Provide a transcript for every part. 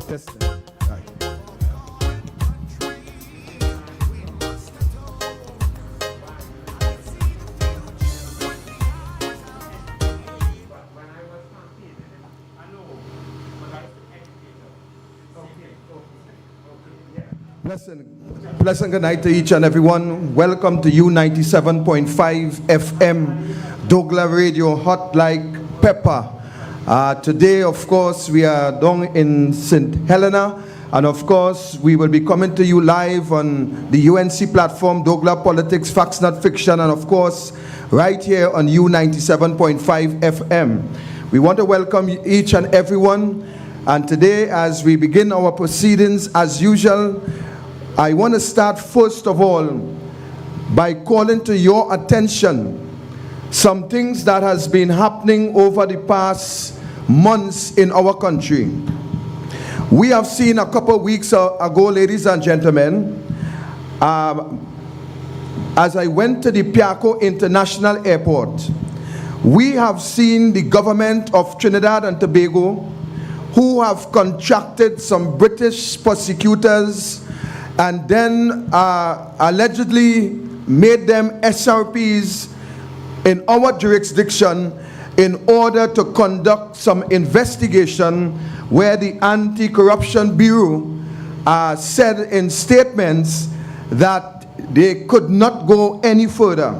Testing. Right. Pleasant good night to each and everyone. Welcome to U97.5 FM, douglAR Radio, hot like pepper. Today, of course, we are down in St Helena, and of course, we will be coming to you live on the UNC platform, douglAR Politics, Facts Not Fiction, and of course, right here on U97.5 FM. We want to welcome each and everyone, and today, as we begin our proceedings, as usual, I want to start first of all by calling to your attention some things that has been happening over the past months in our country. We have seen a couple of weeks ago, ladies and gentlemen, as I went to the Piarco International Airport, we have seen the government of Trinidad and Tobago, who have contracted some British prosecutors and then allegedly made them SRPs in our jurisdiction in order to conduct some investigation where the Anti-Corruption Bureau said in statements that they could not go any further.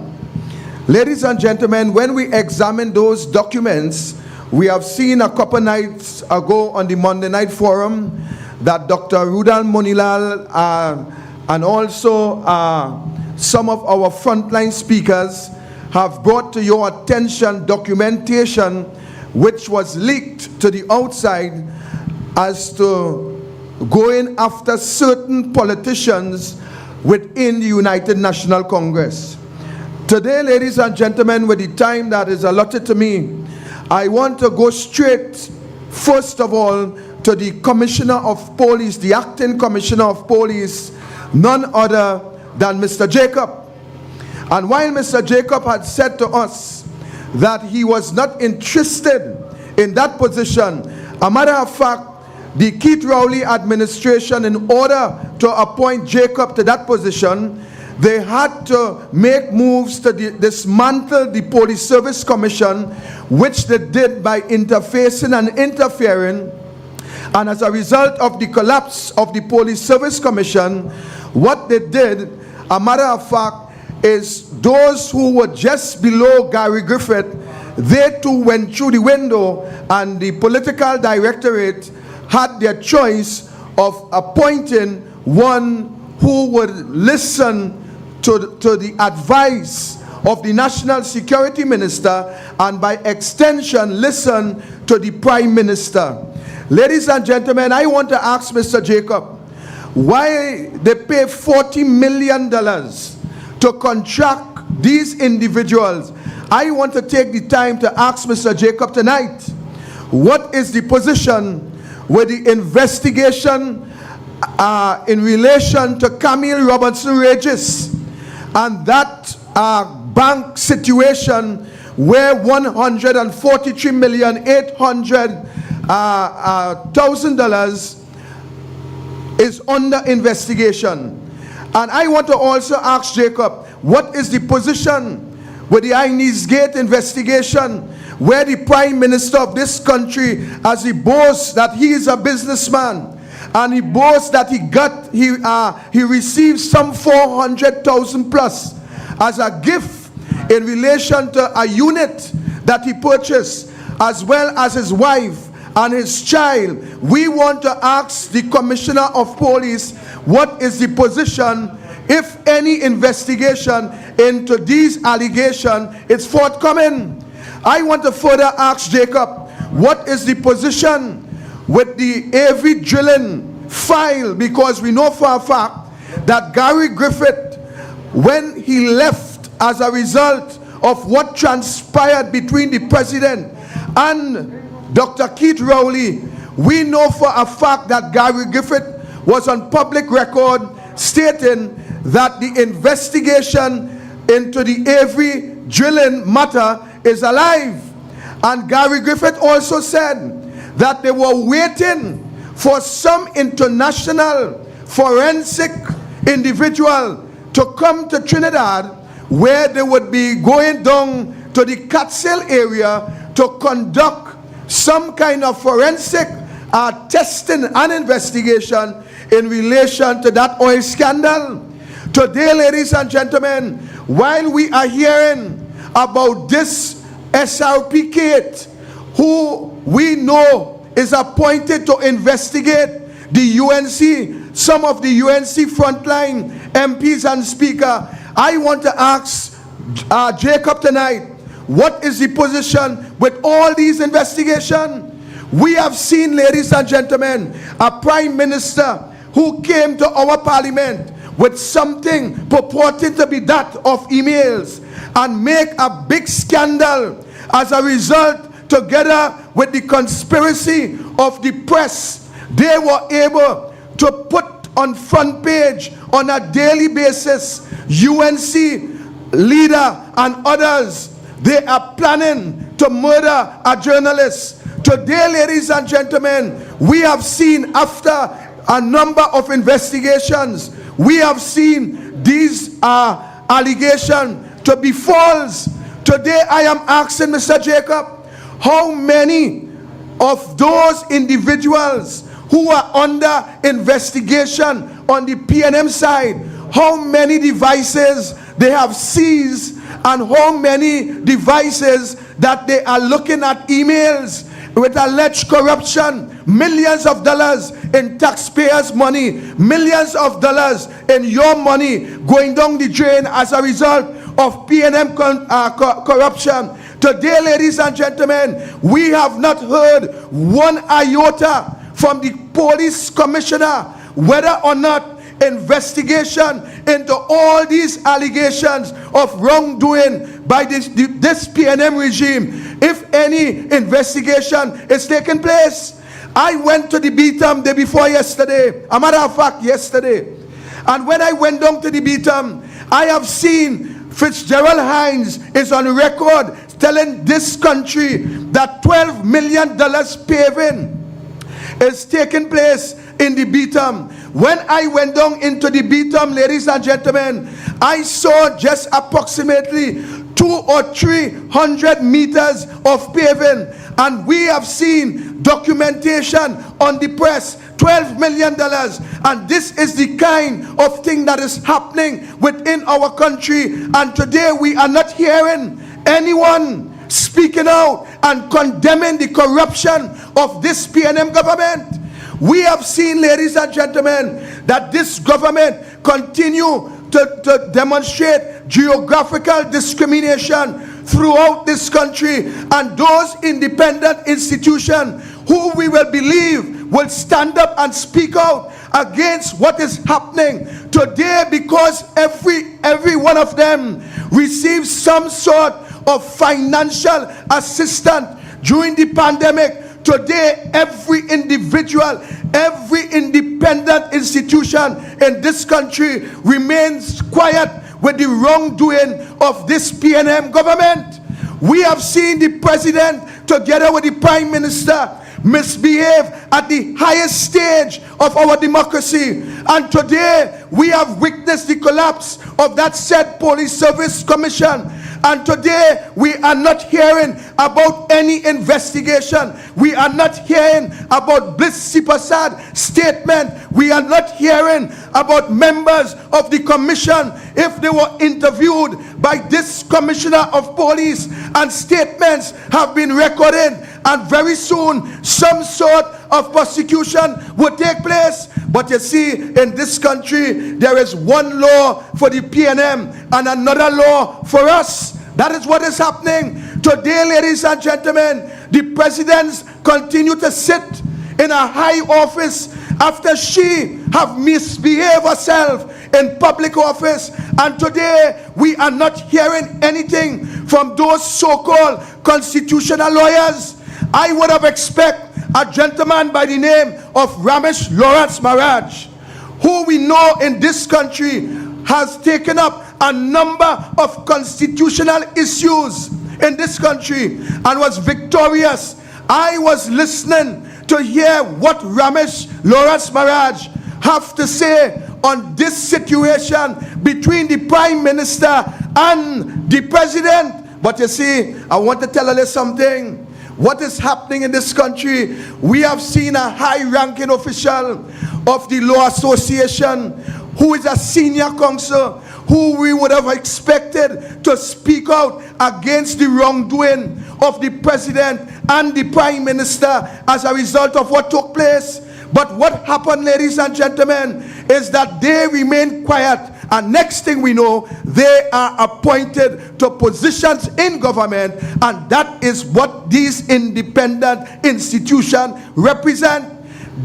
Ladies and gentlemen, when we examine those documents, we have seen a couple nights ago on the Monday Night Forum that Dr. Rudal Monilal and also some of our frontline speakers have brought to your attention documentation which was leaked to the outside as to going after certain politicians within the United National Congress. Today, ladies and gentlemen, with the time that is allotted to me, I want to go straight, first of all, to the Commissioner of Police, the Acting Commissioner of Police, none other than Mr. Jacob. And while Mr. Jacob had said to us that he was not interested in that position, a matter of fact, the Keith Rowley administration, in order to appoint Jacob to that position, they had to make moves to dismantle the Police Service Commission, which they did by interfacing and interfering. And as a result of the collapse of the Police Service Commission, what they did, a matter of fact, is those who were just below Gary Griffith, they too went through the window, and the political directorate had their choice of appointing one who would listen to the advice of the National Security Minister, and by extension listen to the Prime Minister. Ladies and gentlemen, I want to ask Mr. Jacob why they pay $40 million to contract these individuals. I want to take the time to ask Mr. Jacob tonight, what is the position with the investigation in relation to Camille Robinson Regis and that bank situation where $143,800,000 is under investigation. And I want to also ask Jacob, what is the position with the Inez Gate investigation, where the Prime Minister of this country, as he boasts that he is a businessman, and he boasts that he received some 400,000 plus as a gift in relation to a unit that he purchased, as well as his wife and his child. We want to ask the Commissioner of Police, what is the position, if any investigation into these allegations is forthcoming? I want to further ask Jacob, what is the position with the Avery drilling file? Because we know for a fact that Gary Griffith, when he left as a result of what transpired between the president and Dr. Keith Rowley, we know for a fact that Gary Griffith was on public record stating that the investigation into the Avery drilling matter is alive. And Gary Griffith also said that they were waiting for some international forensic individual to come to Trinidad, where they would be going down to the Catshill area to conduct some kind of forensic testing and investigation in relation to that oil scandal. Today, ladies and gentlemen, while we are hearing about this SRP Kate, who we know is appointed to investigate the UNC, some of the UNC frontline MPs and Speaker, I want to ask Jacob tonight, what is the position with all these investigations? We have seen, ladies and gentlemen, a Prime Minister who came to our Parliament with something purporting to be that of emails and make a big scandal as a result. Together with the conspiracy of the press, they were able to put on front page on a daily basis, UNC leader and others, they are planning to murder a journalist. Today, ladies and gentlemen, we have seen, after a number of investigations, we have seen these allegations to be false. Today I am asking Mr. Jacob, how many of those individuals who are under investigation on the PNM side, how many devices they have seized, and how many devices that they are looking at emails with alleged corruption, millions of dollars in taxpayers' money, millions of dollars in your money going down the drain as a result of PNM corruption. Today, ladies and gentlemen, we have not heard one iota from the police commissioner whether or not investigation into all these allegations of wrongdoing by this PNM regime, if any investigation is taking place. I went to the BTAM day before yesterday, a matter of fact yesterday, and when I went down to the BTAM, I have seen Fitzgerald Hines is on record telling this country that $12 million paving is taking place in the BTAM. When I went down into the BTAM, ladies and gentlemen, I saw just approximately 200 or 300 meters of paving, and we have seen documentation on the press, $12 million, and this is the kind of thing that is happening within our country. And today we are not hearing anyone speaking out and condemning the corruption of this PNM government. We have seen, ladies and gentlemen, that this government continue to demonstrate geographical discrimination throughout this country, and those independent institutions who we will believe will stand up and speak out against what is happening today, because every one of them receives some sort of financial assistance during the pandemic. Today, every individual, every independent institution in this country remains quiet with the wrongdoing of this PNM government. We have seen the president together with the prime minister misbehave at the highest stage of our democracy, and today we have witnessed the collapse of that said police service commission. And today we are not hearing about any investigation. We are not hearing about Bliss Sipasad statement. We are not hearing about members of the commission if they were interviewed by this commissioner of police, and statements have been recorded, and very soon some sort of prosecution will take place. But you see, in this country there is one law for the PNM and another law for us. That is what is happening today, ladies and gentlemen. The presidents continue to sit in a high office after she have misbehaved herself in public office, and today we are not hearing anything from those so-called constitutional lawyers. I would have expected a gentleman by the name of Ramesh Lawrence Maharaj, who we know in this country has taken up a number of constitutional issues in this country and was victorious. I was listening to hear what Ramesh Lawrence Maharaj have to say on this situation between the Prime Minister and the President. But you see, I want to tell you something. What is happening in this country? We have seen a high-ranking official of the Law Association, who is a senior counsel, who we would have expected to speak out against the wrongdoing of the President and the Prime Minister as a result of what took place. But what happened, ladies and gentlemen, is that they remain quiet, and next thing we know, they are appointed to positions in government, and that is what these independent institutions represent.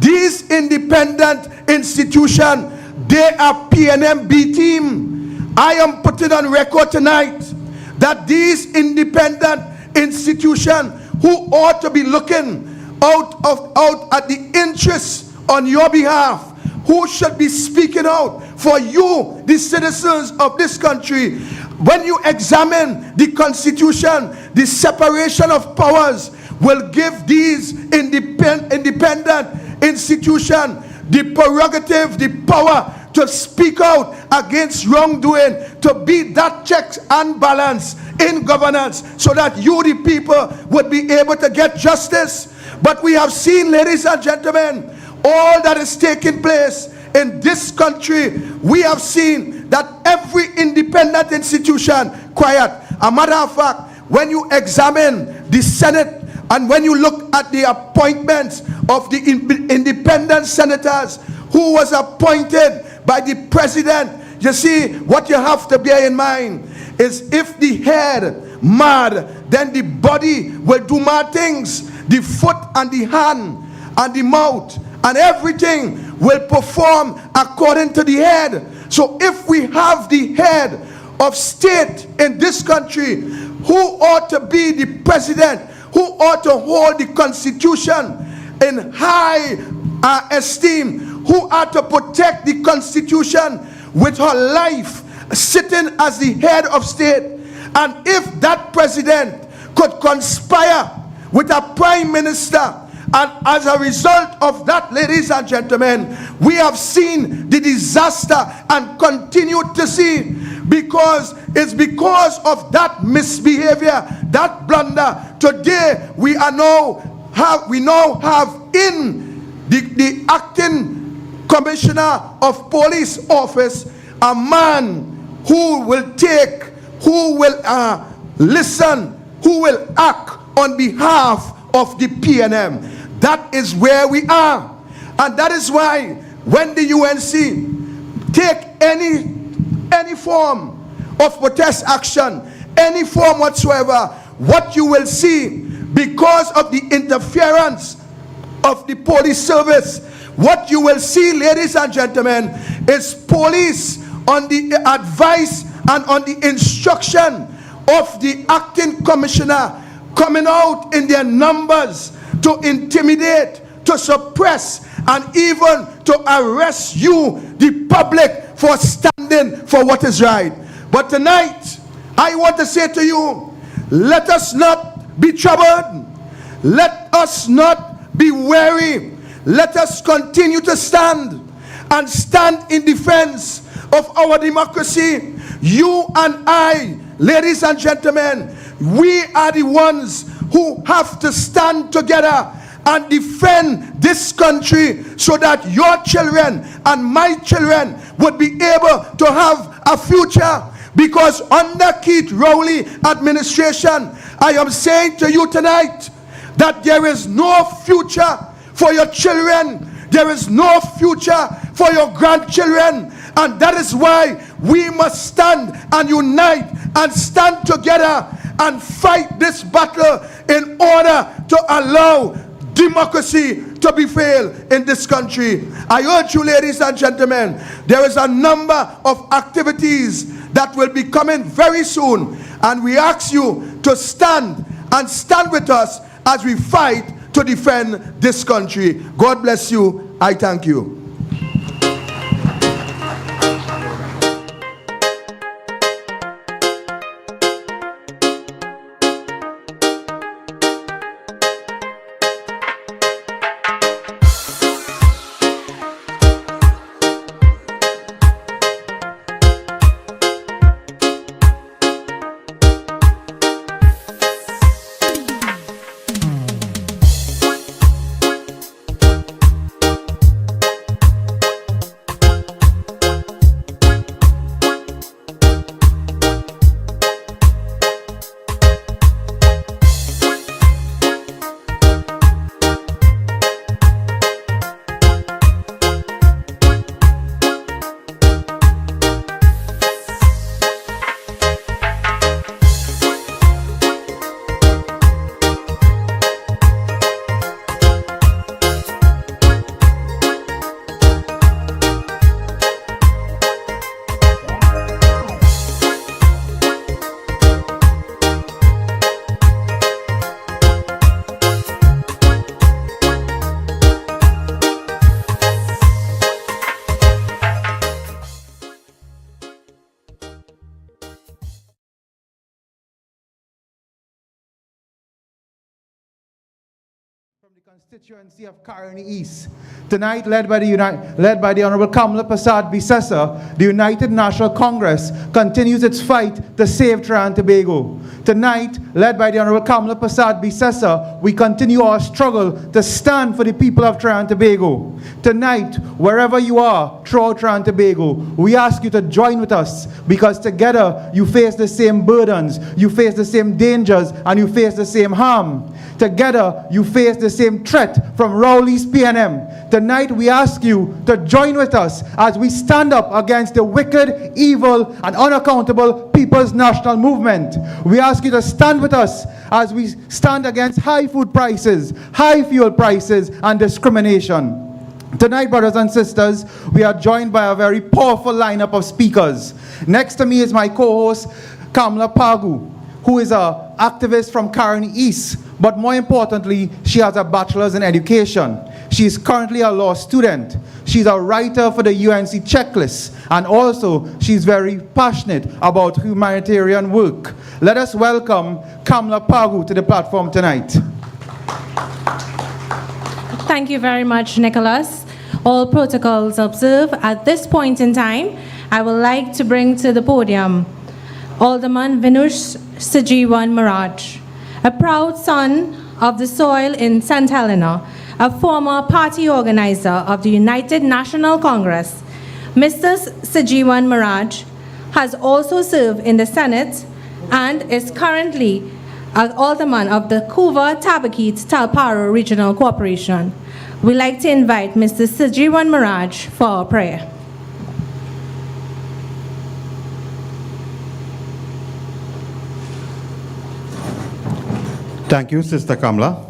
These independent institutions, they are PNM-B team. I am putting on record tonight that these independent institutions who ought to be looking out at the interests on your behalf, who should be speaking out for you, the citizens of this country. When you examine the Constitution, the separation of powers will give these independent institutions the prerogative, the power to speak out against wrongdoing, to be that checks and balance in governance, so that you, the people, would be able to get justice. But we have seen, ladies and gentlemen, all that is taking place in this country. We have seen that every independent institution quiet. A matter of fact, when you examine the Senate and when you look at the appointments of the independent senators who was appointed by the President, you see, what you have to bear in mind is if the head mad, then the body will do mad things. The foot and the hand and the mouth and everything will perform according to the head. So if we have the head of state in this country, who ought to be the president, who ought to hold the Constitution in high esteem, who ought to protect the Constitution with her life, sitting as the head of state. And if that president could conspire with a prime minister, and as a result of that, ladies and gentlemen, we have seen the disaster and continue to see, because it's because of that misbehavior, that blunder. Today we now have in the acting commissioner of police office a man who will take, who will listen, who will act on behalf of the PNM. That is where we are. And that is why when the UNC take any form of protest action, any form whatsoever, what you will see, because of the interference of the police service, what you will see, ladies and gentlemen, is police on the advice and on the instruction of the acting commissioner coming out in their numbers to intimidate, to suppress, and even to arrest you, the public, for standing for what is right. But tonight, I want to say to you, let us not be troubled. Let us not be weary. Let us continue to stand and stand in defense of our democracy. You and I, ladies and gentlemen, we are the ones who have to stand together and defend this country so that your children and my children would be able to have a future. Because under Keith Rowley administration, I am saying to you tonight that there is no future for your children. There is no future for your grandchildren. And that is why we must stand and unite and stand together and fight this battle in order to allow democracy to be failed in this country. I urge you, ladies and gentlemen, there is a number of activities that will be coming very soon, and we ask you to stand and stand with us as we fight to defend this country. God bless you. I thank you. constituency of Caroni East. Tonight, led by the Honorable Kamala Prasad Bisesa, the United National Congress continues its fight to save Trinidad and Tobago. Tonight, led by the Honorable Kamala Prasad Bisesa, we continue our struggle to stand for the people of Trinidad and Tobago. Tonight, wherever you are throughout Trinidad and Tobago, we ask you to join with us, because together you face the same burdens, you face the same dangers, and you face the same harm. Together, you face the same threat from Rowley's PNM. Tonight, we ask you to join with us as we stand up against the wicked, evil, and unaccountable People's National Movement. We ask you to stand with us as we stand against high food prices, high fuel prices, and discrimination. Tonight, brothers and sisters, we are joined by a very powerful lineup of speakers. Next to me is my co-host, Kamala Pagu, who is an activist from Caroni East, but more importantly, she has a bachelor's in education. She is currently a law student. She's a writer for the UNC checklist, and also she's very passionate about humanitarian work. Let us welcome Kamala Pagu to the platform tonight. Thank you very much, Nicholas. All protocols observed. At this point in time, I would like to bring to the podium Alderman Vinush Sajiwan Maraj, a proud son of the soil in St Helena, a former party organizer of the United National Congress. Mr. Sajiwan Maraj has also served in the Senate and is currently an alderman of the Couva Tabaquite Talparo Regional Corporation. We'd like to invite Mr. Sajiwan Maraj for a prayer. Thank you, Sister Kamala.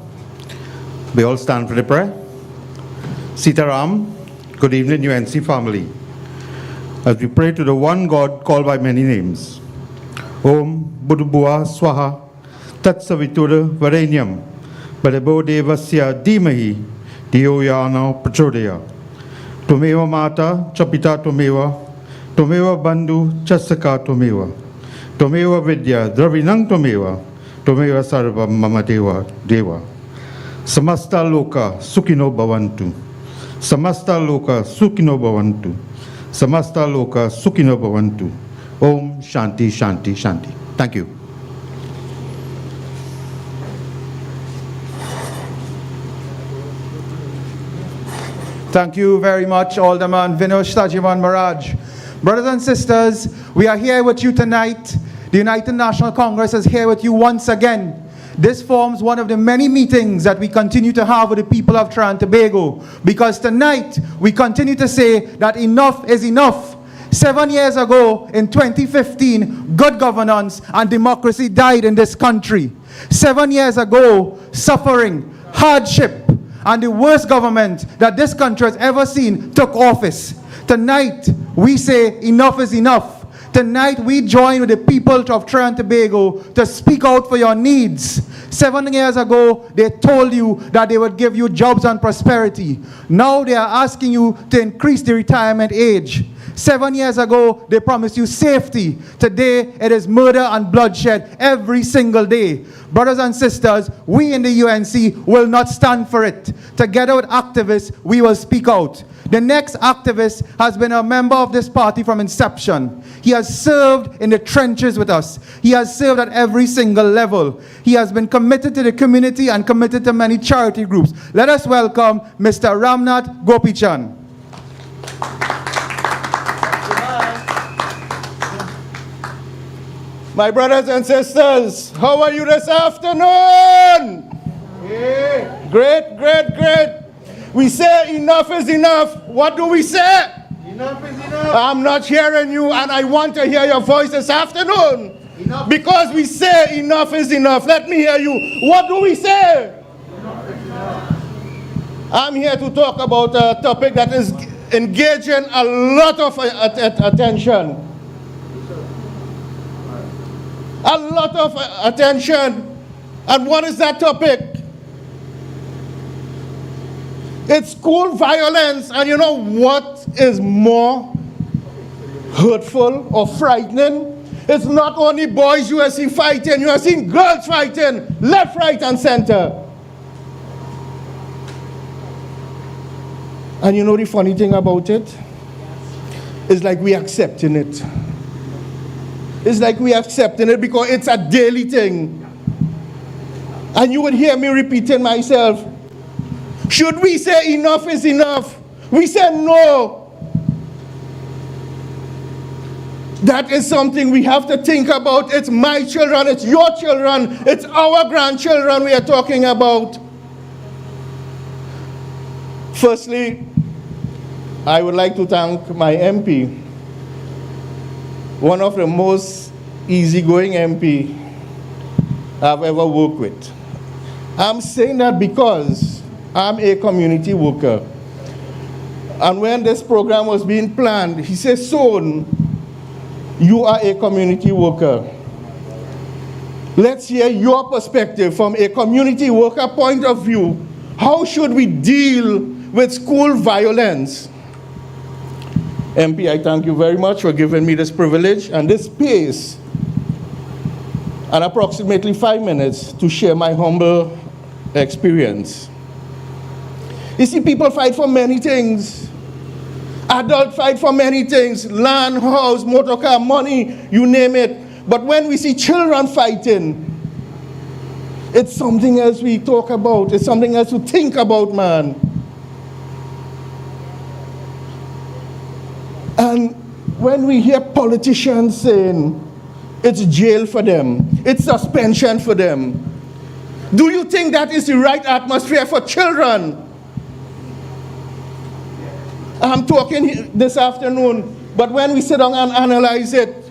We all stand for the prayer. Sitaram, good evening, UNC family. As we pray to the one God called by many names. Om Budubua Swaha Tat Savitura Varenyam Badabo Devasya Dimahi Diyoyana Pachodaya Tumeva Mata Chapita Tumeva Bandhu Chasaka Tumeva Vidya Dravinang Tumeva Sarva Mama Deva Samasta Loka Sukino Bhavantu Samasta Loka Sukino Bhavantu Samasta Loka Sukino Bhavantu. Om Shanti Shanti Shanti. Thank you. Thank you very much, Alderman Vinush Sajiwan Maraj. Brothers and sisters, we are here with you tonight. The United National Congress is here with you once again. This forms one of the many meetings that we continue to have with the people of Trinidad and Tobago, because tonight we continue to say that enough is enough. 7 years ago, in 2015, good governance and democracy died in this country. 7 years ago, suffering, hardship, and the worst government that this country has ever seen took office. Tonight, we say enough is enough. Tonight, we join with the people of Trinidad and Tobago to speak out for your needs. 7 years ago, they told you that they would give you jobs and prosperity. Now they are asking you to increase the retirement age. 7 years ago, they promised you safety. Today, it is murder and bloodshed every single day. Brothers and sisters, we in the UNC will not stand for it. Together with activists, we will speak out. The next activist has been a member of this party from inception. He has served in the trenches with us. He has served at every single level. He has been committed to the community and committed to many charity groups. Let us welcome Mr. Ramnath Gopichan. My brothers and sisters, how are you this afternoon? Yeah. Great, great, great. We say enough is enough. What do we say? Enough is enough. I'm not hearing you, and I want to hear your voice this afternoon. Enough. Because we say enough is enough. Let me hear you. What do we say? Enough is enough. I'm here to talk about a topic that is engaging a lot of attention. A lot of attention. And what is that topic? It's school violence. And you know what is more hurtful or frightening? It's not only boys you are seeing fighting, you are seeing girls fighting, left, right, and center. And you know the funny thing about it? It's like we accepting it. It's like we accepting it because it's a daily thing. And you would hear me repeating myself. Should we say enough is enough? We say no. That is something we have to think about. It's my children, it's your children, it's our grandchildren we are talking about. Firstly, I would like to thank my MP, one of the most easygoing MP I've ever worked with. I'm saying that because I'm a community worker. And when this program was being planned, he said, "Son, you are a community worker. Let's hear your perspective from a community worker point of view. How should we deal with school violence?" MP, I thank you very much for giving me this privilege and this space and approximately 5 minutes to share my humble experience. You see, people fight for many things. Adults fight for many things, land, house, motor car, money, you name it. But when we see children fighting, it's something else we talk about. It's something else to think about, man. And when we hear politicians saying it's jail for them, it's suspension for them, do you think that is the right atmosphere for children? I'm talking this afternoon, but when we sit down and analyze it,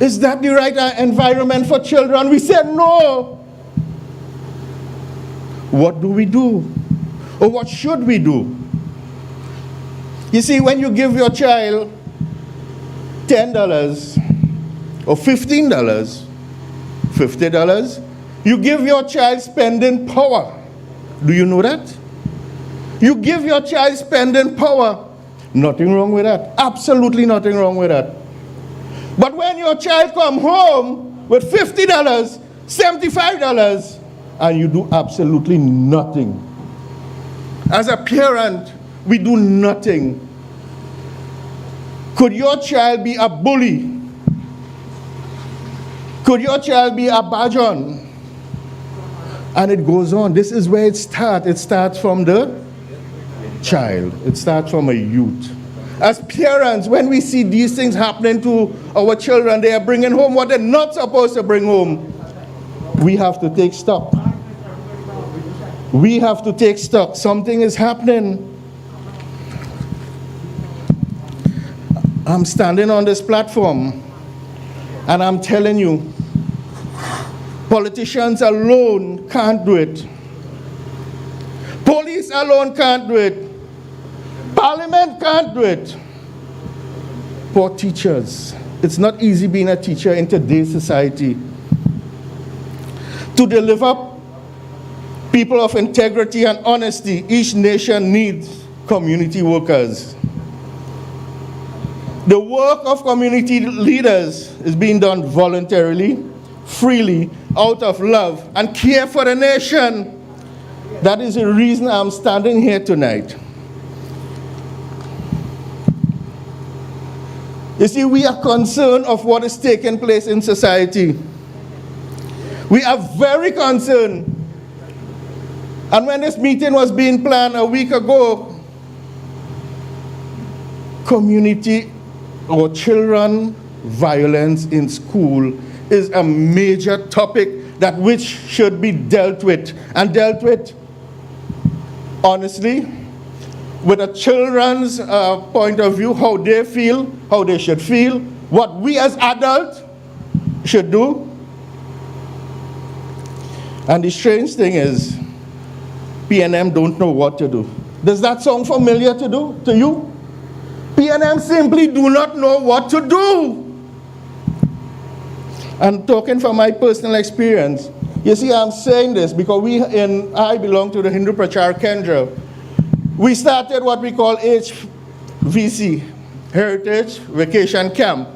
is that the right environment for children? We say no. What do we do? Or what should we do? You see, when you give your child $10 or $15, $50, you give your child spending power. Do you know that? You give your child spending power. Nothing wrong with that. Absolutely nothing wrong with that. But when your child come home with $50, $75, and you do absolutely nothing. As a parent, we do nothing. Could your child be a bully? Could your child be a badger? And it goes on. This is where it starts. It starts from the child. It starts from a youth. As parents, when we see these things happening to our children, they are bringing home what they're not supposed to bring home. We have to take stock. We have to take stock. Something is happening. I'm standing on this platform and I'm telling you, politicians alone can't do it. Police alone can't do it. Parliament can't do it. Poor teachers. It's not easy being a teacher in today's society. To deliver people of integrity and honesty, each nation needs community workers. The work of community leaders is being done voluntarily, freely, out of love, and care for the nation. That is the reason I'm standing here tonight. You see, we are concerned of what is taking place in society. We are very concerned. And when this meeting was being planned a week ago, community or children violence in school is a major topic that which should be dealt with, and dealt with honestly, with a children's point of view, how they feel, how they should feel, what we as adults should do. And the strange thing is, PNM don't know what to do. Does that sound familiar to you? PNM simply do not know what to do. And talking from my personal experience, you see, I'm saying this because I belong to the Hindu Prachar Kendra. We started what we call HVC, Heritage Vacation Camp.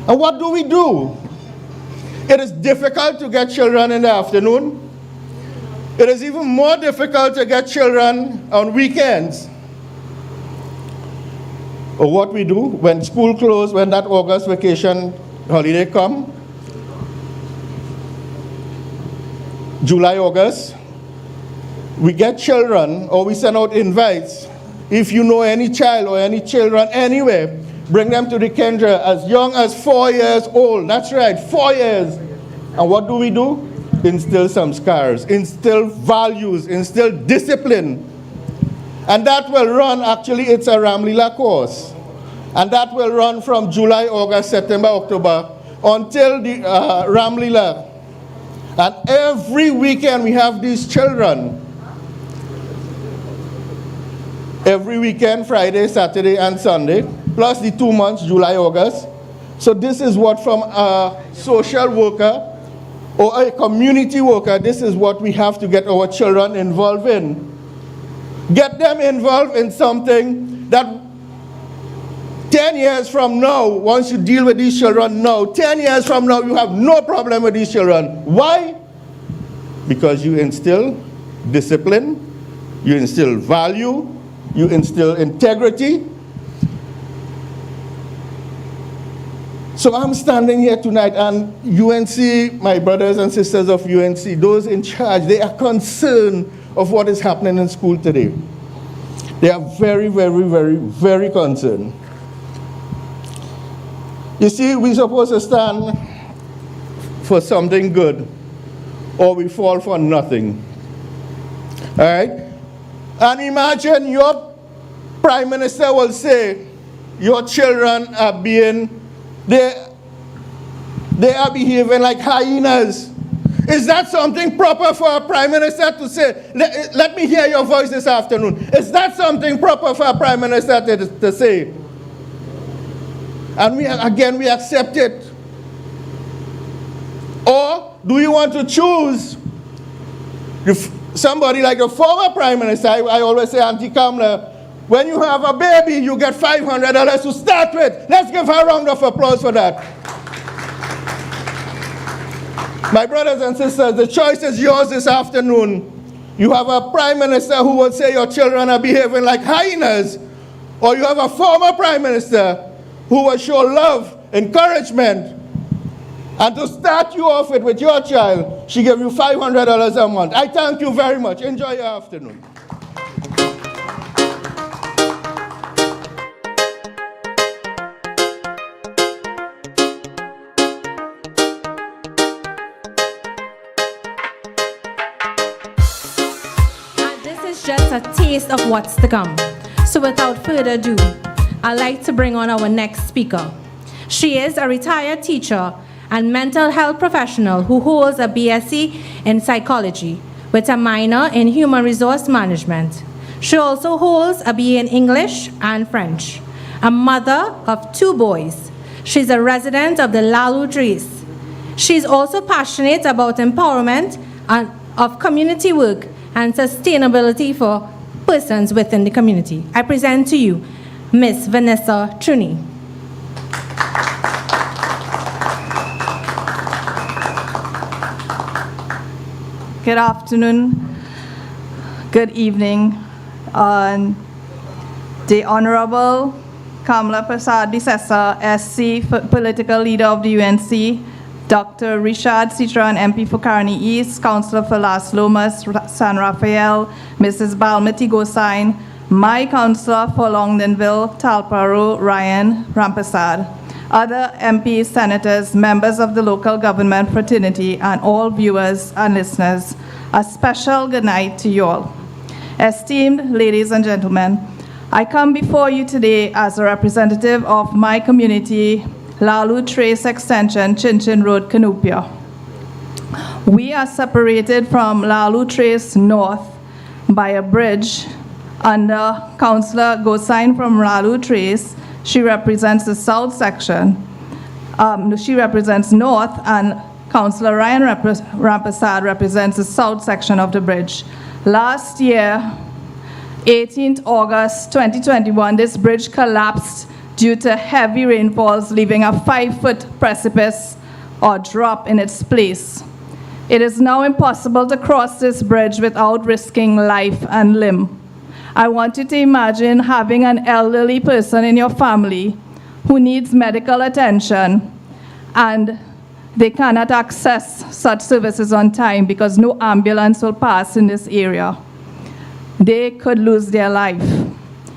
And what do? It is difficult to get children in the afternoon. It is even more difficult to get children on weekends. Or what we do when school closed, when that August vacation holiday come, July, August, we get children or we send out invites. If you know any child or any children anywhere, bring them to the Kendra as young as 4 years old. That's right, 4 years. And what do? Instill some scars, instill values, instill discipline. And that will run, actually it's a Ramlila course. And that will run from July, August, September, October, until the Ramlila. And every weekend we have these children. Every weekend, Friday, Saturday, and Sunday, plus the 2 months, July, August. So this is what from a social worker or a community worker, this is what we have to get our children involved in. Get them involved in something that 10 years from now, once you deal with these children now, 10 years from now, you have no problem with these children. Why? Because you instill discipline, you instill value, you instill integrity. So I'm standing here tonight, and UNC, my brothers and sisters of UNC, those in charge, they are concerned of what is happening in school today. They are very, very, very, very concerned. You see, we're supposed to stand for something good, or we fall for nothing. All right? And imagine your prime minister will say, your children are they are behaving like hyenas. Is that something proper for a prime minister to say? Let me hear your voice this afternoon. Is that something proper for a prime minister to say? And we accept it. Or do you want to choose somebody like a former prime minister? I always say, Auntie Kamala, when you have a baby, you get $500 to start with. Let's give her a round of applause for that. My brothers and sisters, the choice is yours this afternoon. You have a prime minister who will say your children are behaving like hyenas, or you have a former prime minister who will show love, encouragement, and to start you off with your child, she gave you $500 a month. I thank you very much. Enjoy your afternoon. Just a taste of what's to come. So without further ado, I'd like to bring on our next speaker. She is a retired teacher and mental health professional who holds a BSc in psychology with a minor in human resource management. She also holds a BA in English and French. A mother of 2 boys. She's a resident of the Lalu Trees. She's also passionate about empowerment and of community work and sustainability for persons within the community. I present to you Miss Vanessa Truni. Good afternoon, good evening. The Honorable Kamala Prasad Bisesa, SC, Political Leader of the UNC, Dr. Richard Citron, MP for Carney East, Councillor for Las Lomas, San Rafael, Mrs. Balmati Gosain, my councillor for Longdenville, Talparo, Ryan Rampasad, other MPs, senators, members of the local government fraternity, and all viewers and listeners, a special good night to you all. Esteemed ladies and gentlemen, I come before you today as a representative of my community, Lalu Trace Extension, Chinchin Road, Canupia. We are separated from Lalu Trace North by a bridge under Councillor Gosain from Lalu Trace. She represents the south section. She represents north, and Councillor Ryan Rampasad represents the south section of the bridge. Last year, 18th August 2021, this bridge collapsed due to heavy rainfalls, leaving a 5-foot precipice or drop in its place. It is now impossible to cross this bridge without risking life and limb. I want you to imagine having an elderly person in your family who needs medical attention and they cannot access such services on time because no ambulance will pass in this area. They could lose their life.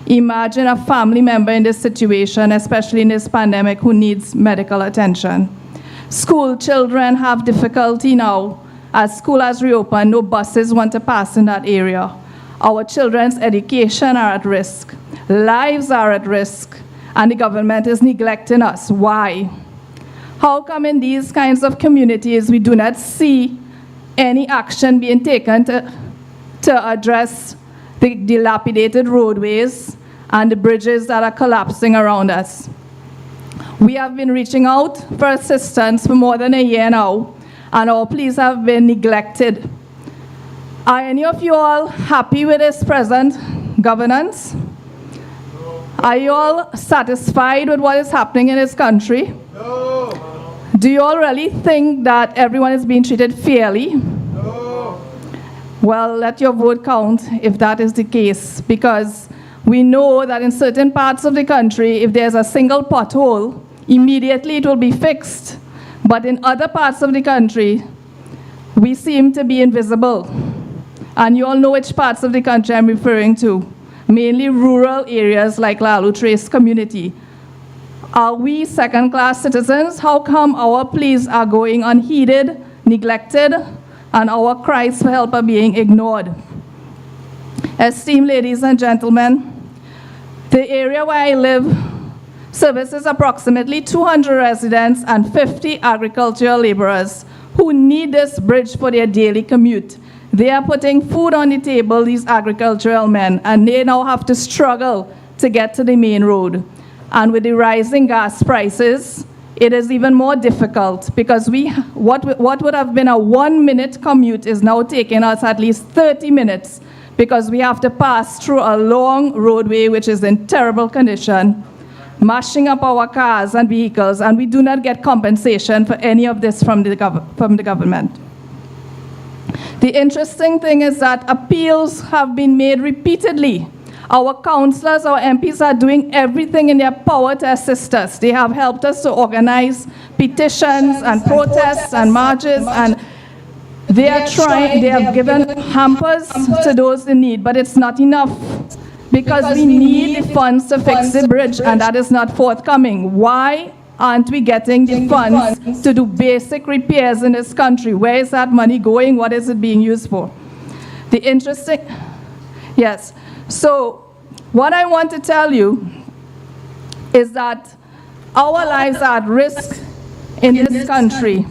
Imagine a family member in this situation, especially in this pandemic, who needs medical attention. School children have difficulty now. As school has reopened, no buses want to pass in that area. Our children's education are at risk. Lives are at risk. And the government is neglecting us. Why? How come in these kinds of communities we do not see any action being taken to address the dilapidated roadways and the bridges that are collapsing around us? We have been reaching out for assistance for more than a year now, and our pleas have been neglected. Are any of you all happy with this present governance? Are you all satisfied with what is happening in this country? No. Do you all really think that everyone is being treated fairly? No. Well, let your vote count if that is the case, because we know that in certain parts of the country, if there's a single pothole, immediately it will be fixed. But in other parts of the country, we seem to be invisible. And you all know which parts of the country I'm referring to. Mainly rural areas like Lalu Trace community. Are we second-class citizens? How come our pleas are going unheeded, neglected, and our cries for help are being ignored? Esteemed ladies and gentlemen, the area where I live services approximately 200 residents and 50 agricultural laborers who need this bridge for their daily commute. They are putting food on the table, these agricultural men, and they now have to struggle to get to the main road. And with the rising gas prices, it is even more difficult because what would have been a 1-minute commute is now taking us at least 30 minutes because we have to pass through a long roadway which is in terrible condition, mashing up our cars and vehicles, and we do not get compensation for any of this from the government. The interesting thing is that appeals have been made repeatedly. Our councillors, our MPs are doing everything in their power to assist us. They have helped us to organize petitions and protests and marches, and they have given hampers to those in need, but it's not enough because we need the funds to fix the bridge, and that is not forthcoming. Why aren't we getting the funds to do basic repairs in this country? Where is that money going? What is it being used for? Yes. So what I want to tell you is that our lives are at risk in this country.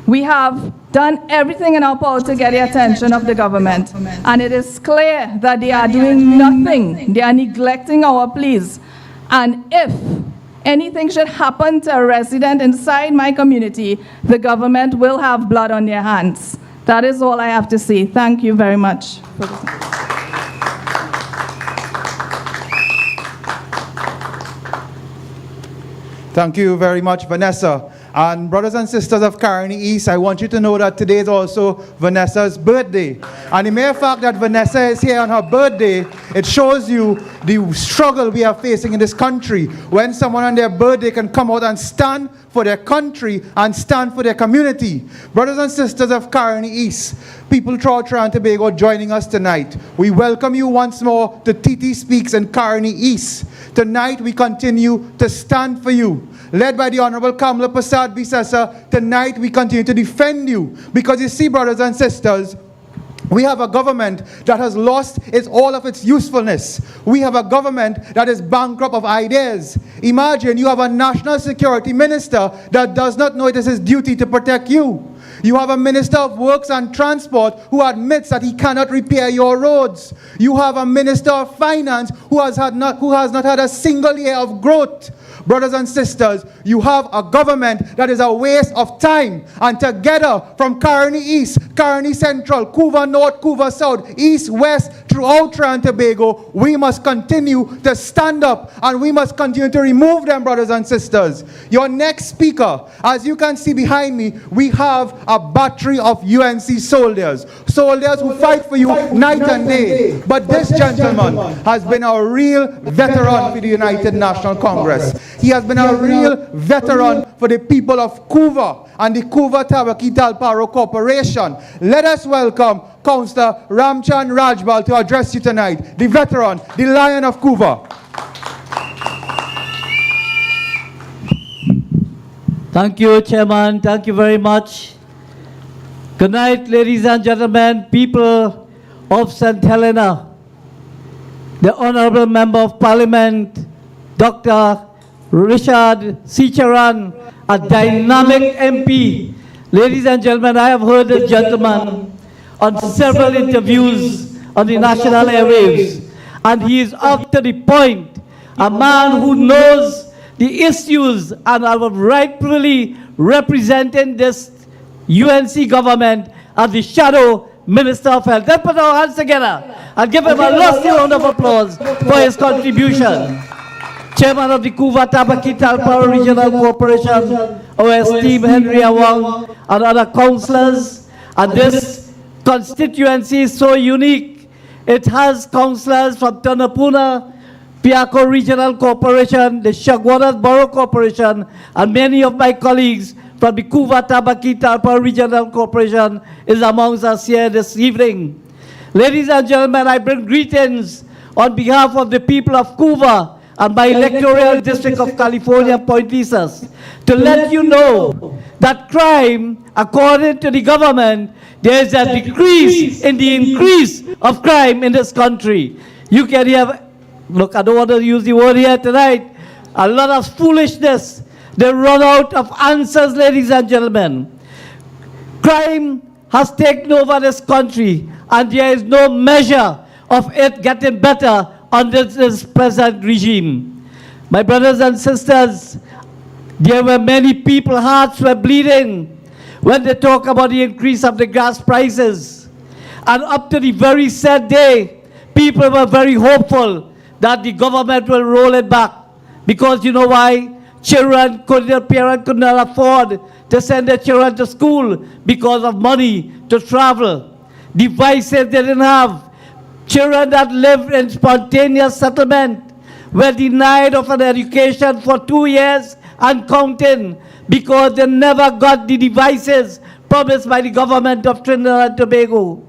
We have done everything in our power to get the attention of the government, and it is clear that they are doing nothing. They are neglecting our pleas. And if anything should happen to a resident inside my community, the government will have blood on their hands. That is all I have to say. Thank you very much. Thank you very much, Vanessa. And brothers and sisters of Caroni East, I want you to know that today is also Vanessa's birthday. And the mere fact that Vanessa is here on her birthday, it shows you the struggle we are facing in this country. When someone on their birthday can come out and stand for their country and stand for their community. Brothers and sisters of Caroni East, people throughout Trinidad and Tobago joining us tonight. We welcome you once more to TT Speaks in Caroni East. Tonight we continue to stand for you. Led by the Honorable Kamala Prasad Bisesa, tonight we continue to defend you. Because you see, brothers and sisters, we have a government that has lost all of its usefulness. We have a government that is bankrupt of ideas. Imagine you have a national security minister that does not know it is his duty to protect you. You have a minister of works and transport who admits that he cannot repair your roads. You have a minister of finance who has not had a single year of growth. Brothers and sisters, you have a government that is a waste of time. And together, from Caroni East, Caroni Central, Couva North, Couva South, East, West, throughout Trinidad and Tobago, we must continue to stand up and we must continue to remove them, brothers and sisters. Your next speaker, as you can see behind me, we have a battery of UNC soldiers, soldiers who fight for you night and day. But this gentleman has been a real veteran for the United National Congress. He has been a real veteran for the people of Couva and the Couva Tabaki Talparo Corporation. Let us welcome Councillor Ramchand Rajbal to address you tonight, the veteran, the Lion of Couva. Thank you, Chairman. Thank you very much. Good night, ladies and gentlemen, people of St Helena. The Honorable Member of Parliament, Dr. Richard Sicharan, a dynamic MP. Ladies and gentlemen, I have heard this gentleman on several interviews on the national airwaves, and he is up to the point, a man who knows the issues and are rightfully representing this UNC government as the shadow Minister of Health. Let's put our hands together and give him a lusty round of applause for his contribution. Chairman of the Couva Tabaki Talparo Regional Corporation, our esteemed Henry Awang, and other councillors. And this constituency is so unique. It has councillors from Tanapuna, Piako Regional Corporation, the Shagwadas Borough Corporation, and many of my colleagues from the Couva Tabaki Talparo Regional Corporation is amongst us here this evening. Ladies and gentlemen, I bring greetings on behalf of the people of Couva and my electoral district of California, Point Lisas, to let you know that crime, according to the government, there is a decrease in the increase of crime in this country. You can hear, look, I don't want to use the word here tonight, a lot of foolishness. They run out of answers, ladies and gentlemen. Crime has taken over this country, and there is no measure of it getting better under this present regime. My brothers and sisters, there were many people, hearts were bleeding when they talk about the increase of the gas prices. And up to the very sad day, people were very hopeful that the government will roll it back. Because you know why? Children, their parents could not afford to send their children to school because of money to travel. Devices they didn't have. Children that lived in spontaneous settlement were denied of an education for 2 years and counting because they never got the devices promised by the government of Trinidad and Tobago.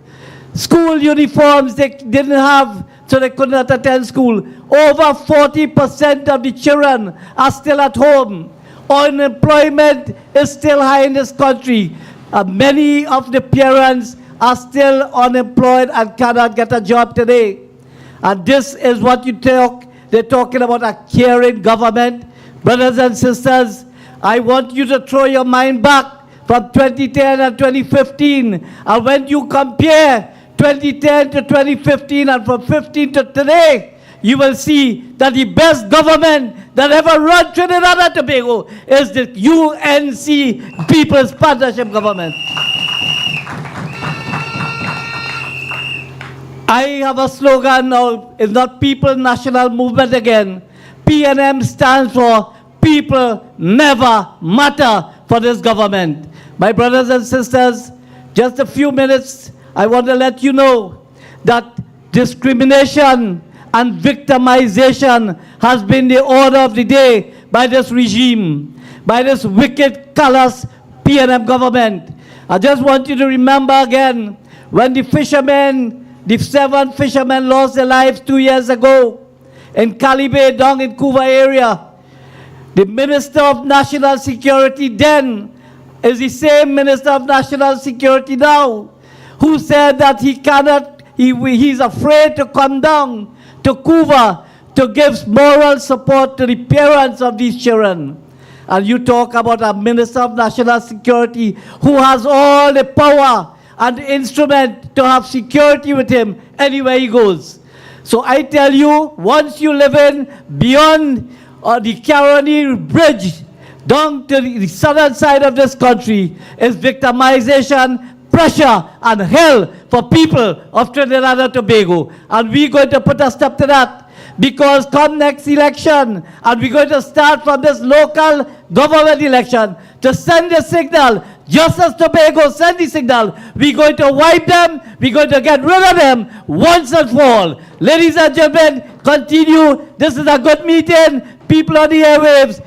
School uniforms they didn't have, so they could not attend school. Over 40% of the children are still at home. Unemployment is still high in this country. Many of the parents are still unemployed and cannot get a job today. And this is what you talk. They're talking about a caring government. Brothers and sisters, I want you to throw your mind back from 2010 and 2015. And when you compare 2010 to 2015 and from 15 to today, you will see that the best government that ever run Trinidad and Tobago is the UNC People's Partnership Government. I have a slogan now, it's not People National Movement again. PNM stands for People Never Matter for this government. My brothers and sisters, just a few minutes, I want to let you know that discrimination and victimization has been the order of the day by this regime, by this wicked, callous PNM government. I just want you to remember again when the fishermen, the 7 fishermen lost their lives 2 years ago in Calibe, down in Couva area. The Minister of National Security then is the same Minister of National Security now, who said that he cannot, he's afraid to come down to Couva to give moral support to the parents of these children. And you talk about a Minister of National Security who has all the power and the instrument to have security with him anywhere he goes. So I tell you, once you live in beyond the Caroni Bridge, down to the southern side of this country, is victimization, pressure, and hell for people of Trinidad and Tobago. And we're going to put a stop to that, because come next election, and we're going to start from this local government election to send a signal, Just as Tobago sent the signal, we're going to wipe them, we're going to get rid of them once and for all. Ladies and gentlemen, continue. This is a good meeting. People on the airwaves,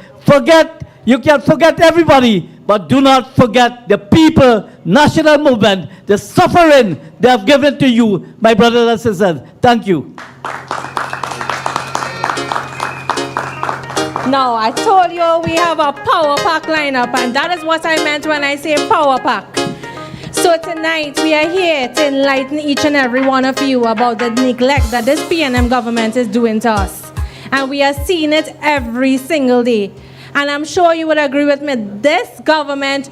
you can forget everybody, but do not forget the people, national movement, the suffering they have given to you, my brothers and sisters. Thank you. Now, I told you we have a power pack lineup, and that is what I meant when I say power pack. So tonight, we are here to enlighten each and every one of you about the neglect that this PNM government is doing to us. And we are seeing it every single day. And I'm sure you would agree with me, this government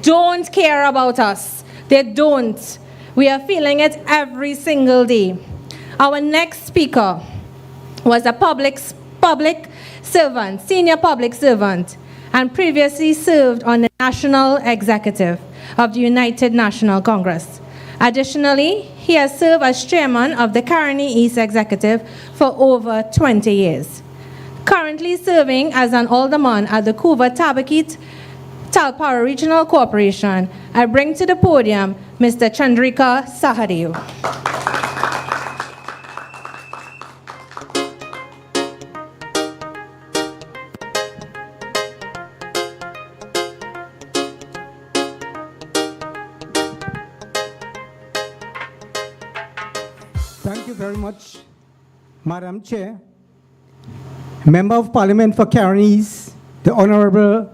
don't care about us. They don't. We are feeling it every single day. Our next speaker was a public servant, senior public servant, and previously served on the National Executive of the United National Congress. Additionally, he has served as chairman of the Caroni East Executive for over 20 years. Currently serving as an alderman at the Couva-Tabakit-Talpara Regional Corporation, I bring to the podium Mr. Chandrika Sahadev. Thank you very much, Madam Chair. Member of Parliament for Caronies, the Honorable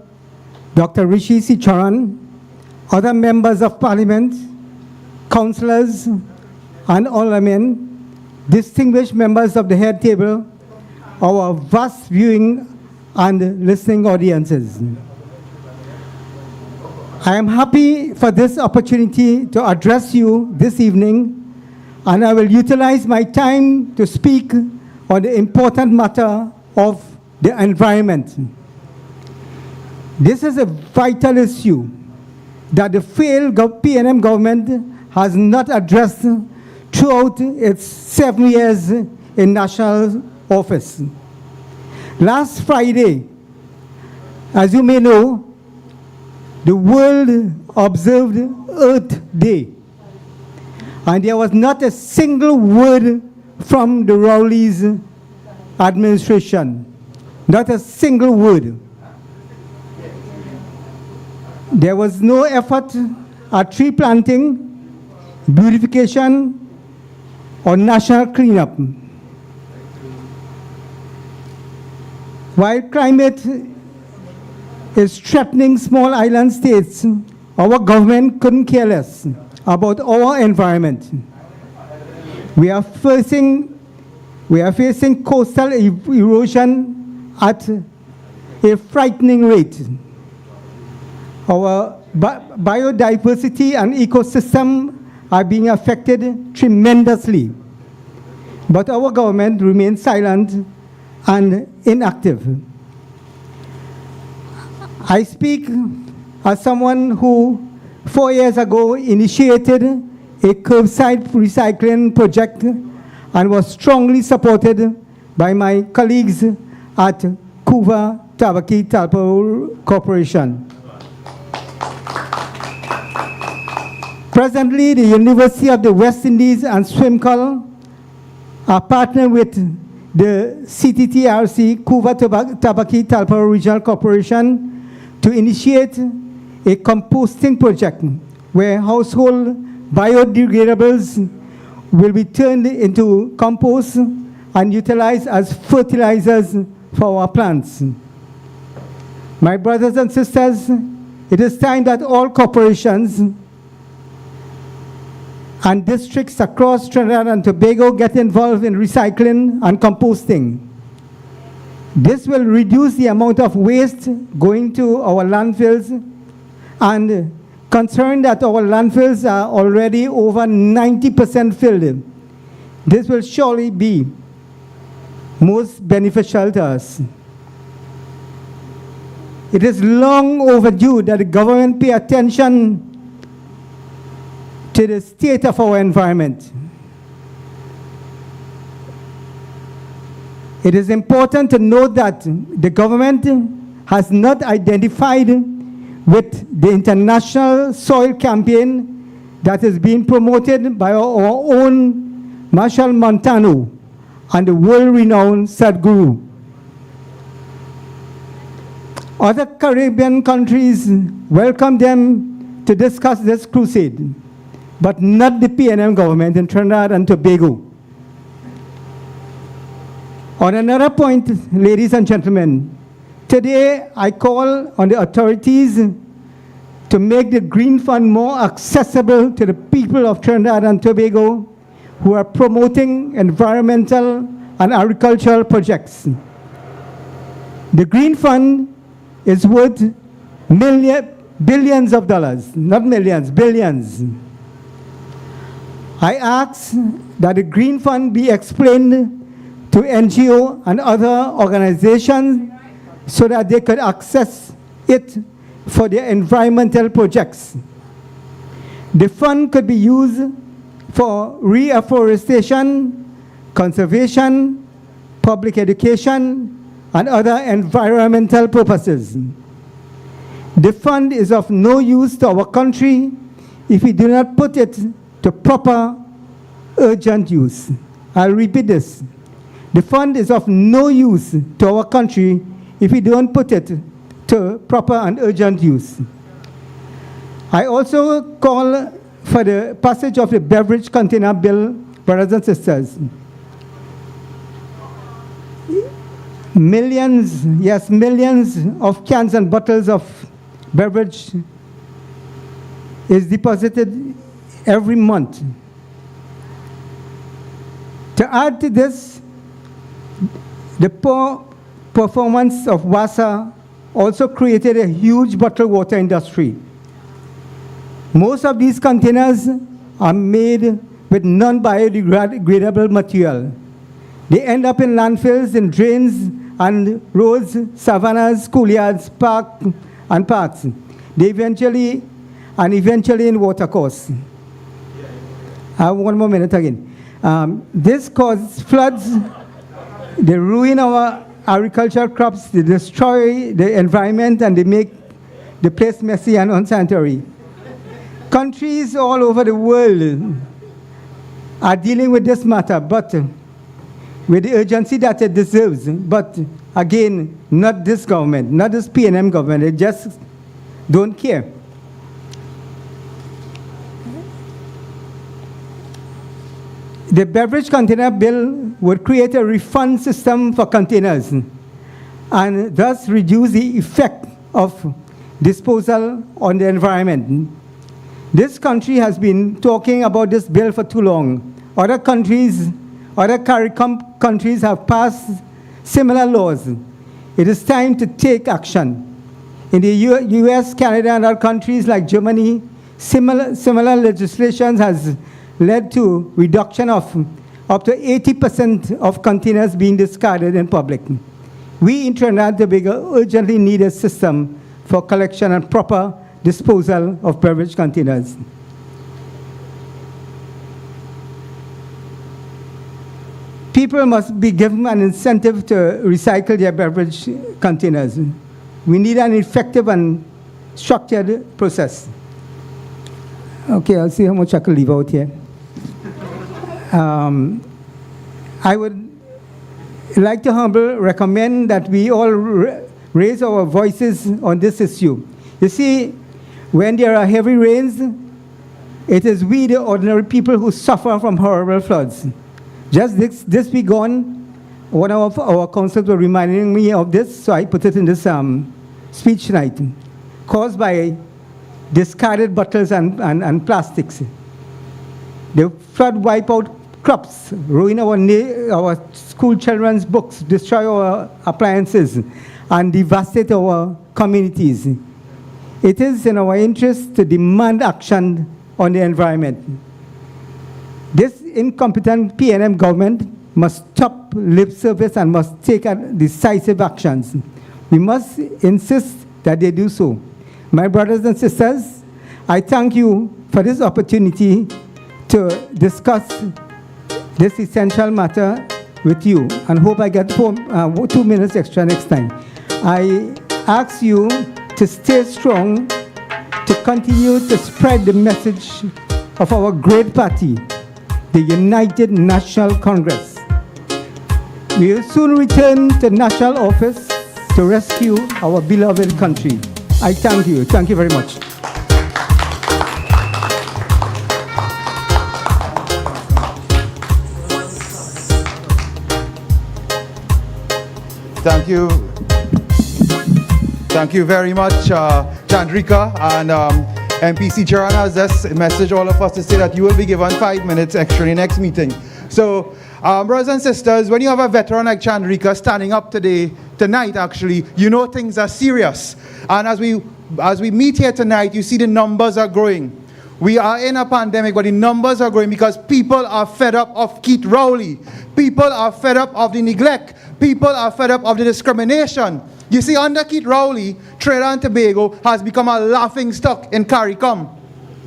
Dr. Rishi Sicharan, other members of Parliament, councillors, and aldermen, distinguished members of the head table, our vast viewing and listening audiences. I am happy for this opportunity to address you this evening, and I will utilize my time to speak on the important matter of the environment. This is a vital issue that the failed PNM government has not addressed throughout its 7 years in national office. Last Friday, as you may know, the world observed Earth Day, and there was not a single word from the Rowley's administration, not a single word. There was no effort at tree planting, beautification, or national cleanup. While climate is threatening small island states, our government couldn't care less about our environment. We are facing coastal erosion at a frightening rate. Our biodiversity and ecosystem are being affected tremendously. But our government remains silent and inactive. I speak as someone who 4 years ago initiated a curbside recycling project and was strongly supported by my colleagues at Couva-Tabakit-Talpara Corporation. Presently, the University of the West Indies and Swimcol are partnering with the CTTRC, Couva-Tabakit-Talpara Regional Corporation, to initiate a composting project where household biodegradables will be turned into compost and utilized as fertilizers for our plants. My brothers and sisters, it is time that all corporations and districts across Trinidad and Tobago get involved in recycling and composting. This will reduce the amount of waste going to our landfills, and concerned that our landfills are already over 90% filled. This will surely be most beneficial to us. It is long overdue that the government pay attention to the state of our environment. It is important to note that the government has not identified with the international soil campaign that is being promoted by our own Marshal Montano and the world-renowned Sadhguru. Other Caribbean countries welcome them to discuss this crusade, but not the PNM government in Trinidad and Tobago. On another point, ladies and gentlemen, today I call on the authorities to make the Green Fund more accessible to the people of Trinidad and Tobago who are promoting environmental and agricultural projects. The Green Fund is worth billions of dollars, not millions, billions. I ask that the Green Fund be explained to NGO and other organizations so that they could access it for their environmental projects. The fund could be used for reforestation, conservation, public education, and other environmental purposes. The fund is of no use to our country if we do not put it to proper, urgent use. I'll repeat this. The fund is of no use to our country if we don't put it to proper and urgent use. I also call for the passage of the beverage container bill, brothers and sisters. Millions, yes, millions of cans and bottles of beverage is deposited every month. To add to this, the poor performance of WASA also created a huge bottled water industry. Most of these containers are made with non-biodegradable material. They end up in landfills, in drains and roads, savannas, schoolyards, parks. They eventually in watercourses. One more minute again. This causes floods. They ruin our agricultural crops, they destroy the environment, and they make the place messy and unsanitary. Countries all over the world are dealing with this matter, but with the urgency that it deserves. But again, not this government, not this PNM government, they just don't care. The beverage container bill would create a refund system for containers and thus reduce the effect of disposal on the environment. This country has been talking about this bill for too long. Other countries have passed similar laws. It is time to take action. In the US, Canada, and other countries like Germany, similar legislation has led to reduction of up to 80% of containers being discarded in public. We in Trinidad and Tobago urgently need a system for collection and proper disposal of beverage containers. People must be given an incentive to recycle their beverage containers. We need an effective and structured process. Okay, I'll see how much I can leave out here. I would like to humbly recommend that we all raise our voices on this issue. You see, when there are heavy rains, it is we, the ordinary people, who suffer from horrible floods. Just this week gone, one of our councils were reminding me of this, so I put it in this speech tonight, caused by discarded bottles and plastics. The flood wipe out crops, ruin our school children's books, destroy our appliances, and devastate our communities. It is in our interest to demand action on the environment. This incompetent PNM government must stop lip service and must take decisive actions. We must insist that they do so. My brothers and sisters, I thank you for this opportunity to discuss this essential matter with you, and hope I get 2 minutes extra next time. I ask you to stay strong, to continue to spread the message of our great party, the United National Congress. We will soon return to national office to rescue our beloved country. I thank you. Thank you very much. Thank you. Thank you very much, Chandrika. And MPC Charan has just messaged all of us to say that you will be given 5 minutes extra in the next meeting. So, brothers and sisters, when you have a veteran like Chandrika standing up tonight, actually, you know things are serious. And as we meet here tonight, you see the numbers are growing. We are in a pandemic, but the numbers are growing because people are fed up of Keith Rowley. People are fed up of the neglect. People are fed up of the discrimination. You see, under Keith Rowley, Trinidad and Tobago has become a laughing stock in CARICOM.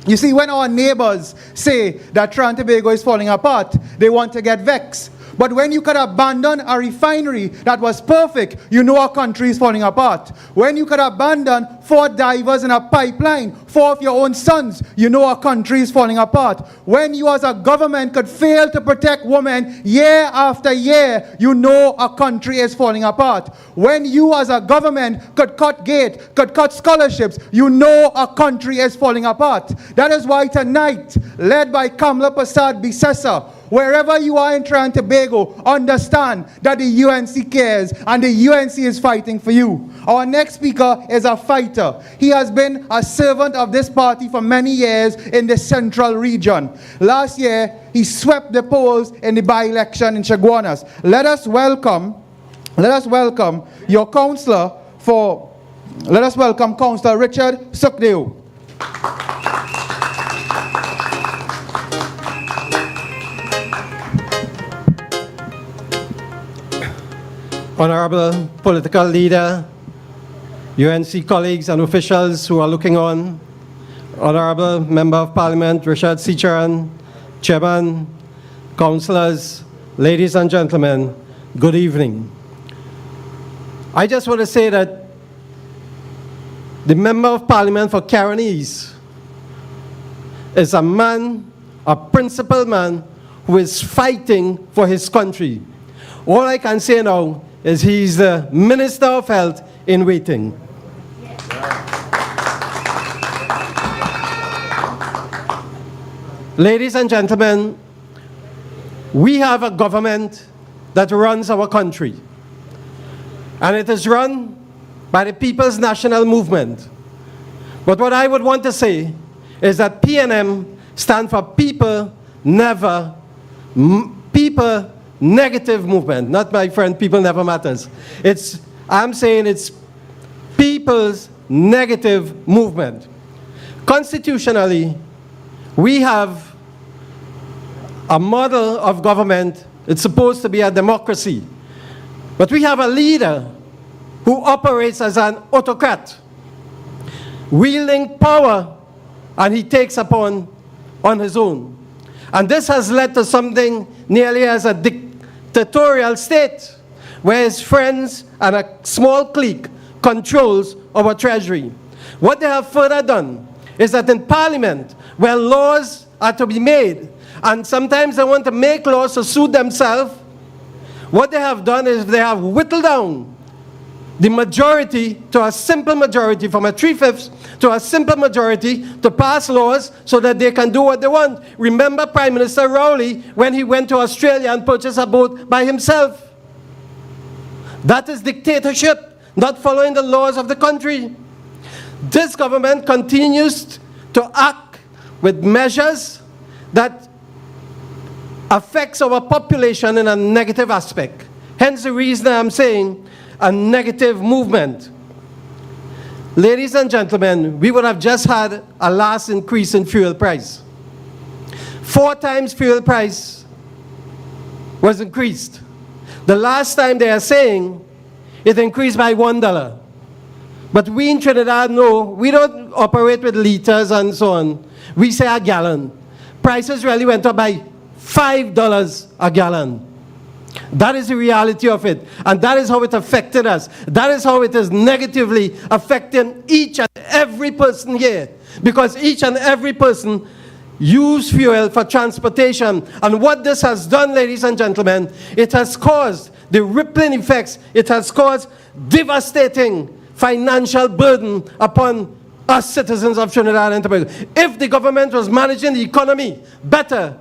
You see, when our neighbors say that Trinidad and Tobago is falling apart, they want to get vexed. But when you could abandon a refinery that was perfect, you know our country is falling apart. When you could abandon 4 divers in a pipeline, 4 of your own sons, you know our country is falling apart. When you as a government could fail to protect women year after year, you know our country is falling apart. When you as a government could cut gate, could cut scholarships, you know our country is falling apart. That is why tonight, led by Kamla Prasad Bisesa, wherever you are in Trinidad and Tobago, understand that the UNC cares and the UNC is fighting for you. Our next speaker is a fighter. He has been a servant of this party for many years in the central region. Last year, he swept the polls in the by-election in Chaguanas. Let us welcome your counselor Councillor Richard Sukdeo. Honorable political leader, UNC colleagues and officials who are looking on, Honorable Member of Parliament Richard Sicharan, Chairman, councillors, ladies and gentlemen, good evening. I just want to say that the Member of Parliament for Karen East is a man, a principled man, who is fighting for his country. All I can say now is he's the Minister of Health in waiting. Ladies and gentlemen, we have a government that runs our country. And it is run by the People's National Movement. But what I would want to say is that PNM stands for People Negative Movement. Not my friend, People Never Matters. I'm saying it's People's Negative Movement. Constitutionally, we have a model of government. It's supposed to be a democracy. But we have a leader who operates as an autocrat, wielding power, and he takes upon on his own. And this has led to something nearly as a dictatorial state, where his friends and a small clique controls our treasury. What they have further done is that in Parliament, where laws are to be made, and sometimes they want to make laws to suit themselves, what they have done is they have whittled down the majority to a simple majority, from a 3/5 to a simple majority, to pass laws so that they can do what they want. Remember Prime Minister Rowley when he went to Australia and purchased a boat by himself. That is dictatorship, not following the laws of the country. This government continues to act with measures that affects our population in a negative aspect. Hence the reason I'm saying a negative movement. Ladies and gentlemen, we would have just had a last increase in fuel price. 4 times fuel price was increased. The last time they are saying it increased by $1. But we in Trinidad know we don't operate with liters and so on. We say a gallon. Prices really went up by $5 a gallon. That is the reality of it. And that is how it affected us. That is how it is negatively affecting each and every person here. Because each and every person use fuel for transportation. And what this has done, ladies and gentlemen, it has caused the rippling effects. It has caused devastating financial burden upon us citizens of Trinidad and Tobago. If the government was managing the economy better,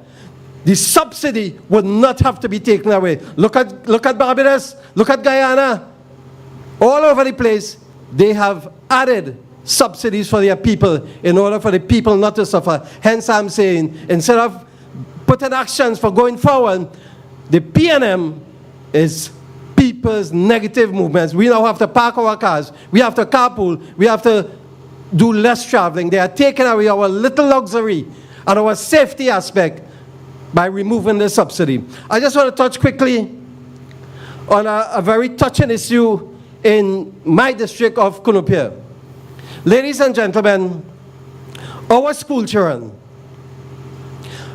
the subsidy would not have to be taken away. Look at Barbados, look at Guyana. All over the place, they have added subsidies for their people in order for the people not to suffer. Hence, I'm saying, instead of putting actions for going forward, the PNM is people's negative movements. We now have to park our cars. We have to carpool. We have to do less traveling. They are taking away our little luxury and our safety aspect by removing the subsidy. I just want to touch quickly on a very touching issue in my district of Cunupia. Ladies and gentlemen, our school children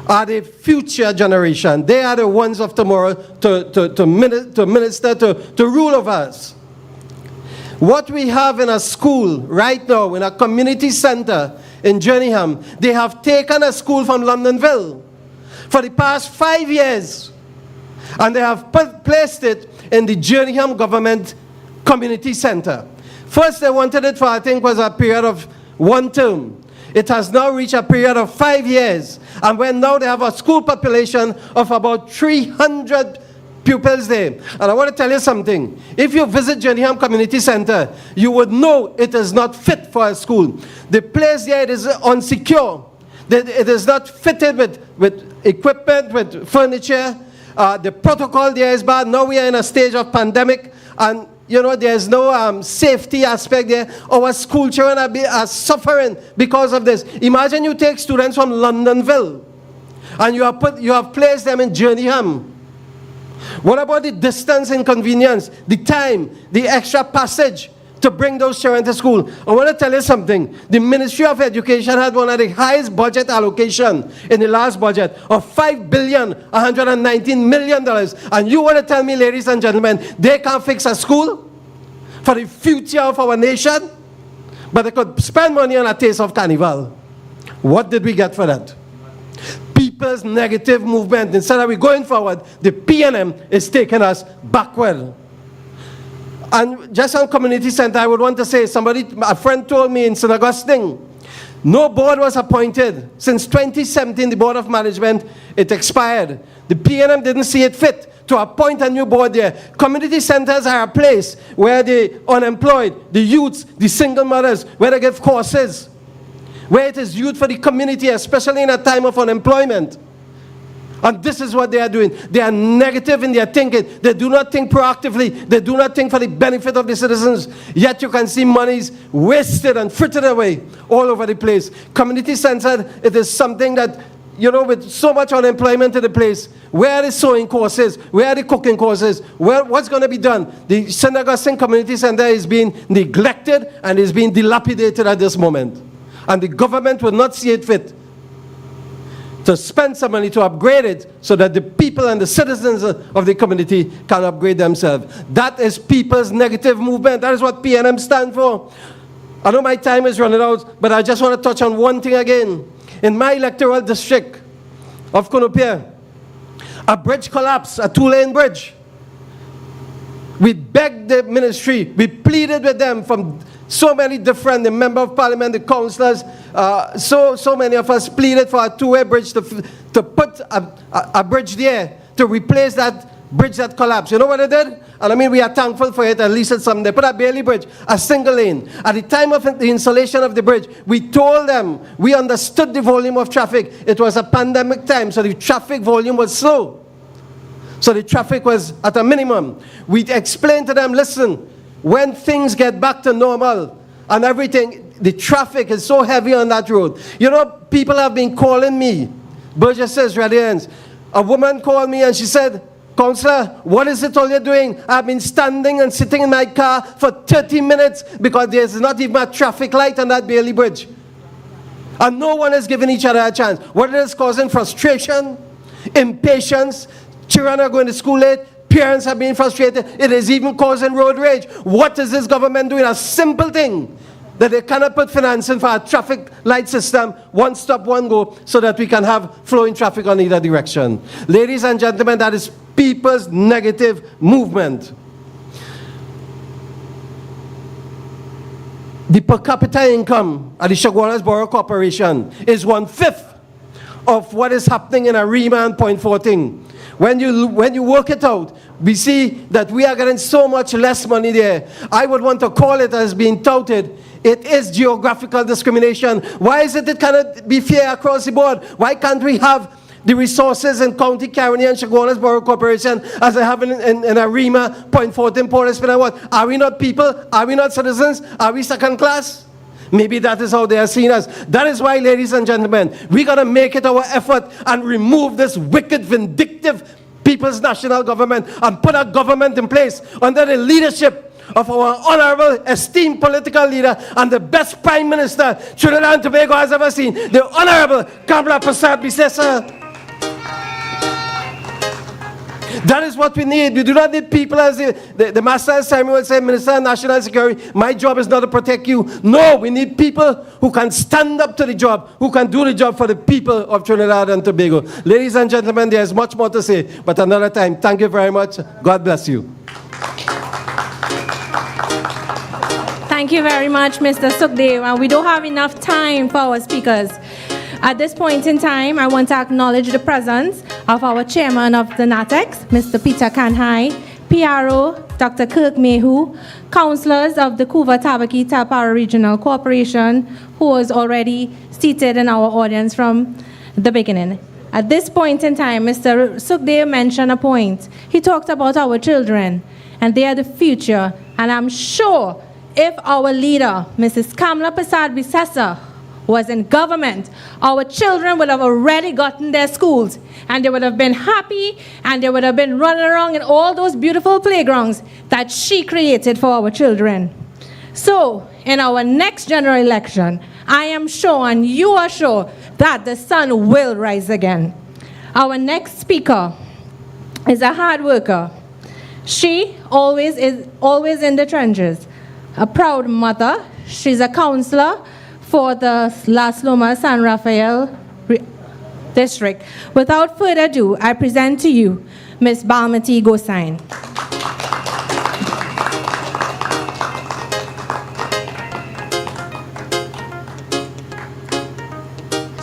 are the future generation. They are the ones of tomorrow to minister, to rule over us. What we have in a school right now, in a community center in Jerningham, they have taken a school from Londonville for the past 5 years, and they have placed it in the Jerningham Government Community Center. First, they wanted it for, I think, was a period of 1 term. It has now reached a period of 5 years, and when now they have a school population of about 300 pupils there. And I want to tell you something. If you visit Jerningham Community Center, you would know it is not fit for a school. The place there, it is unsecure. It is not fitted with equipment, with furniture. The protocol there is bad. Now we are in a stage of pandemic, and you know, there's no safety aspect there. Our school children are suffering because of this. Imagine you take students from Londonville and you have placed them in Jerningham. What about the distance inconvenience, the time, the extra passage to bring those children to school? I want to tell you something. The Ministry of Education had one of the highest budget allocation in the last budget of $5.119 billion. And you want to tell me, ladies and gentlemen, they can't fix a school for the future of our nation? But they could spend money on a taste of carnival. What did we get for that? People's negative movement. Instead of we going forward, the PNM is taking us backward. And just on community center, I would want to say, a friend told me in St. Augustine, no board was appointed. Since 2017, the board of management, it expired. The PNM didn't see it fit to appoint a new board there. Community centers are a place where the unemployed, the youths, the single mothers, where they give courses, where it is youth for the community, especially in a time of unemployment. And this is what they are doing. They are negative in their thinking. They do not think proactively. They do not think for the benefit of the citizens. Yet you can see monies wasted and frittered away all over the place. Community centered, it is something that, you know, with so much unemployment in the place, where are the sewing courses? Where are the cooking courses? What's going to be done? The St. Augustine Community Center is being neglected and is being dilapidated at this moment. And the government will not see it fit to spend some money to upgrade it so that the people and the citizens of the community can upgrade themselves. That is people's negative movement. That is what PNM stands for. I know my time is running out, but I just want to touch on one thing again. In my electoral district of Cunupia, a bridge collapsed, a 2-lane bridge. We begged the ministry, we pleaded with them from so many different, the member of parliament, the councillors, so many of us pleaded for a 2-way bridge to put a bridge there to replace that bridge that collapsed. You know what they did? And I mean, we are thankful for it, at least it's something. They put a Bailey bridge, a single lane. At the time of the installation of the bridge, we told them, we understood the volume of traffic. It was a pandemic time, so the traffic volume was slow. So the traffic was at a minimum. We explained to them, listen, when things get back to normal and everything, the traffic is so heavy on that road. You know, people have been calling me, Burgesses, residents. A woman called me and she said, Councillor, what is it all you're doing? I've been standing and sitting in my car for 30 minutes because there's not even a traffic light on that Bailey Bridge. And no one is giving each other a chance. What it is causing frustration, impatience, children are going to school late, Parents are being frustrated. It is even causing road rage. What is this government doing? A simple thing, that they cannot put financing for a traffic light system, one stop, one go, so that we can have flowing traffic on either direction. Ladies and gentlemen, that is people's negative movement. The per capita income at the Chaguanas Borough Corporation is 1/5 of what is happening in Arima and Point Fortin. When you work it out, we see that we are getting so much less money there. I would want to call it, as being touted, it is geographical discrimination. Why is it cannot be fair across the board? Why can't we have the resources in County Caroni and Chaguanas Borough Corporation as they have in Arima, Point Fortin, Port Esprit, and what? Are we not people? Are we not citizens? Are we second class? Maybe that is how they are seeing us. That is why, ladies and gentlemen, we got to make it our effort and remove this wicked, vindictive People's National Government and put a government in place under the leadership of our honorable, esteemed political leader and the best Prime Minister Trinidad and Tobago has ever seen, the Honorable Kamla Prasad Bisesa. That is what we need. We do not need people, as the Master Samuel would say, Minister of National Security, my job is not to protect you. No, we need people who can stand up to the job, who can do the job for the people of Trinidad and Tobago. Ladies and gentlemen, there is much more to say, but another time. Thank you very much. God bless you. Thank you very much, Mr. Sukhdev. And we don't have enough time for our speakers. At this point in time, I want to acknowledge the presence of our chairman of the NATEX, Mr. Peter Kanhai, PRO, Dr. Kirk Mayhew, councillors of the Kuva-Tabaki Talpara Regional Corporation, who was already seated in our audience from the beginning. At this point in time, Mr. Sukhdev mentioned a point. He talked about our children, and they are the future. And I'm sure if our leader, Mrs. Kamla Prasad Bisesa, was in government, our children would have already gotten their schools, and they would have been happy, and they would have been running around in all those beautiful playgrounds that she created for our children. So, in our next general election, I am sure, and you are sure, that the sun will rise again. Our next speaker is a hard worker. She is always in the trenches. A proud mother. She's a counselor for the Las Lomas San Rafael district. Without further ado, I present to you Ms. Balmati Gosain.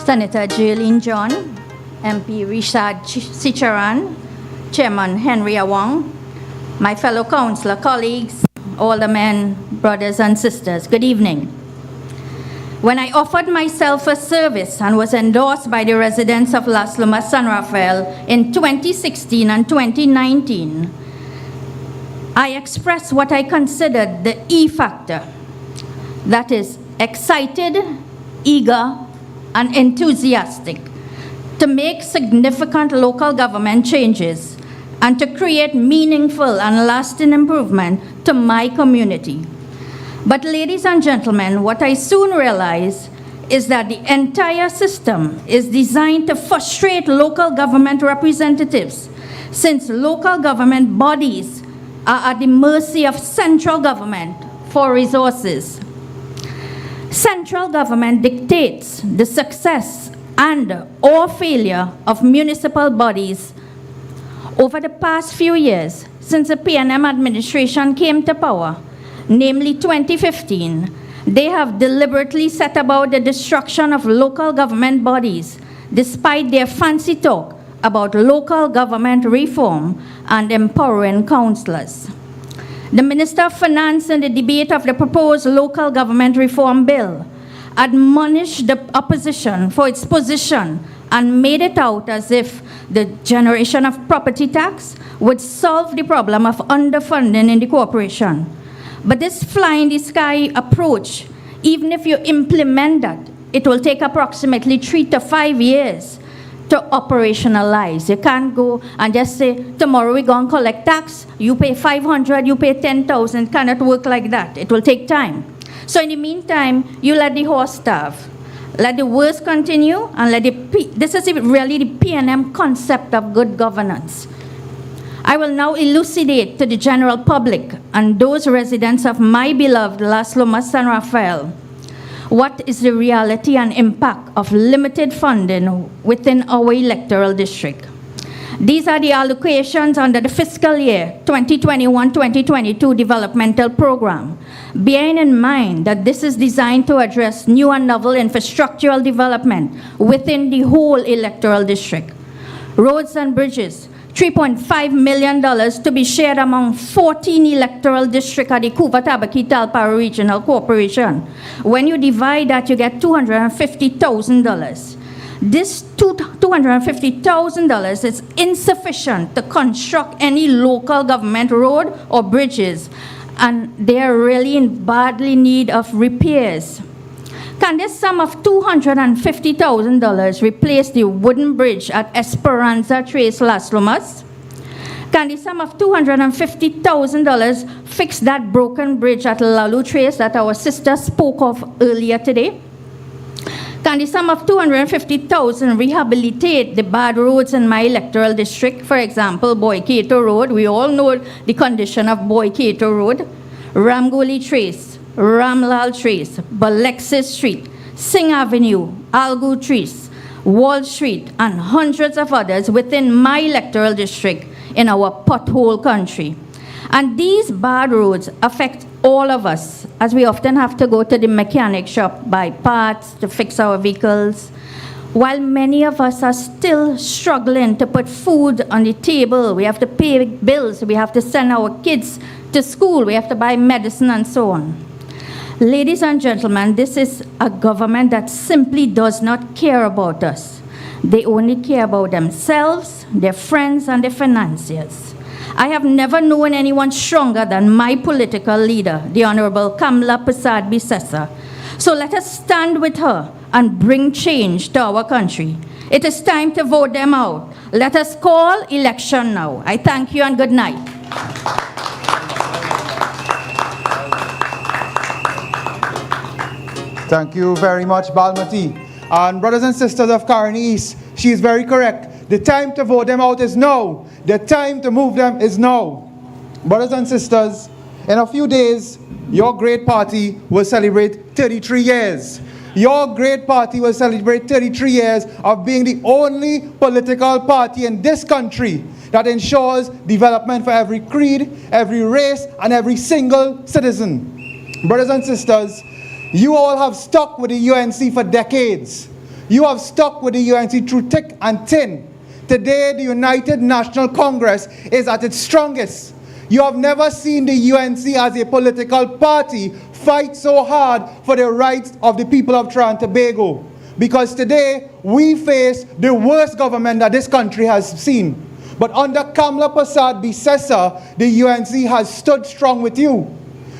Senator Jerlene John, MP Richard Sicharan, Chairman Henry Awang, my fellow councillor colleagues, aldermen, brothers and sisters, good evening. When I offered myself for service and was endorsed by the residents of Las Lomas San Rafael in 2016 and 2019, I expressed what I considered the E factor. That is, excited, eager, and enthusiastic to make significant local government changes and to create meaningful and lasting improvement to my community. But ladies and gentlemen, what I soon realized is that the entire system is designed to frustrate local government representatives, since local government bodies are at the mercy of central government for resources. Central government dictates the success and or failure of municipal bodies. Over the past few years, since the PNM administration came to power, namely 2015, they have deliberately set about the destruction of local government bodies, despite their fancy talk about local government reform and empowering councillors. The Minister of Finance, in the debate of the proposed local government reform bill, admonished the opposition for its position and made it out as if the generation of property tax would solve the problem of underfunding in the corporation. But this fly-in-the-sky approach, even if you implement that, it will take approximately 3 to 5 years to operationalize. You can't go and just say, tomorrow we're going to collect tax, you pay 500, you pay 10,000. Cannot work like that. It will take time. So in the meantime, you let the horse starve. Let the worst continue, and this is really the PNM concept of good governance. I will now elucidate to the general public and those residents of my beloved Las Lomas San Rafael what is the reality and impact of limited funding within our electoral district. These are the allocations under the fiscal year 2021-2022 developmental program, bearing in mind that this is designed to address new and novel infrastructural development within the whole electoral district. Roads and bridges, $3.5 million to be shared among 14 electoral districts at the Cuba-Tabaqui-Talparo Regional Corporation. When you divide that, you get $250,000. This $250,000 is insufficient to construct any local government road or bridges, and they are really in badly need of repairs. Can this sum of $250,000 replace the wooden bridge at Esperanza Trace Las Lomas? Can the sum of $250,000 fix that broken bridge at Lalu Trace that our sister spoke of earlier today? Can the sum of $250,000 rehabilitate the bad roads in my electoral district? For example, Boy Cato Road. We all know the condition of Boy Cato Road. Ramgoli Trace, Ramlal Trace, Balexis Street, Singh Avenue, Algu Trace, Wall Street, and hundreds of others within my electoral district in our pothole country. And these bad roads affect all of us, as we often have to go to the mechanic shop, buy parts to fix our vehicles, while many of us are still struggling to put food on the table. We have to pay bills, we have to send our kids to school, we have to buy medicine and so on. Ladies and gentlemen, this is a government that simply does not care about us. They only care about themselves, their friends, and their financiers. I have never known anyone stronger than my political leader, the Honorable Kamla Prasad Bisesa. So let us stand with her and bring change to our country. It is time to vote them out. Let us call election now. I thank you and good night. Thank you very much, Balmati. And brothers and sisters of Caroni East, she is very correct. The time to vote them out is now. The time to move them is now. Brothers and sisters, in a few days, your great party will celebrate 33 years. Your great party will celebrate 33 years of being the only political party in this country that ensures development for every creed, every race, and every single citizen. Brothers and sisters, you all have stuck with the UNC for decades. You have stuck with the UNC through thick and thin. Today, the United National Congress is at its strongest. You have never seen the UNC as a political party fight so hard for the rights of the people of Trinidad and Tobago. Because today, we face the worst government that this country has seen. But under Kamla Prasad Bisesa, the UNC has stood strong with you.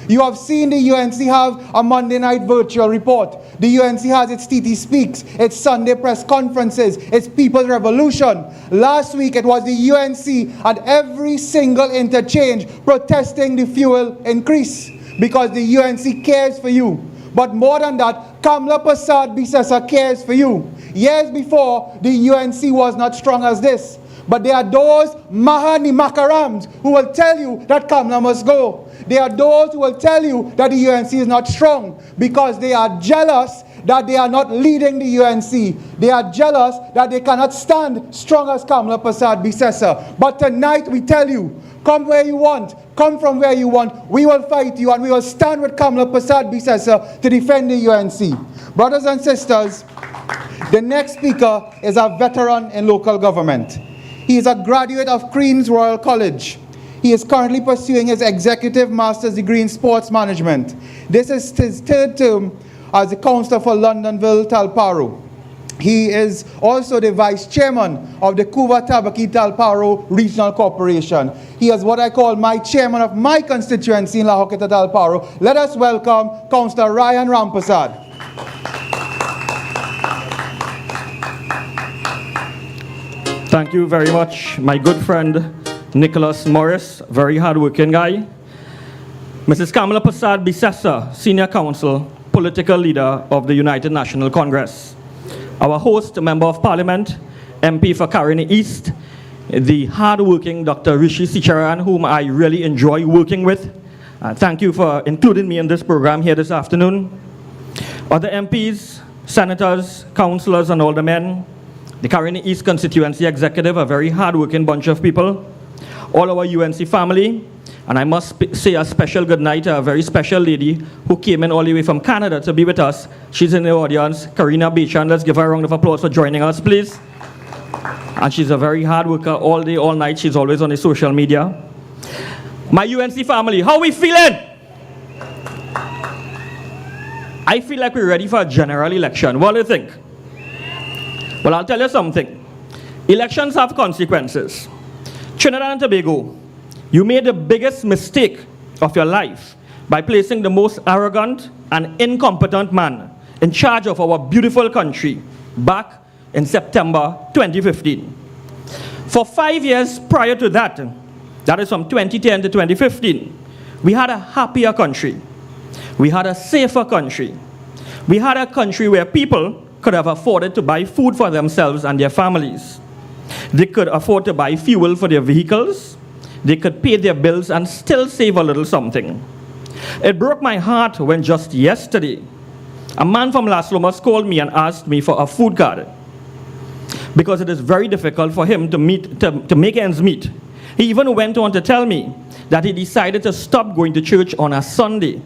You have seen the UNC have a Monday night virtual report. The UNC has its TT Speaks, its Sunday press conferences, its People's Revolution. Last week it was the UNC at every single interchange protesting the fuel increase because the UNC cares for you. But more than that, Kamla Prasad Bisesa cares for you. Years before, the UNC was not strong as this. But there are those Mahani Makarams who will tell you that Kamla must go. There are those who will tell you that the UNC is not strong because they are jealous that they are not leading the UNC. They are jealous that they cannot stand strong as Kamla Prasad Bisesa. But tonight we tell you, come where you want, come from where you want, we will fight you and we will stand with Kamla Prasad Bisesa to defend the UNC. Brothers and sisters, the next speaker is a veteran in local government. He is a graduate of Queen's Royal College. He is currently pursuing his executive master's degree in sports management. This is his third term as the councillor for Londonville Talparo. He is also the vice chairman of the Cuba-Tabaqui-Talparo Regional Corporation. He is what I call my chairman of my constituency in La Joqueta Talparo. Let us welcome Councillor Ryan Rampersad. Thank you very much, my good friend Nicholas Morris, very hard-working guy. Mrs. Kamla Prasad Bisesa, Senior Counsel, Political Leader of the United National Congress. Our host, Member of Parliament, MP for Caroni East, the hard-working Dr. Rishi Sicharan, whom I really enjoy working with. Thank you for including me in this program here this afternoon. Other MPs, senators, councillors, and aldermen, the Caroni East Constituency Executive, a very hard-working bunch of people, all our UNC family, and I must say a special good night to a very special lady who came in all the way from Canada to be with us. She's in the audience, Karina Bechan. Let's give her a round of applause for joining us, please. And she's a very hard worker all day, all night. She's always on the social media. My UNC family, how we feeling? I feel like we're ready for a general election. What do you think? Well, I'll tell you something. Elections have consequences. Trinidad and Tobago, you made the biggest mistake of your life by placing the most arrogant and incompetent man in charge of our beautiful country back in September 2015. For 5 years prior to that, that is from 2010 to 2015, we had a happier country. We had a safer country. We had a country where people could have afforded to buy food for themselves and their families. They could afford to buy fuel for their vehicles. They could pay their bills and still save a little something. It broke my heart when just yesterday, a man from Las Lomas called me and asked me for a food card because it is very difficult for him to make ends meet. He even went on to tell me that he decided to stop going to church on a Sunday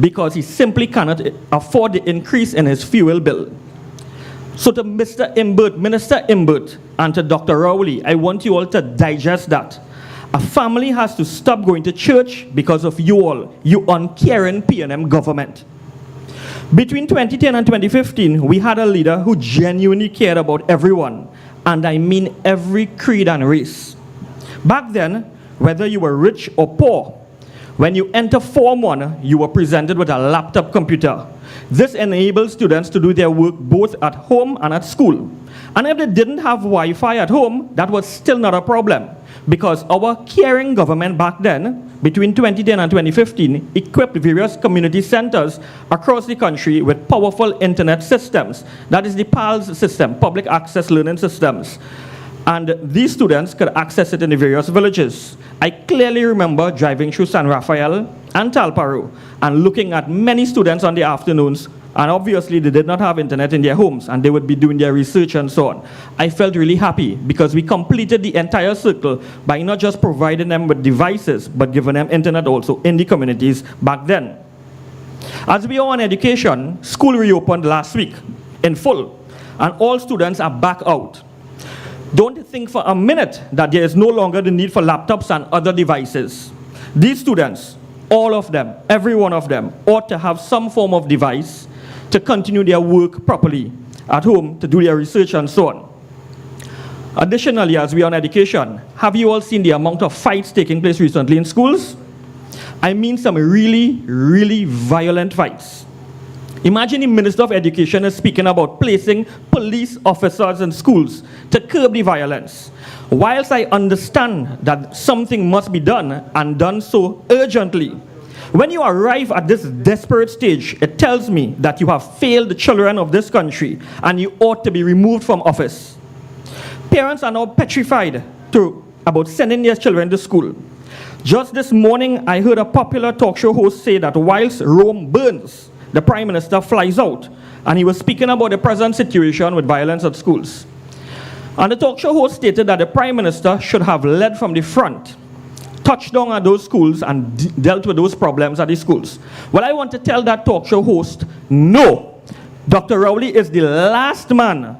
because he simply cannot afford the increase in his fuel bill. So to Mr. Imbert, Minister Imbert, and to Dr. Rowley, I want you all to digest that. A family has to stop going to church because of you all, you uncaring P&M government. Between 2010 and 2015, we had a leader who genuinely cared about everyone, and I mean every creed and race. Back then, whether you were rich or poor, when you enter Form 1, you were presented with a laptop computer. This enables students to do their work both at home and at school. And if they didn't have Wi-Fi at home, that was still not a problem, because our caring government back then, between 2010 and 2015, equipped various community centers across the country with powerful internet systems. That is the PALS system, Public Access Learning Systems. And these students could access it in the various villages. I clearly remember driving through San Rafael and Talparo and looking at many students on the afternoons, and obviously they did not have internet in their homes and they would be doing their research and so on. I felt really happy because we completed the entire circle by not just providing them with devices, but giving them internet also in the communities back then. As we are on education, school reopened last week in full, and all students are back out. Don't think for a minute that there is no longer the need for laptops and other devices. These students, all of them, every one of them, ought to have some form of device to continue their work properly at home, to do their research and so on. Additionally, as we are on education, have you all seen the amount of fights taking place recently in schools? I mean some really, really violent fights. Imagine the Minister of Education is speaking about placing police officers in schools to curb the violence. Whilst I understand that something must be done and done so urgently, when you arrive at this desperate stage, it tells me that you have failed the children of this country and you ought to be removed from office. Parents are now petrified about sending their children to school. Just this morning, I heard a popular talk show host say that whilst Rome burns, the Prime Minister flies out, and he was speaking about the present situation with violence at schools. And the talk show host stated that the Prime Minister should have led from the front, touched down at those schools and dealt with those problems at the schools. Well, I want to tell that talk show host, no. Dr. Rowley is the last man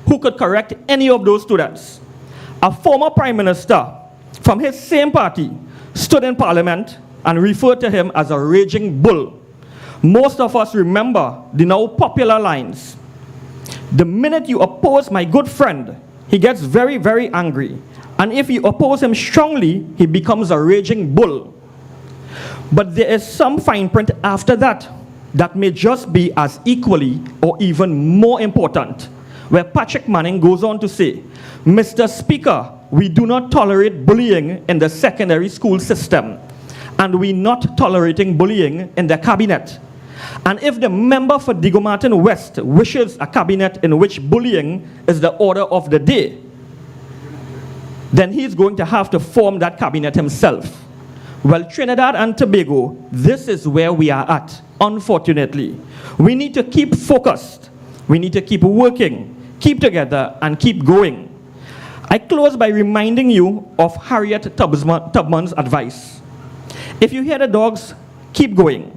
who could correct any of those students. A former Prime Minister from his same party stood in Parliament and referred to him as a raging bull. Most of us remember the now popular lines. The minute you oppose my good friend, he gets very, very angry. And if you oppose him strongly, he becomes a raging bull. But there is some fine print after that that may just be as equally or even more important, where Patrick Manning goes on to say, Mr. Speaker, we do not tolerate bullying in the secondary school system, and we're not tolerating bullying in the cabinet. And if the member for Diego Martin West wishes a cabinet in which bullying is the order of the day, then he's going to have to form that cabinet himself. Well, Trinidad and Tobago, this is where we are at, unfortunately. We need to keep focused. We need to keep working, keep together, and keep going. I close by reminding you of Harriet Tubman's advice. If you hear the dogs, keep going.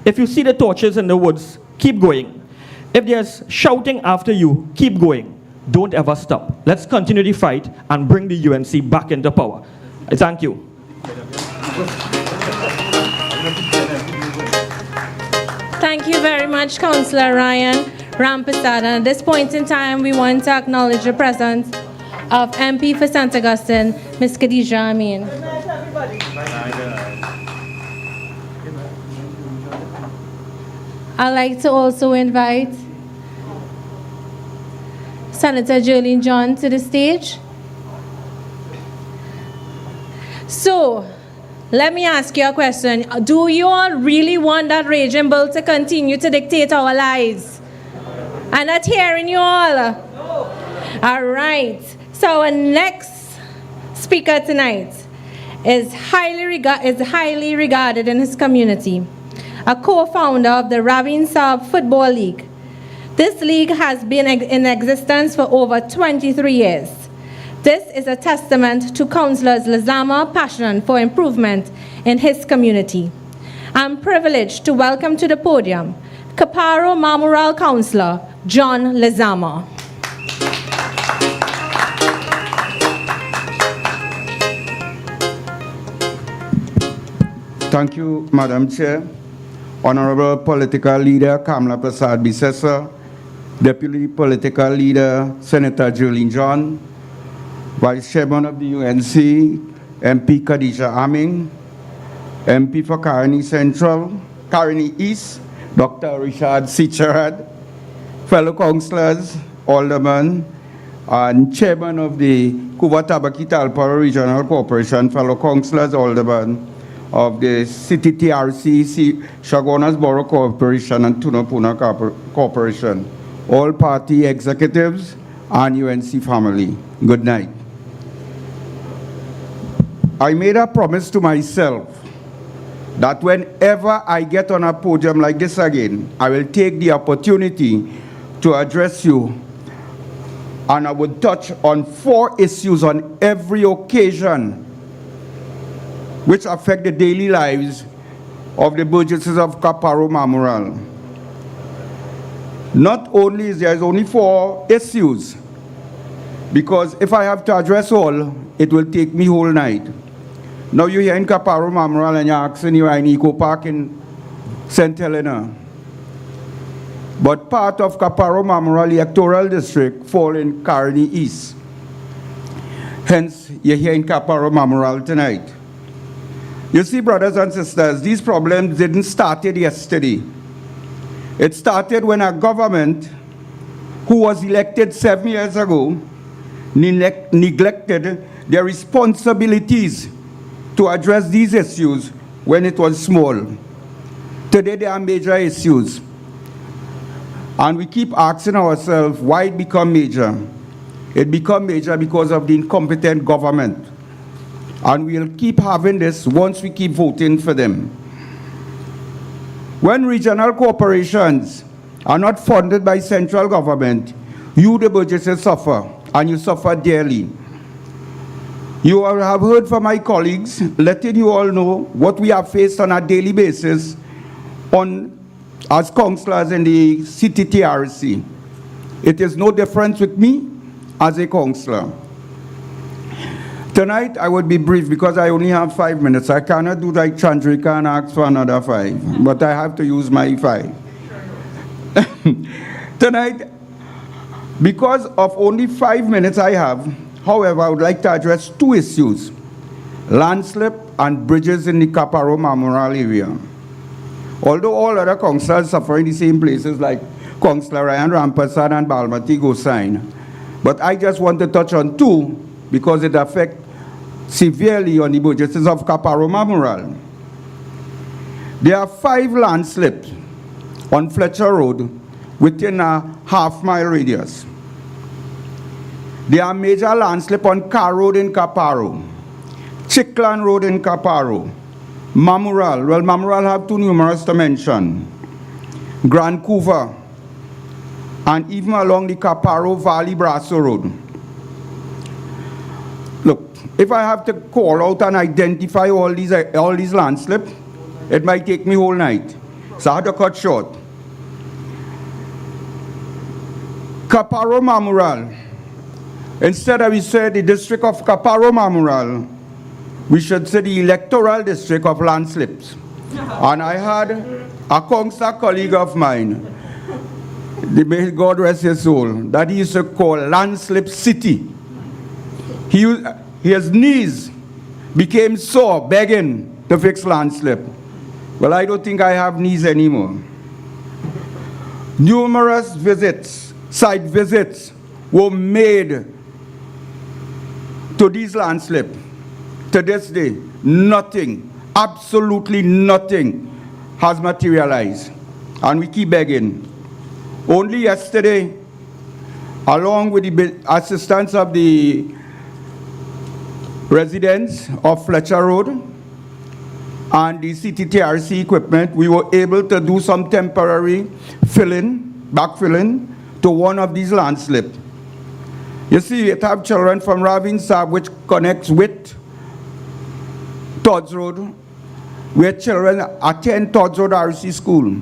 If you see the torches in the woods, keep going. If there's shouting after you, keep going. Don't ever stop. Let's continue the fight and bring the UNC back into power. Thank you. Thank you very much, Councillor Ryan Rampersad. And at this point in time, we want to acknowledge the presence of MP for St. Augustine, Ms. Khadija Amin. I'd like to also invite Senator Jolene John to the stage. So, let me ask you a question. Do you all really want that raging bull to continue to dictate our lives? I'm not hearing you all. No. All right. So our next speaker tonight is highly regarded in his community, a co-founder of the Ravin Saab Football League. This league has been in existence for over 23 years. This is a testament to Councillor Lezama's passion for improvement in his community. I'm privileged to welcome to the podium Kaparo Mamural Councillor John Lezama. Thank you, Madam Chair. Honorable Political Leader Kamala Prasad Bisesa, Deputy Political Leader Senator Jolene John, Vice Chairman of the UNC, MP Khadija Amin, MP for Caroni Central, Caroni East, Dr. Richard Sicharad, fellow councillors, aldermen, and Chairman of the Cuba Tabaki Talparo Regional Corporation, fellow councillors, aldermen of the City TRC, Chaguanas Borough Corporation, and Tunapuna Corporation, all party executives, and UNC family. Good night. I made a promise to myself that whenever I get on a podium like this again, I will take the opportunity to address you, and I would touch on 4 issues on every occasion which affect the daily lives of the burgesses of Kaparo Mamural. Not only is there only 4 issues, because if I have to address all, it will take me whole night. Now you're here in Kaparo Mamural and you're asking you in Eco Park in St Helena. But part of Kaparo Mamural electoral district fall in Caroni East. Hence, you're here in Kaparo Mamural tonight. You see, brothers and sisters, these problems didn't start yesterday. It started when a government who was elected 7 years ago neglected their responsibilities to address these issues when it was small. Today there are major issues. And we keep asking ourselves why it become major. It become major because of the incompetent government. And we'll keep having this once we keep voting for them. When regional corporations are not funded by central government, you, the burgesses, suffer, and you suffer dearly. You all have heard from my colleagues, letting you all know what we have faced on a daily basis as councillors in the city TRC. It is no difference with me as a councillor. Tonight, I would be brief because I only have 5 minutes. I cannot do like Chandrika and ask for another 5, but I have to use my 5. Tonight, because of only 5 minutes I have, however, I would like to address 2 issues: landslip and bridges in the Kaparo Mamural area. Although all other councillors suffer in the same places like Councillor Ryan Rampersad and Balmati Gosain, but I just want to touch on 2 because it affects severely on the burgesses of Kaparo Mamural. There are 5 landslips on Fletcher Road within a half-mile radius. There are major landslip on Car Road in Caparo, Chickland Road in Caparo, Mamural. Well, Mamural have too numerous to mention. Grand Couva, and even along the Caparo Valley Brasso Road. Look, if I have to call out and identify all these landslips, it might take me whole night. So I had to cut short. Caparo Mamural. Instead of we say the district of Caparo Mamural, we should say the electoral district of landslips. And I had a councillor colleague of mine, may God rest his soul, that he used to call Landslip City. His knees became sore begging to fix landslip. Well, I don't think I have knees anymore. Numerous visits, site visits, were made to these landslips. To this day, nothing, absolutely nothing has materialized. And we keep begging. Only yesterday, along with the assistance of the residents of Fletcher Road and the CTTRC equipment, we were able to do some temporary backfilling to one of these landslips. You see, it have children from Ravin Sab, which connects with Todd's Road, where children attend Todd's Road RC school.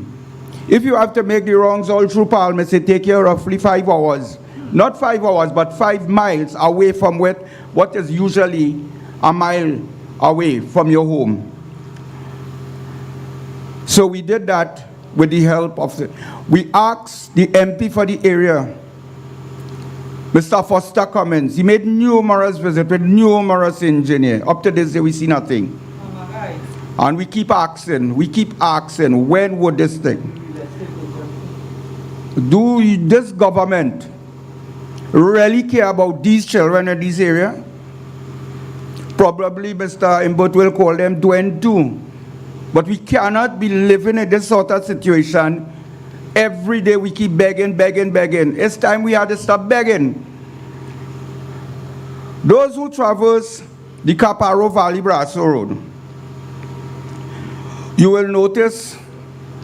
If you have to make the wrongs all through Palmas, it takes you roughly 5 hours. Not 5 hours, but 5 miles away from what is usually a mile away from your home. So we did that with the help of we asked the MP for the area, Mr. Foster Cummins. He made numerous visits with numerous engineers. Up to this day, we see nothing. And we keep asking, when would this thing? Do this government really care about these children in this area? Probably Mr. Imbut will call them Dwen too. But we cannot be living in this sort of situation. Every day we keep begging. It's time we had to stop begging. Those who traverse the Caparo Valley Brasso Road, you will notice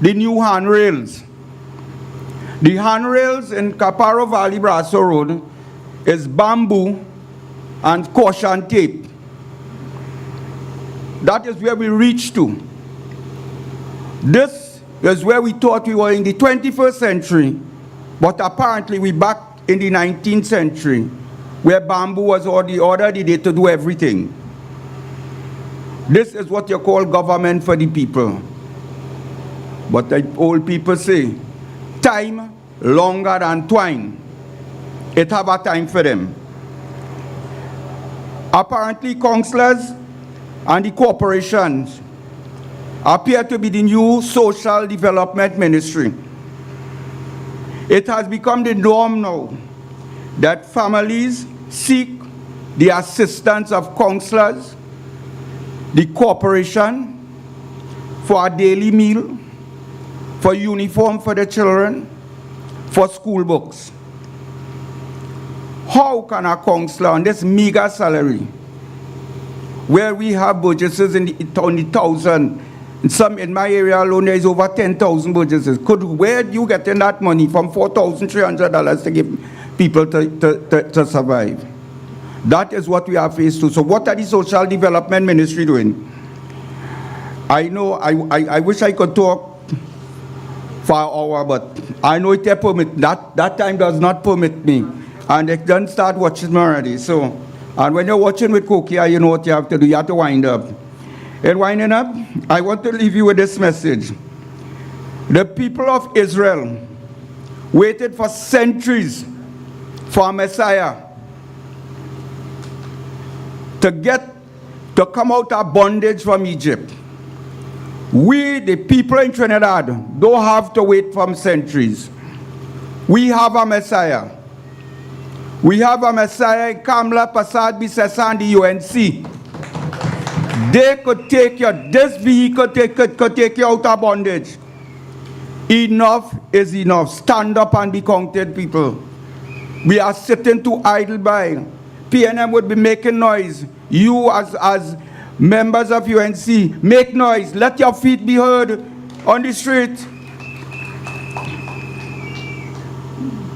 the new handrails. The handrails in Caparo Valley Brasso Road is bamboo and caution tape. That is where we reach to. This is where we thought we were in the 21st century, but apparently we're back in the 19th century, where bamboo was already there to do everything. This is what you call government for the people. But the old people say, time longer than twine. It have a time for them. Apparently, councillors and the corporations appear to be the new social development ministry. It has become the norm now that families seek the assistance of councillors, the corporation, for a daily meal, for uniform for the children, for school books. How can a councillor on this meager salary, where we have budgets in the thousand, some in my area alone there is over 10,000 budgets, where do you get in that money from $4,300 to give people to survive? That is what we are faced with. So what are the social development ministry doing? I know, I wish I could talk for an hour, but I know it permit, that time does not permit me. And they don't start watching me already. So, and when you're watching with Kokia, you know what you have to do. You have to wind up. And winding up, I want to leave you with this message. The people of Israel waited for centuries for a Messiah to come out of bondage from Egypt. We, the people in Trinidad, don't have to wait for centuries. We have a Messiah. We have a Messiah in Kamla, Passad, Bisesa, and the UNC. They could take you, this vehicle could take you out of bondage. Enough is enough. Stand up and be counted, people. We are sitting too idle by. PNM would be making noise. You as members of UNC, make noise. Let your feet be heard on the street.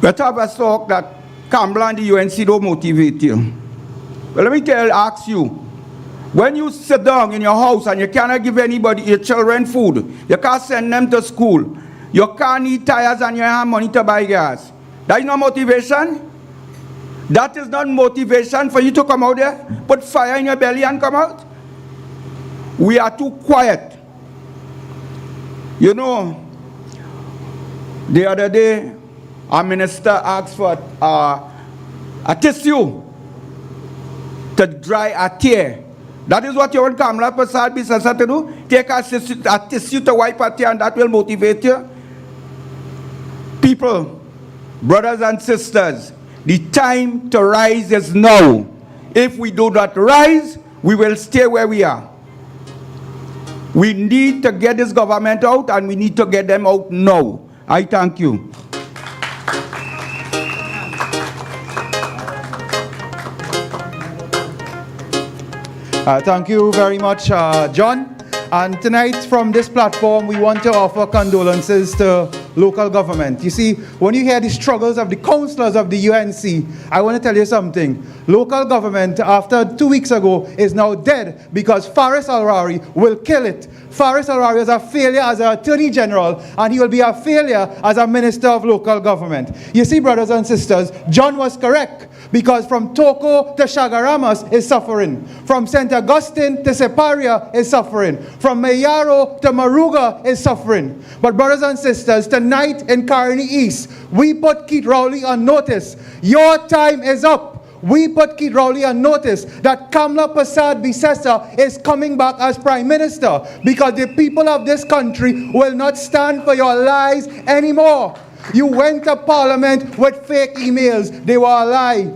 But have a talk that Kamla and the UNC don't motivate you. But let me ask you, when you sit down in your house and you cannot give anybody, your children food, you can't send them to school, you can't eat tires and you have money to buy gas, that is not motivation? That is not motivation for you to come out there, put fire in your belly and come out? We are too quiet. You know, the other day, our minister asked for a tissue to dry a tear. That is what you want Kamla Prasad Bisasa to do? Take a tissue to wipe a tear and that will motivate you? People, brothers and sisters, the time to rise is now. If we do not rise, we will stay where we are. We need to get this government out and we need to get them out now. I thank you. Thank you very much, John. And tonight from this platform, we want to offer condolences to local government. You see, when you hear the struggles of the councillors of the UNC, I want to tell you something. Local government, after 2 weeks ago, is now dead because Faris Al-Rari will kill it. Faris Al-Rari is a failure as an Attorney General, and he will be a failure as a Minister of Local Government. You see, brothers and sisters, John was correct, because from Toko to Chagaramas is suffering. From St. Augustine to Separia is suffering. From Mayaro to Maruga is suffering. But brothers and sisters, tonight in Caroni East, we put Keith Rowley on notice. Your time is up. We put Keith Rowley on notice that Kamla Prasad Bisesa is coming back as Prime Minister, because the people of this country will not stand for your lies anymore. You went to Parliament with fake emails. They were a lie.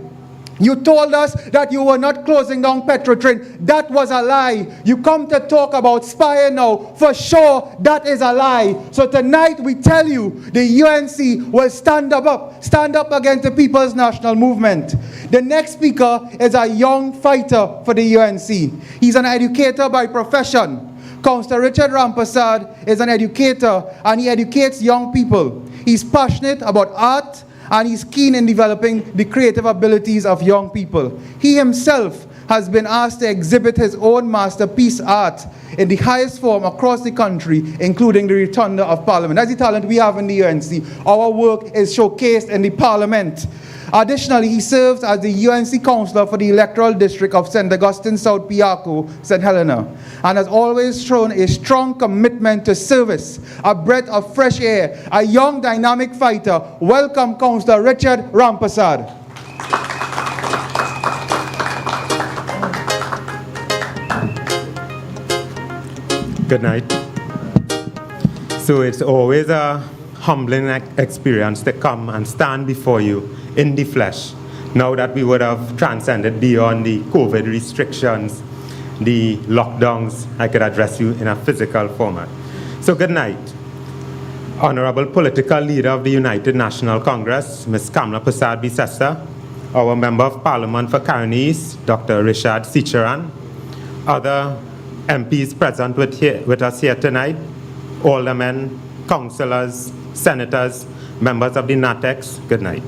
You told us that you were not closing down Petrotrain. That was a lie. You come to talk about spying now. For sure, that is a lie. So tonight we tell you, the UNC will stand up against the People's National Movement. The next speaker is a young fighter for the UNC. He's an educator by profession. Councillor Richard Rampersad is an educator, and he educates young people. He's passionate about art, and he's keen in developing the creative abilities of young people. He himself has been asked to exhibit his own masterpiece art in the highest form across the country, including the Rotunda of Parliament. That's the talent we have in the UNC. Our work is showcased in the Parliament. Additionally, he serves as the UNC councillor for the electoral district of St. Augustine, South Piarco, St Helena, and has always shown a strong commitment to service, a breath of fresh air, a young dynamic fighter. Welcome, Councillor Richard Rampersad. Good night. So it's always a humbling experience to come and stand before you in the flesh, now that we would have transcended beyond the COVID restrictions, the lockdowns. I could address you in a physical format. So good night. Honorable political leader of the United National Congress, Ms. Kamla Prasad Bisesa, our Member of Parliament for Caroni East, Dr. Richard Sicharan, other MPs present with us here tonight, aldermen, councillors, senators, members of the NATEX, good night.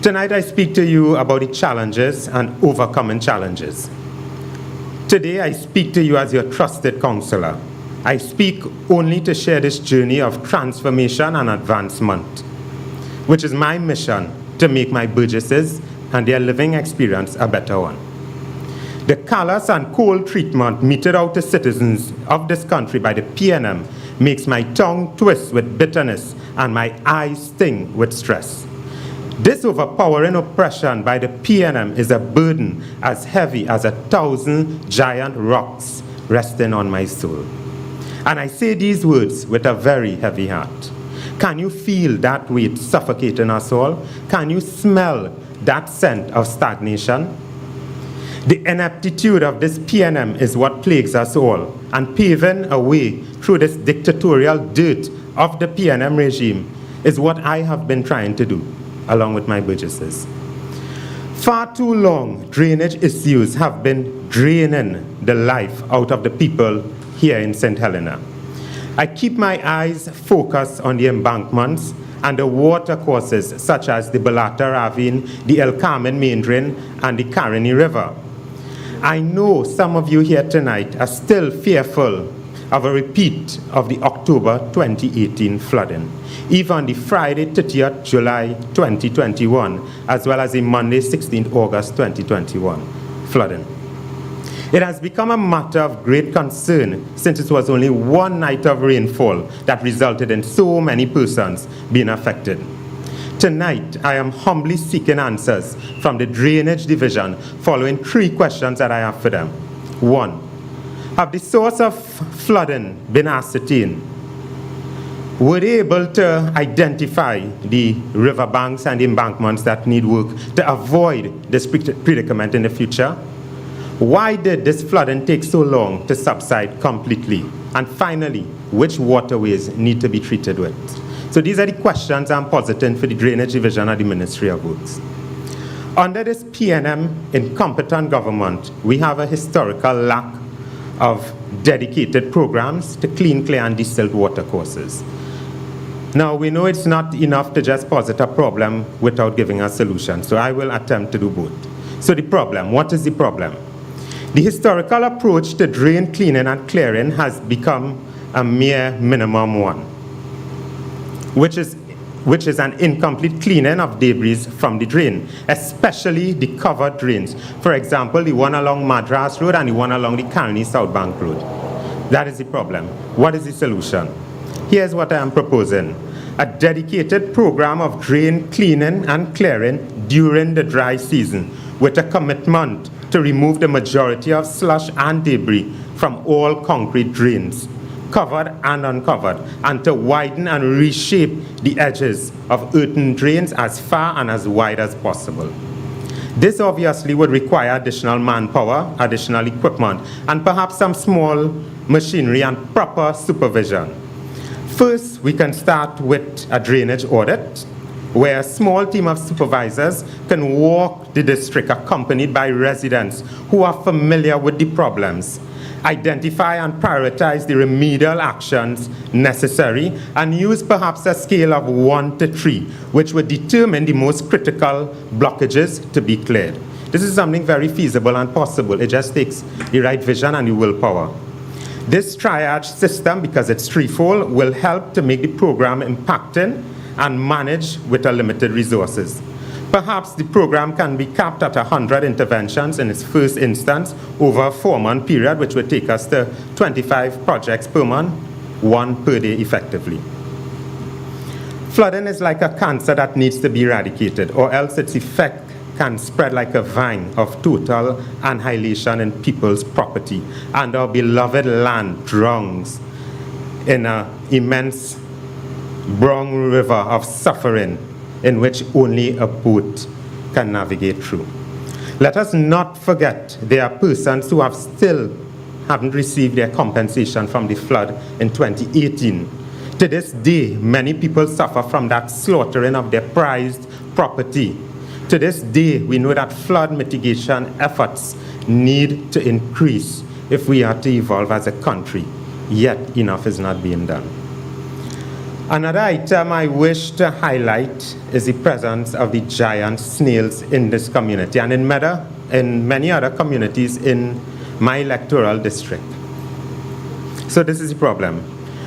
Tonight I speak to you about the challenges and overcoming challenges. Today I speak to you as your trusted counselor. I speak only to share this journey of transformation and advancement, which is my mission to make my burgesses and their living experience a better one. The callous and cold treatment meted out to citizens of this country by the PNM makes my tongue twist with bitterness and my eyes sting with stress. This overpowering oppression by the PNM is a burden as heavy as 1,000 giant rocks resting on my soul. And I say these words with a very heavy heart. Can you feel that weight suffocating us all? Can you smell that scent of stagnation? The ineptitude of this PNM is what plagues us all, and paving a way through this dictatorial dirt of the PNM regime is what I have been trying to do. along with my Burgesses. Far too long, drainage issues have been draining the life out of the people here in St. Helena. I keep my eyes focused on the embankments and the water courses such as the Balata Ravine, the El Carmen Main Drain, and the Caroni River. I know some of you here tonight are still fearful of a repeat of the October 2018 flooding, even the Friday 30th July 2021, as well as the Monday 16th August 2021 flooding. It has become a matter of great concern since it was only one night of rainfall that resulted in so many persons being affected. Tonight, I am humbly seeking answers from the Drainage Division following 3 questions that I have for them. 1, have the source of flooding been ascertained? Were they able to identify the riverbanks and the embankments that need work to avoid this predicament in the future? Why did this flooding take so long to subside completely? And finally, which waterways need to be treated with? So these are the questions I'm positing for the Drainage Division of the Ministry of Works. Under this PNM incompetent government, we have a historical lack of dedicated programs to clean, clear, and distilled water courses. Now, we know it's not enough to just posit a problem without giving a solution, so I will attempt to do both. So the problem, what is the problem? The historical approach to drain cleaning and clearing has become a mere minimum one, which is an incomplete cleaning of debris from the drain, especially the covered drains. For example, the one along Madras Road and the one along the Caroni South Bank Road. That is the problem. What is the solution? Here's what I am proposing. A dedicated program of drain cleaning and clearing during the dry season with a commitment to remove the majority of slush and debris from all concrete drains, covered and uncovered, and to widen and reshape the edges of earthen drains as far and as wide as possible. This obviously would require additional manpower, additional equipment, and perhaps some small machinery and proper supervision. First, we can start with a drainage audit, where a small team of supervisors can walk the district accompanied by residents who are familiar with the problems, identify and prioritize the remedial actions necessary, and use perhaps a scale of 1 to 3, which would determine the most critical blockages to be cleared. This is something very feasible and possible. It just takes the right vision and the willpower. This triage system, because it's threefold, will help to make the program impacting and manage with a limited resources. Perhaps the program can be capped at 100 interventions in its first instance over a 4-month period, which would take us to 25 projects per month, 1 per day effectively. Flooding is like a cancer that needs to be eradicated, or else its effect can spread like a vine of total annihilation in people's property, and our beloved land drowns in an immense brown river of suffering in which only a boat can navigate through. Let us not forget there are persons who haven't received their compensation from the flood in 2018. To this day, many people suffer from that slaughtering of their prized property. To this day, we know that flood mitigation efforts need to increase if we are to evolve as a country, yet enough is not being done. Another item I wish to highlight is the presence of the giant snails in this community and in many other communities in my electoral district. So this is the problem.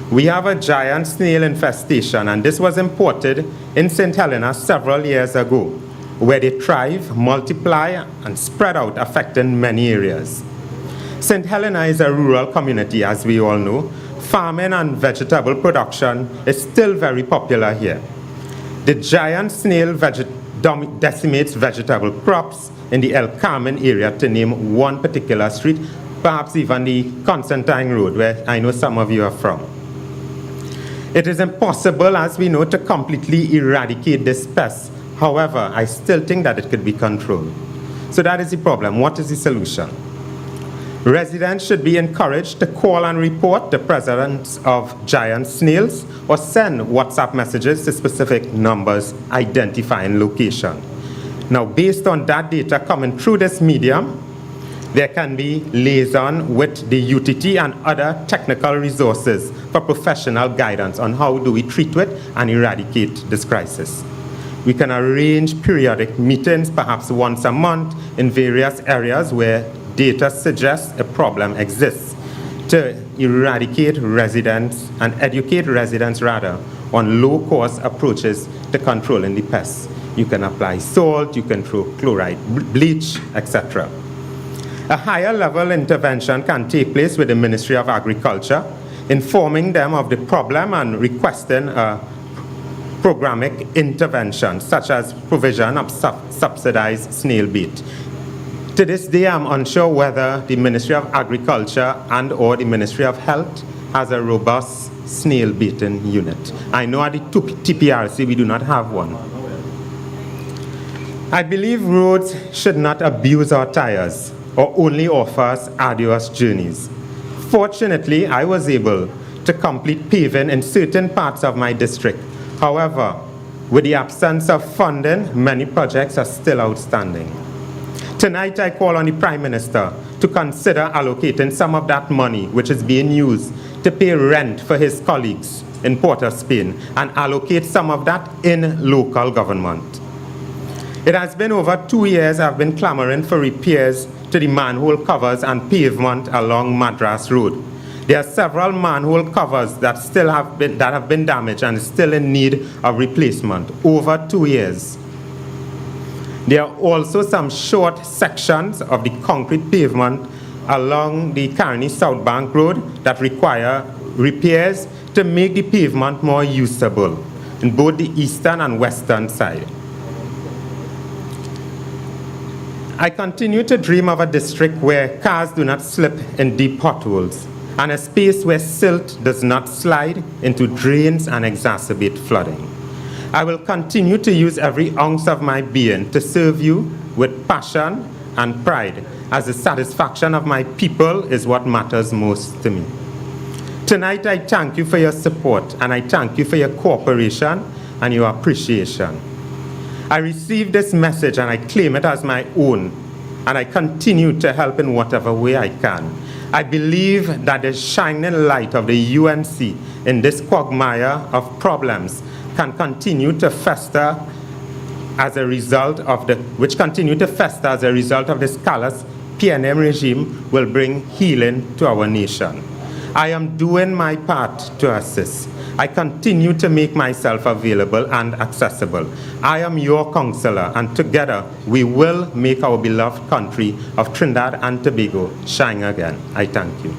We have a giant snail infestation, and this was imported in St. Helena several years ago, where they thrive, multiply, and spread out, affecting many areas. St. Helena is a rural community, as we all know. Farming and vegetable production is still very popular here. The giant snail decimates vegetable crops in the El Carmen area, to name one particular street, perhaps even the Constantine Road, where I know some of you are from. It is impossible, as we know, to completely eradicate this pest. However, I still think that it could be controlled. So that is the problem. What is the solution? Residents should be encouraged to call and report the presence of giant snails or send WhatsApp messages to specific numbers identifying location. Now, based on that data coming through this medium, there can be liaison with the UTT and other technical resources for professional guidance on how do we treat it and eradicate this crisis. We can arrange periodic meetings, perhaps once a month, in various areas where data suggests a problem exists, to eradicate residents and educate residents rather on low-cost approaches to controlling the pests. You can apply salt, you can throw chloride, bleach, etc. A higher level intervention can take place with the Ministry of Agriculture, informing them of the problem and requesting a programmatic intervention, such as provision of subsidized snail bait. To this day, I'm unsure whether the Ministry of Agriculture and or the Ministry of Health has a robust snail baiting unit. I know at the TPRC we do not have one. I believe roads should not abuse our tires or only offer us arduous journeys. Fortunately, I was able to complete paving in certain parts of my district. However, with the absence of funding, many projects are still outstanding. Tonight, I call on the Prime Minister to consider allocating some of that money which is being used to pay rent for his colleagues in Port of Spain and allocate some of that in local government. It has been over 2 years I've been clamoring for repairs to the manhole covers and pavement along Madras Road. There are several manhole covers that have been damaged and still in need of replacement over 2 years. There are also some short sections of the concrete pavement along the Carney South Bank Road that require repairs to make the pavement more usable in both the eastern and western side. I continue to dream of a district where cars do not slip in deep potholes and a space where silt does not slide into drains and exacerbate flooding. I will continue to use every ounce of my being to serve you with passion and pride, as the satisfaction of my people is what matters most to me. Tonight, I thank you for your support, and I thank you for your cooperation and your appreciation. I received this message and I claim it as my own, and I continue to help in whatever way I can. I believe that the shining light of the UNC in this quagmire of problems can continue to fester as a result of which continue to fester as a result of this callous PNM regime will bring healing to our nation. I am doing my part to assist. I continue to make myself available and accessible. I am your counselor, and together we will make our beloved country of Trinidad and Tobago shine again. I thank you.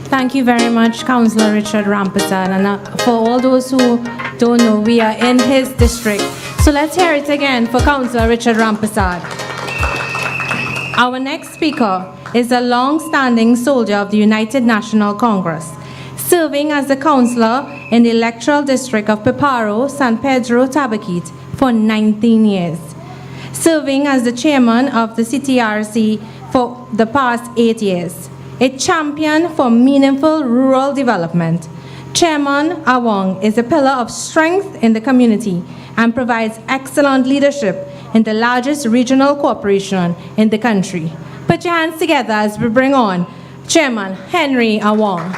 Thank you very much, Councillor Richard Rampersad. And for all those who don't know, we are in his district. So let's hear it again for Councillor Richard Rampersad. Our next speaker is a long-standing soldier of the United National Congress, serving as the councillor in the electoral district of Piparo, San Pedro, Tabaquite for 19 years, serving as the chairman of the CTRC for the past 8 years, a champion for meaningful rural development. Chairman Awong is a pillar of strength in the community and provides excellent leadership in the largest regional corporation in the country. Put your hands together as we bring on Chairman Henry Awong.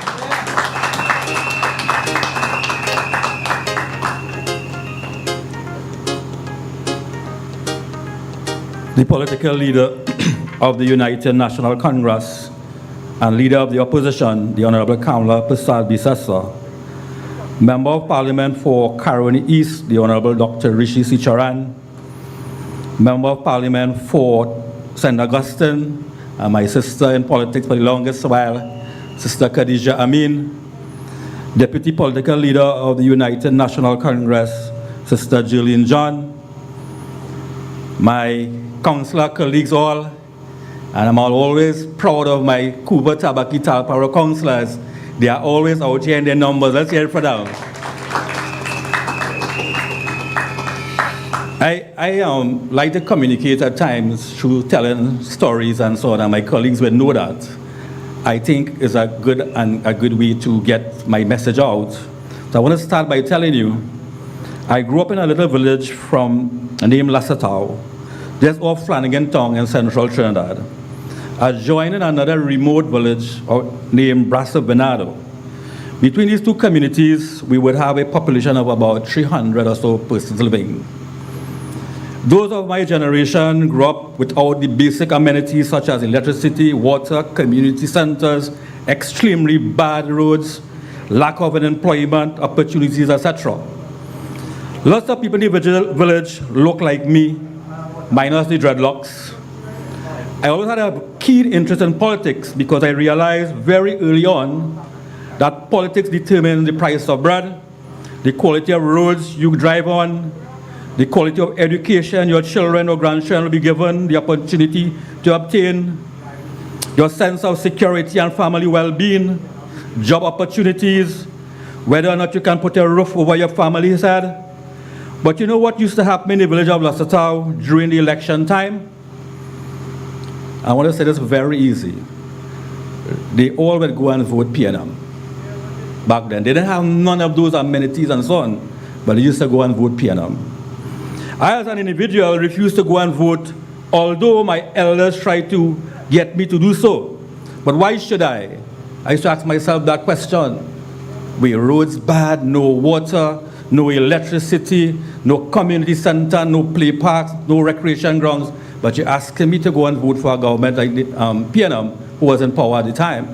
The political leader of the United National Congress and leader of the opposition, the Honorable Kamala Persad-Bissessar, Member of Parliament for Caroni East, the Honorable Dr. Rishi Sicharan, Member of Parliament for St. Augustine, and my sister in politics for the longest while, Sister Khadija Amin, Deputy Political Leader of the United National Congress, Sister Julian John, my councillor colleagues all, and I'm always proud of my Cuba Tabaki Talparo councillors. They are always out here in their numbers. Let's hear it for them. I like to communicate at times through telling stories and so on, and my colleagues will know that. I think is a good way to get my message out. So I want to start by telling you, I grew up in a little village named Lasatau, just off Flanagan Town in central Trinidad, adjoining another remote village named Brasso Venado. Between these two communities, we would have a population of about 300 or so persons living. Those of my generation grew up without the basic amenities such as electricity, water, community centers, extremely bad roads, lack of employment opportunities, etc. Lots of people in the village look like me, minus the dreadlocks. I always had a keen interest in politics because I realized very early on that politics determines the price of bread, the quality of roads you drive on, the quality of education your children or grandchildren will be given, the opportunity to obtain, your sense of security and family well-being, job opportunities, whether or not you can put a roof over your family's head. But you know what used to happen in the village of Lasatau during the election time? I want to say this very easy. They all would go and vote PNM. Back then, they didn't have none of those amenities and so on, but they used to go and vote PNM. I, as an individual, refused to go and vote, although my elders tried to get me to do so. But why should I? I used to ask myself that question. Were roads bad, no water, no electricity, no community center, no play parks, no recreation grounds, but you're asking me to go and vote for a government like the PNM, who was in power at the time.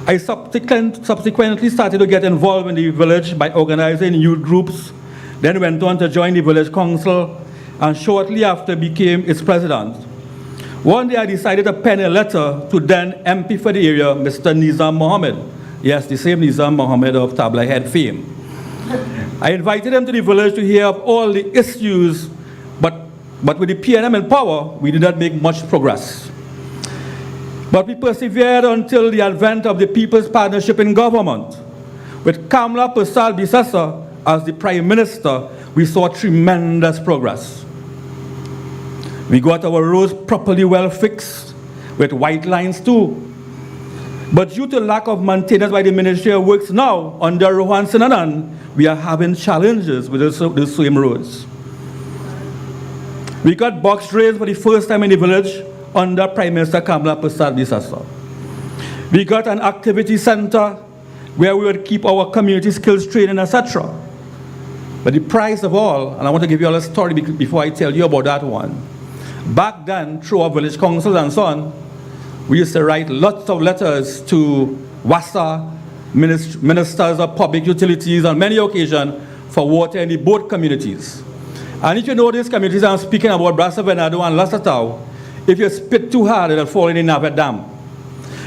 I subsequently started to get involved in the village by organizing youth groups, then went on to join the village council, and shortly after became its president. One day I decided to pen a letter to then MP for the area, Mr. Nizam Mohammed. Yes, the same Nizam Mohammed of Tabla Head fame. I invited him to the village to hear of all the issues, but with the PNM in power, we did not make much progress. But we persevered until the advent of the People's Partnership in government. With Kamla Persad Bisasa as the Prime Minister, we saw tremendous progress. We got our roads properly well fixed, with white lines too. But due to lack of maintenance by the Ministry of Works now, under Rohan Sinanan, we are having challenges with the same roads. We got box drains for the first time in the village under Prime Minister Kamla Persad Bisasa. We got an activity center where we would keep our community skills training, etc. But the price of all, and I want to give you all a story before I tell you about that one. Back then, through our village councils and so on, we used to write lots of letters to WASA, ministers of public utilities on many occasions for water in the both communities. And if you know these communities, I'm speaking about Brasso Venado and Lasatau, if you spit too hard, it'll fall in the Navet Dam.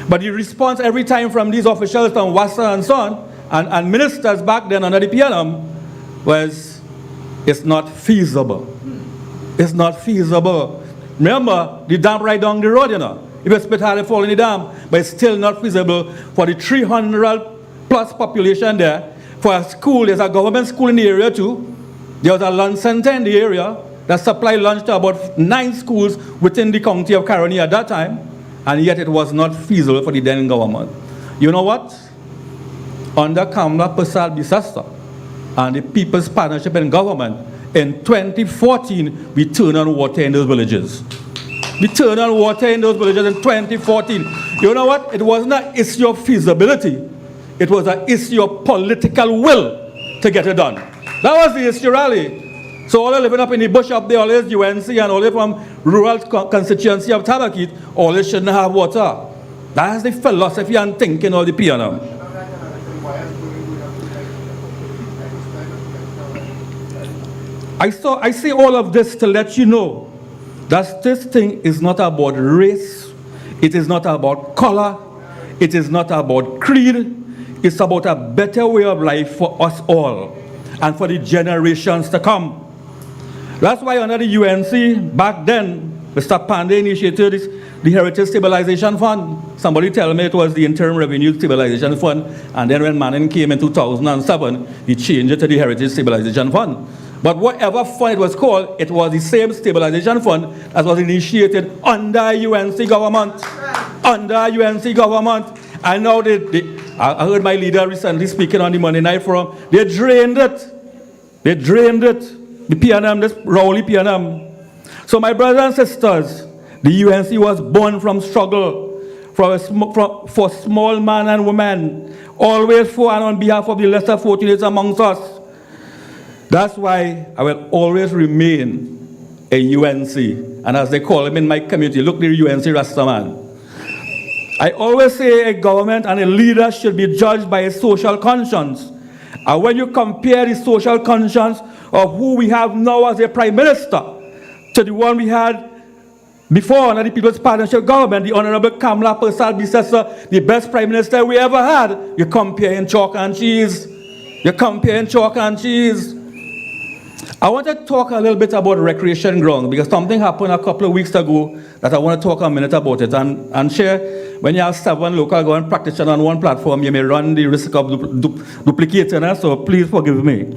But the response every time from these officials from WASA and so on, and ministers back then under the PNM, was, it's not feasible. It's not feasible. Remember, the dam right down the road, you know. If you spit hard, it fall in the dam, but it's still not feasible for the 300 plus population there. For a school, there's a government school in the area too. There was a lunch center in the area that supplied lunch to about 9 schools within the county of Caroni at that time, and yet it was not feasible for the then government. You know what? Under Kamla Persad Bisasa and the People's Partnership in government, in 2014, we turned on water in those villages. We turned on water in those villages in 2014. You know what? It wasn't an issue of feasibility. It was an issue of political will to get it done. That was the issue, really. So all they living up in the bush up there, all this UNC and all they from rural constituency of Tabakit, all they shouldn't have water. That's the philosophy and thinking of the PNM. I say all of this to let you know that this thing is not about race, it is not about color, it is not about creed, it's about a better way of life for us all and for the generations to come. That's why under the UNC, back then, Mr. Pandey initiated the Heritage Stabilization Fund. Somebody tell me it was the Interim Revenue Stabilization Fund, and then when Manning came in 2007, he changed it to the Heritage Stabilization Fund. But whatever fund it was called, it was the same stabilization fund that was initiated under UNC government. Under UNC government. And now I heard my leader recently speaking on the Monday Night Forum. They drained it. They drained it. The PNM, this Rowley PNM. So my brothers and sisters, the UNC was born from struggle for small men and women, always for and on behalf of the lesser fortunate amongst us. That's why I will always remain a UNC. And as they call him in my community, look, the UNC Rastaman. I always say a government and a leader should be judged by a social conscience. And when you compare the social conscience of who we have now as a prime minister to the one we had before under the People's Partnership government, the Honorable Kamla Persad-Bissessar, the best prime minister we ever had, you're comparing chalk and cheese. You're comparing chalk and cheese. I want to talk a little bit about recreation grounds because something happened a couple of weeks ago that I want to talk a minute about it and share. When you have 7 local government practitioners on one platform, you may run the risk of duplicating, so please forgive me.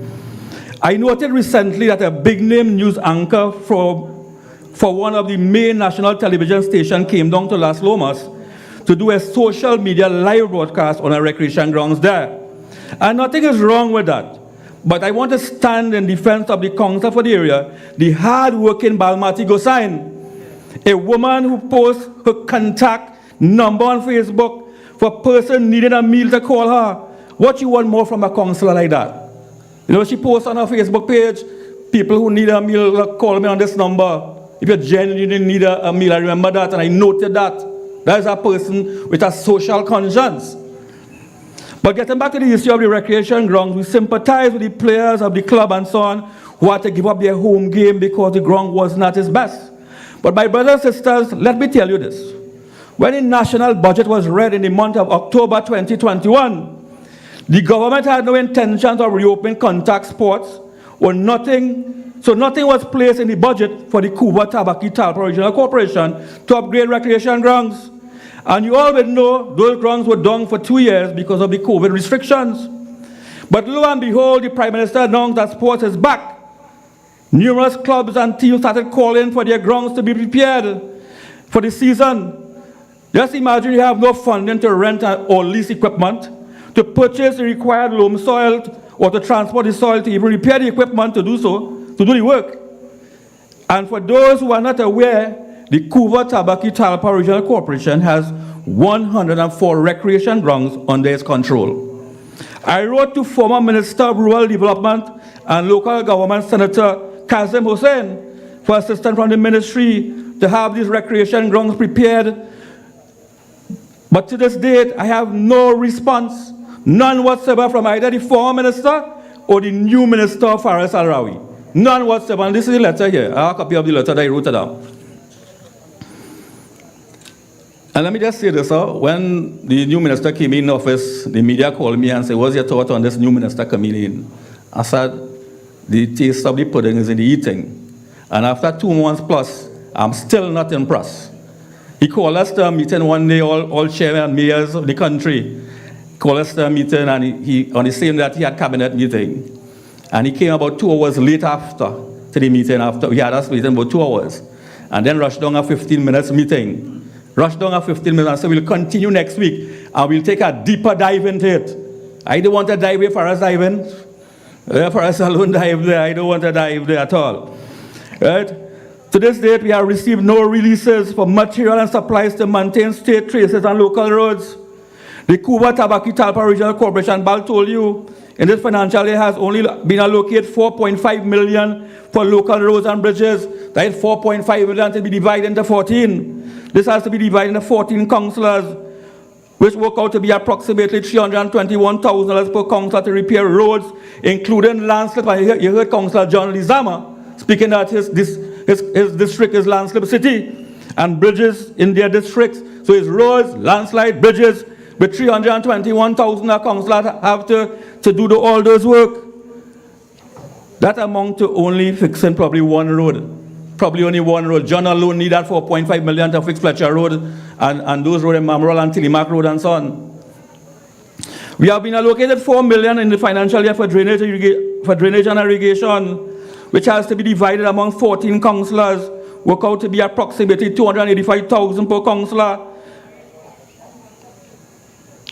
I noted recently that a big-name news anchor for one of the main national television stations came down to Las Lomas to do a social media live broadcast on a recreation grounds there. And nothing is wrong with that. But I want to stand in defense of the council for the area, the hard-working Balmati Gosain, a woman who posts her contact number on Facebook for a person needing a meal to call her. What you want more from a councillor like that? You know, she posts on her Facebook page, people who need a meal, call me on this number. If you genuinely need a meal, I remember that and I noted that. That is a person with a social conscience. But getting back to the issue of the recreation grounds, we sympathize with the players of the club and so on who had to give up their home game because the ground was not its best. But my brothers and sisters, let me tell you this. When the national budget was read in the month of October 2021, the government had no intention of reopening contact sports or nothing, so nothing was placed in the budget for the Cuba Tabaki Talpa Regional Corporation to upgrade recreation grounds. And you all will know those grounds were down for 2 years because of the COVID restrictions. But lo and behold, the Prime Minister announced that sports is back. Numerous clubs and teams started calling for their grounds to be prepared for the season. Just imagine you have no funding to rent or lease equipment, to purchase the required loam soil, or to transport the soil to even repair the equipment to do so, to do the work. And for those who are not aware, the Cuba Tabaki Talpa Regional Corporation has 104 recreation grounds under its control. I wrote to former Minister of Rural Development and Local Government Senator Kazim Hussain for assistance from the ministry to have these recreation grounds prepared. But to this date, I have no response, none whatsoever from either the former minister or the new minister, Faris Al-Rawi. None whatsoever. And this is the letter here. I have a copy of the letter that I wrote it down. And let me just say this, when the new minister came in office, the media called me and said, what's your thought on this new minister coming in? I said, the taste of the pudding is in the eating. And after 2 months plus, I'm still not impressed. He called us to a meeting one day, all chairmen and mayors of the country called us to a meeting, and he on the same day that he had cabinet meeting. And he came about 2 hours late after to the meeting, after we had us meeting about 2 hours. And then rushed down a 15 minutes meeting. Rushed down a 15 minutes and said, we'll continue next week, and we'll take a deeper dive into it. I don't want to dive where Faris diving. Faris alone dive there. I don't want to dive there at all. Right? To this date, we have received no releases for material and supplies to maintain state traces on local roads. The Cuba Tabaki Talpa Regional Corporation, Bal told you, in this financial year has only been allocated 4.5 million for local roads and bridges. That is 4.5 million to be divided into 14. This has to be divided into 14 councillors, which work out to be approximately $321,000 per councillor to repair roads, including landslip. And you heard Councillor John Lizama speaking that his district is landslip city, and bridges in their districts. So it's roads, landslide, bridges, with 321,000 councillors have to do all those work. That amount to only fixing probably one road. Probably only one road. John alone need that 4.5 million to fix Fletcher Road and those roads in Mamral and Tilimac Road and so on. We have been allocated 4 million in the financial year for drainage and irrigation. which has to be divided among 14 councillors, work out to be approximately 285,000 per councillor.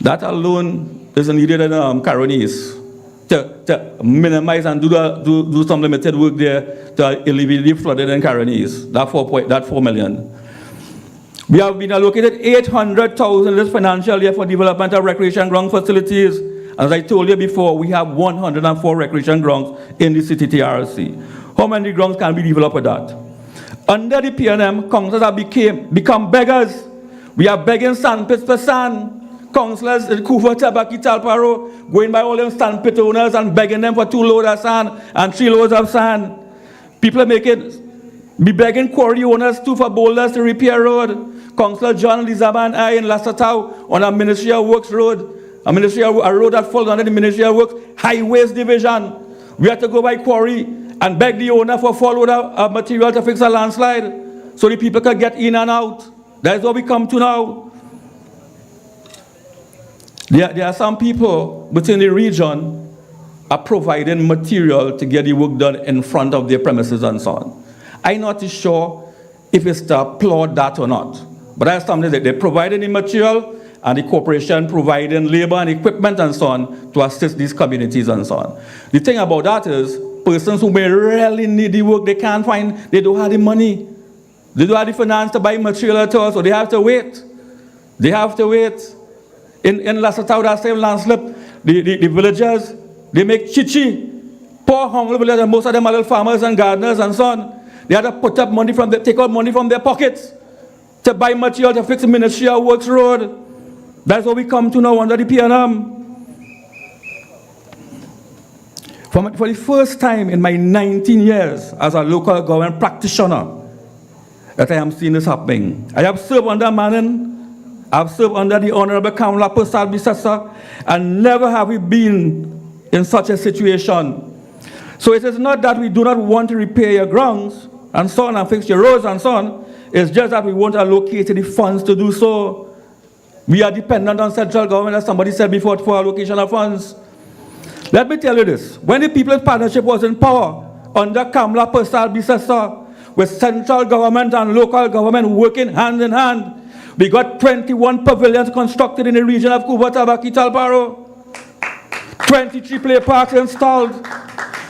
That alone is needed in Caronese to minimize and do some limited work there to alleviate the flooding in Caronese, that 4 million. We have been allocated 800,000 this financial year for development of recreation ground facilities. As I told you before, we have 104 recreation grounds in the CTTRC. How many grounds can be developed with that? Under the PNM, councillors have become beggars. We are begging sandpits for sand. Councillors in Kuva, Tabaki, Talparo, going by all them sandpit owners and begging them for 2 loads of sand and 3 loads of sand. People be begging quarry owners too for boulders to repair road. Councillor John Lizaba and I in Lasatau on a Ministry of Works road, a road that falls under the Ministry of Works Highways Division. We had to go by quarry and beg the owner for 4 loads of material to fix a landslide so the people could get in and out. That's what we come to now. There are some people within the region are providing material to get the work done in front of their premises and so on. I'm not sure if it's to applaud that or not. But that's something that they're providing the material and the corporation providing labor and equipment and so on to assist these communities and so on. The thing about that is persons who may really need the work, they can't find, they don't have the money. They don't have the finance to buy material at all, so they have to wait. They have to wait. In Lasatau, that same landslip, the villagers, they make chichi. Poor hungry villagers, most of them are little farmers and gardeners and so on. They had to put up money take out money from their pockets to buy material to fix the Ministry of Works road. That's what we come to now under the PNM. For the first time in my 19 years as a local government practitioner, that I am seeing this happening. I have served under Manin, I've served under the Honorable Kamala Persad Bisasa, and never have we been in such a situation. So it is not that we do not want to repair your grounds and so on and fix your roads and so on. It's just that we won't allocate the funds to do so. We are dependent on central government, as somebody said before, for allocation of funds. Let me tell you this. When the People's Partnership was in power, under Kamala Persad Bisasa, with central government and local government working hand in hand, we got 21 pavilions constructed in the region of Kuba, Tabaki, Talparo. 23 play parks installed.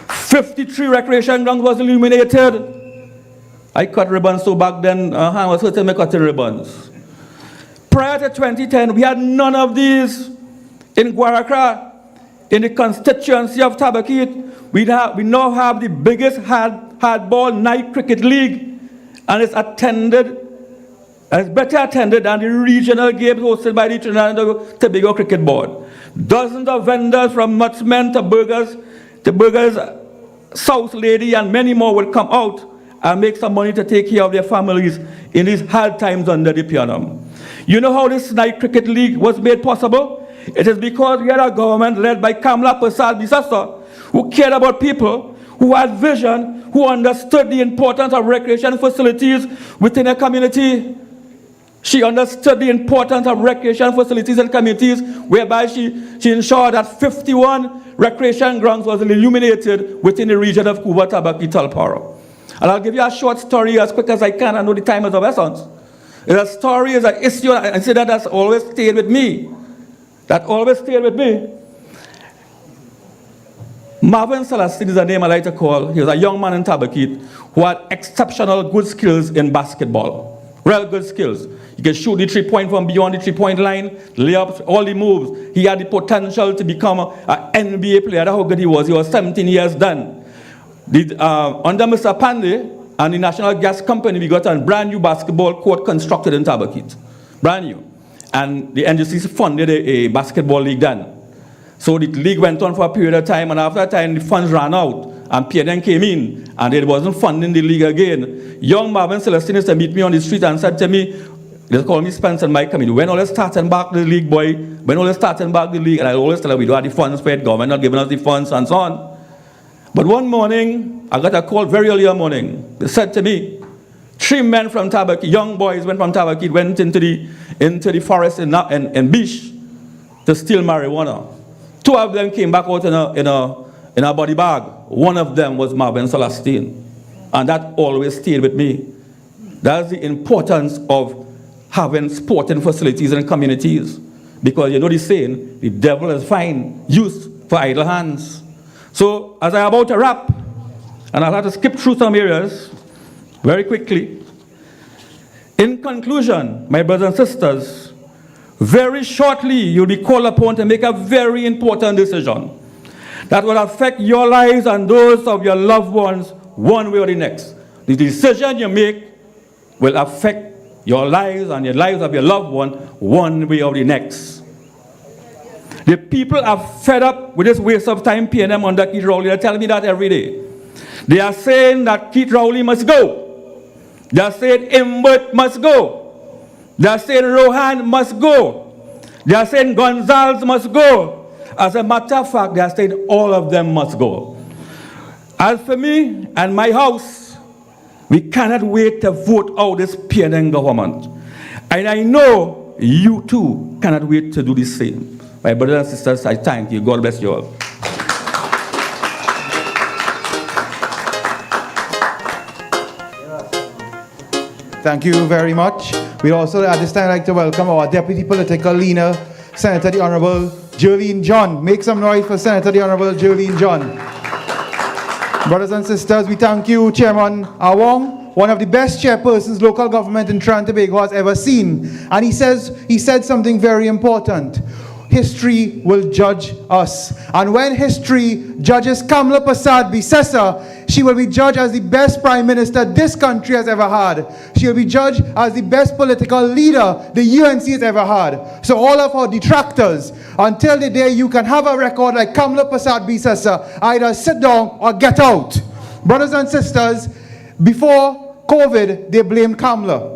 53 recreation grounds was illuminated. I cut ribbons, so back then, I was hurting me cutting ribbons. Prior to 2010, we had none of these. In Guarakra, in the constituency of Tabakit, we now have the biggest hardball night cricket league, and it's better attended than the regional games hosted by the Trinidad and Tobago Cricket Board. Dozens of vendors from Nutsmen to burgers, South Lady, and many more will come out and make some money to take care of their families in these hard times under the PNM. You know how this night cricket league was made possible? It is because we had a government led by Kamala Persad Bisasa, who cared about people, who had vision, who understood the importance of recreation facilities within a community. She understood the importance of recreation facilities in communities, whereby she ensured that 51 recreation grounds was illuminated within the region of Kuba, Tabaki, Talparo. And I'll give you a short story as quick as I can. I know the time is of essence. A story is an issue, I say that has always stayed with me. That always stayed with me. Marvin Celestine is a name I like to call. He was a young man in Tabakit who had exceptional good skills in basketball. Real good skills. He could shoot the 3-point from beyond the 3-point line, layups, all the moves. He had the potential to become an NBA player. That's how good he was. He was 17 years done. Under Mr. Pandey and the National Gas Company, we got a brand new basketball court constructed in Tabakit. Brand new. And the NGC funded a basketball league then. So the league went on for a period of time, and after a time, the funds ran out, and PNN came in, and they wasn't funding the league again. Young Marvin Celestine used to meet me on the street and said to me, they call me Spencer and Mike coming. When all they starting back the league, boy, when all they starting back the league, and I always tell them we don't have the funds for it, government not giving us the funds, and so on. But one morning, I got a call very early in the morning. They said to me, 3 men from Tabakit, young boys went from Tabakit, went into the forest in Beach to steal marijuana. 2 of them came back out in in a body bag. One of them was Marvin Celestine. And that always stayed with me. That's the importance of having sporting facilities in communities. Because you know the saying, the devil is fine, use for idle hands. So as I'm about to wrap, and I'll have to skip through some areas very quickly. In conclusion, my brothers and sisters, very shortly you'll be called upon to make a very important decision that will affect your lives and those of your loved ones one way or the next. The decision you make will affect your lives and the lives of your loved one one way or the next. The people are fed up with this waste of time PNM under Keith Rowley. They're telling me that every day. They are saying that Keith Rowley must go. They are saying Imbert must go. They are saying Rohan must go. They are saying Gonzalez must go. As a matter of fact, they are saying all of them must go. As for me and my house, we cannot wait to vote out this PNM government. And I know you too cannot wait to do the same. My brothers and sisters, I thank you. God bless you all. Thank you very much. We'd also at this time like to welcome our Deputy Political Leader, Senator the Honorable Jolene John. Make some noise for Senator the Honorable Jolene John. Brothers and sisters, we thank you, Chairman Awong, one of the best chairpersons local government in Trinidad and Tobago has ever seen. And he said something very important. History will judge us. And when history judges Kamla Prasad Bisesa, she will be judged as the best prime minister this country has ever had. She will be judged as the best political leader the UNC has ever had. So all of our detractors, until the day you can have a record like Kamla Prasad Bisesa, either sit down or get out. Brothers and sisters, before COVID, they blamed Kamla.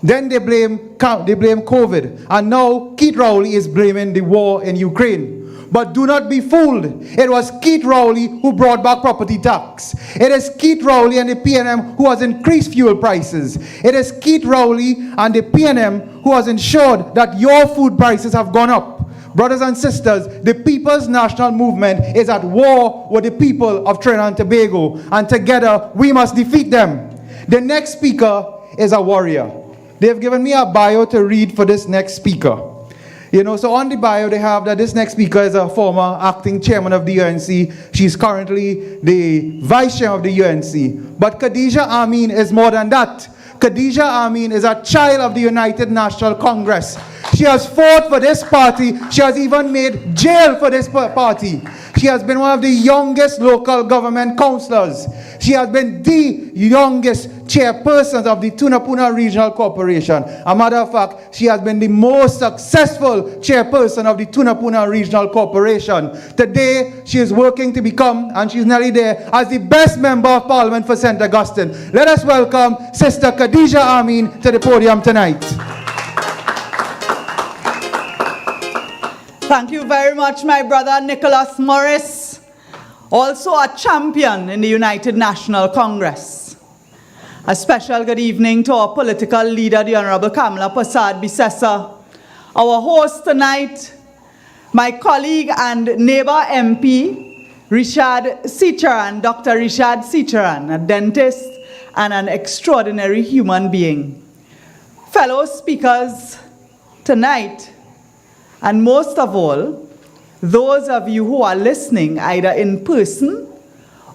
Then they blame COVID. And now Keith Rowley is blaming the war in Ukraine. But do not be fooled. It was Keith Rowley who brought back property tax. It is Keith Rowley and the PNM who has increased fuel prices. It is Keith Rowley and the PNM who has ensured that your food prices have gone up. Brothers and sisters, the People's National Movement is at war with the people of Trinidad and Tobago. And together, we must defeat them. The next speaker is a warrior. They've given me a bio to read for this next speaker. You know, so on the bio they have that this next speaker is a former acting chairman of the UNC. She's currently the vice chair of the UNC. But Khadija Amin is more than that. Khadija Amin is a child of the United National Congress. She has fought for this party. She has even made jail for this party. She has been one of the youngest local government councillors. She has been the youngest chairperson of the Tunapuna Regional Corporation. A matter of fact, she has been the most successful chairperson of the Tunapuna Regional Corporation. Today, she is working to become, and she's nearly there, as the best member of parliament for St. Augustine. Let us welcome Sister Khadija Amin to the podium tonight. Thank you very much, my brother Nicholas Morris, also a champion in the United National Congress. A special good evening to our political leader, the Honorable Kamla Prasad Bisesa, our host tonight, my colleague and neighbor MP, Richard Sicharan, Dr. Richard Sicharan, a dentist and an extraordinary human being. Fellow speakers, tonight, and most of all, those of you who are listening either in person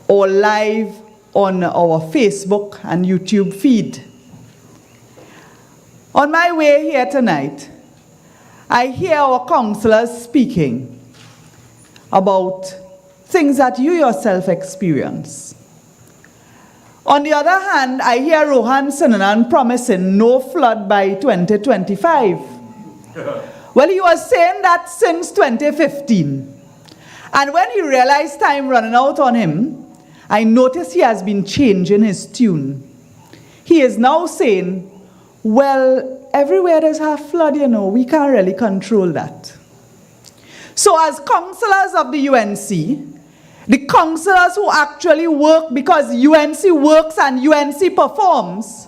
or live on our Facebook and YouTube feed. On my way here tonight, I hear our councillors speaking about things that you yourself experience. On the other hand, I hear Rohan Sinanan promising no flood by 2025. Well, he was saying that since 2015. And when he realized time running out on him, I noticed he has been changing his tune. He is now saying, well, everywhere there's a flood, you know, we can't really control that. So as councillors of the UNC, the councillors who actually work because UNC works and UNC performs,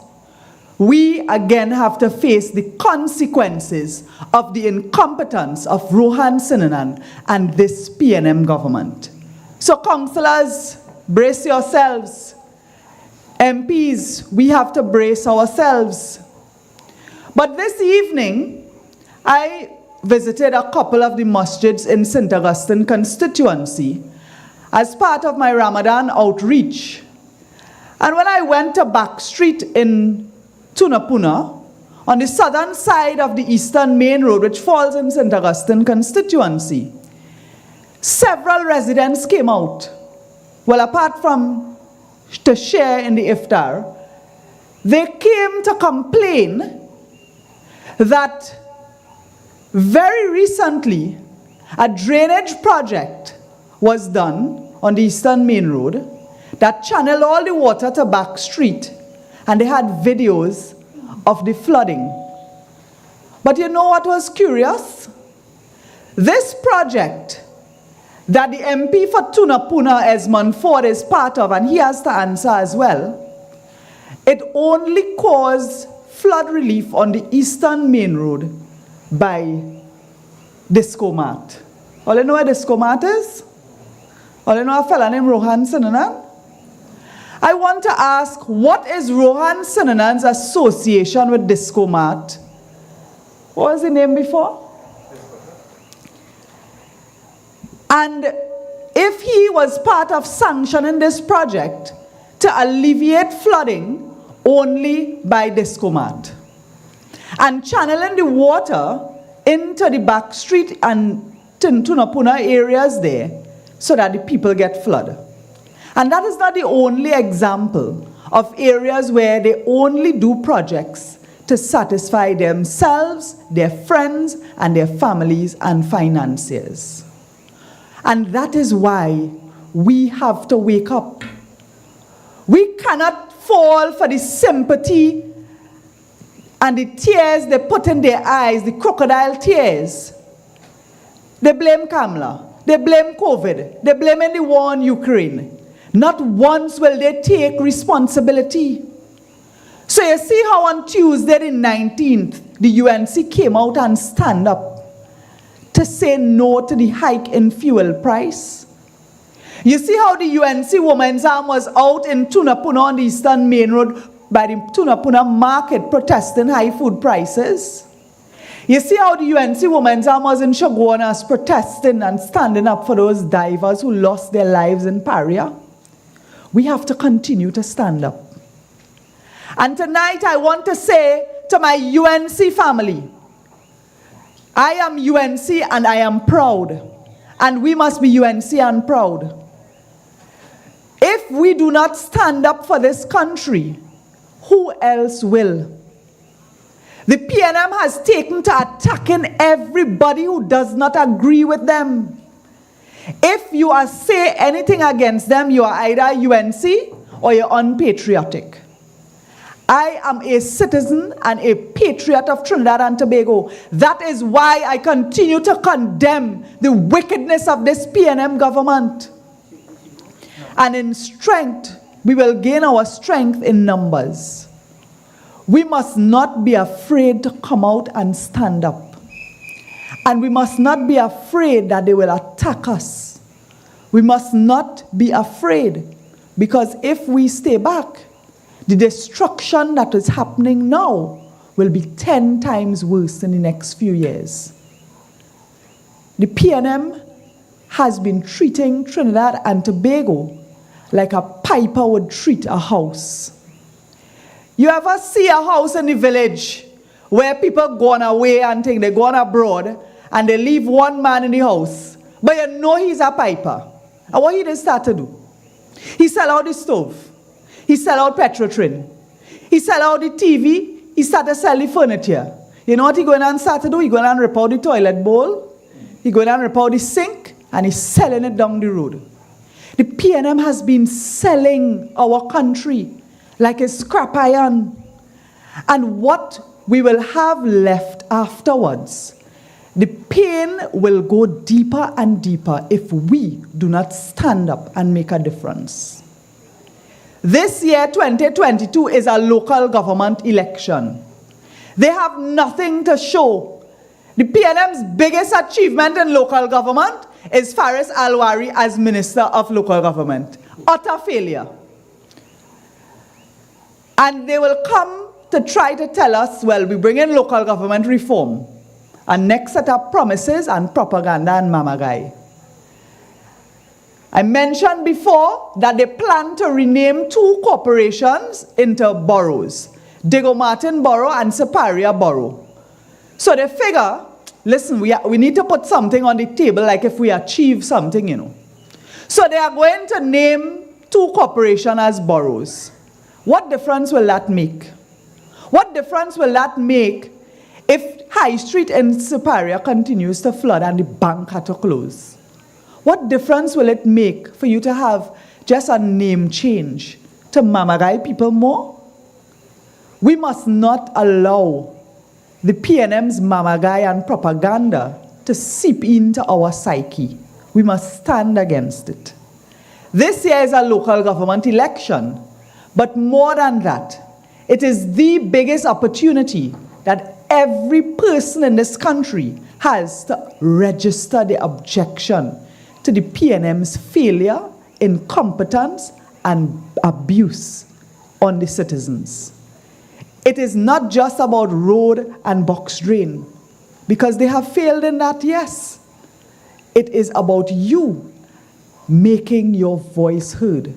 we again have to face the consequences of the incompetence of Rohan Sinanan and this PNM government. So councillors, brace yourselves. MPs, we have to brace ourselves. But this evening, I visited a couple of the masjids in St. Augustine constituency as part of my Ramadan outreach. And when I went to Back Street in Tunapuna, on the southern side of the Eastern Main Road, which falls in St. Augustine constituency, several residents came out. Well, apart from to share in the iftar, they came to complain that very recently a drainage project was done on the Eastern Main Road that channeled all the water to Back Street, and they had videos of the flooding. But you know what was curious? This project that the MP for Tunapuna, Esmond Ford, is part of, and he has to answer as well, it only caused flood relief on the Eastern Main Road by Disco Mart. All you know where Disco Mart is? All you know a fella named Rohan Sinanan? I want to ask, what is Rohan Sinanan's association with Disco Mart? What was the name before? And if he was part of sanctioning this project to alleviate flooding only by Disco Mart and channeling the water into the Back Street and Tunapuna areas there so that the people get flooded. And that is not the only example of areas where they only do projects to satisfy themselves, their friends, and their families and financiers. And that is why we have to wake up. We cannot fall for the sympathy and the tears they put in their eyes, the crocodile tears. They blame Kamala, they blame COVID, they blame the war in Ukraine. Not once will they take responsibility. So you see how on Tuesday the 19th, the UNC came out and stand up to say no to the hike in fuel price. You see how the UNC Women's Arm was out in Tunapuna on the Eastern Main Road by the Tunapuna market protesting high food prices. You see how the UNC Women's Arm was in Chaguanas protesting and standing up for those divers who lost their lives in Paria. We have to continue to stand up. And tonight I want to say to my UNC family, I am UNC and I am proud. And we must be UNC and proud. If we do not stand up for this country, who else will? The PNM has taken to attacking everybody who does not agree with them. If you are say anything against them, you are either UNC or you're unpatriotic. I am a citizen and a patriot of Trinidad and Tobago. That is why I continue to condemn the wickedness of this PNM government. And in strength, we will gain our strength in numbers. We must not be afraid to come out and stand up. And we must not be afraid that they will attack us. We must not be afraid, because if we stay back, the destruction that is happening now will be 10 times worse in the next few years. The PNM has been treating Trinidad and Tobago like a piper would treat a house. You ever see a house in the village where people gone away and think they're gone abroad and they leave one man in the house, but you know he's a piper? And what he did start to do? He sell out the stove. He sell out Petrotrin. He sell out the TV. He started selling furniture. You know what he going and start to do? He going and rip out the toilet bowl. He going and rip out the sink, and he's selling it down the road. The PNM has been selling our country like a scrap iron. And what we will have left afterwards, the pain will go deeper and deeper if we do not stand up and make a difference. This year, 2022, is a local government election. They have nothing to show. The PNM's biggest achievement in local government is Faris Alwari as Minister of Local Government. Utter failure. And they will come to try to tell us, well, we bring in local government reform. And next set up promises and propaganda and mamagai. I mentioned before that they plan to rename 2 corporations into boroughs, Diego Martin Borough and Siparia Borough. So they figure, listen, we need to put something on the table, like if we achieve something, you know. So they are going to name 2 corporations as boroughs. What difference will that make? What difference will that make if High Street in Siparia continues to flood and the bank had to close? What difference will it make for you to have just a name change to mamagai people more? We must not allow the PNM's mamagai and propaganda to seep into our psyche. We must stand against it. This year is a local government election, but more than that, it is the biggest opportunity that every person in this country has to register the objection to the PNM's failure, incompetence, and abuse on the citizens. It is not just about road and box drain, because they have failed in that, yes. It is about you making your voice heard.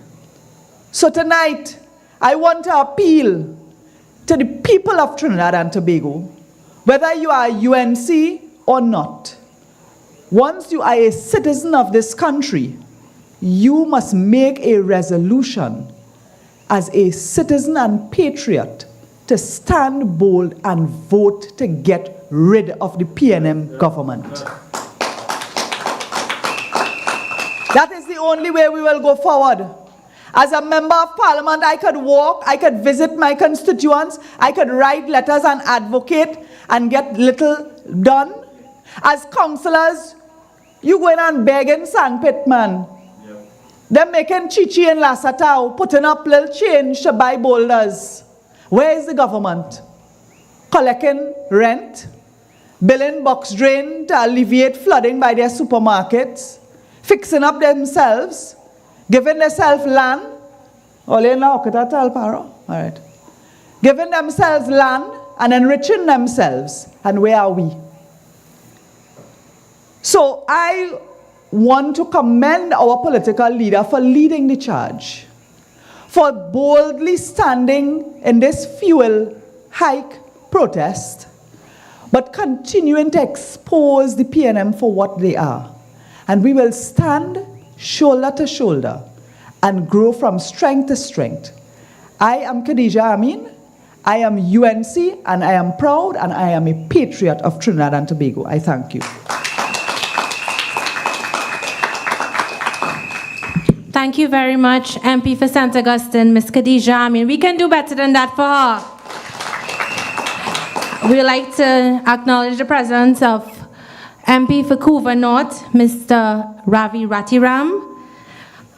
So tonight, I want to appeal to the people of Trinidad and Tobago, whether you are UNC or not. Once you are a citizen of this country, you must make a resolution as a citizen and patriot to stand bold and vote to get rid of the PNM government. That is the only way we will go forward. As a member of parliament, I could walk, I could visit my constituents, I could write letters and advocate and get little done. As councillors, you going and begging sandpit, man. They're making chichi in Lasatau, putting up little change to buy boulders. Where is the government? Collecting rent, billing box drain to alleviate flooding by their supermarkets, fixing up themselves, giving themselves land. All right. Giving themselves land and enriching themselves. And where are we? So I want to commend our political leader for leading the charge, for boldly standing in this fuel hike protest, but continuing to expose the PNM for what they are. And we will stand shoulder to shoulder and grow from strength to strength. I am Khadija Amin, I am UNC, and I am proud, and I am a patriot of Trinidad and Tobago. I thank you. Thank you very much, MP for St. Augustine, Ms. Khadija. I mean, we can do better than that for her. We'd like to acknowledge the presence of MP for Couva North, Mr. Ravi Ratiram.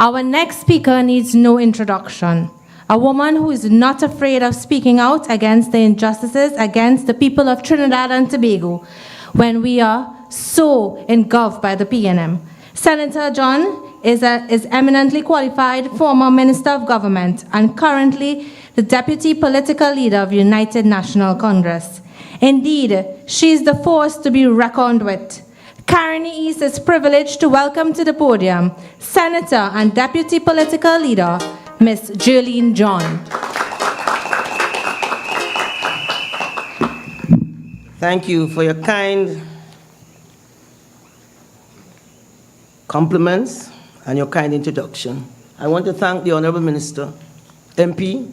Our next speaker needs no introduction. A woman who is not afraid of speaking out against the injustices against the people of Trinidad and Tobago when we are so engulfed by the PNM. Senator John is eminently qualified former Minister of Government and currently the Deputy Political Leader of United National Congress. Indeed, she is the force to be reckoned with. Caroni East is privileged to welcome to the podium Senator and Deputy Political Leader, Ms. Jerlene John. Thank you for your kind compliments and your kind introduction. I want to thank the Honorable Minister, MP.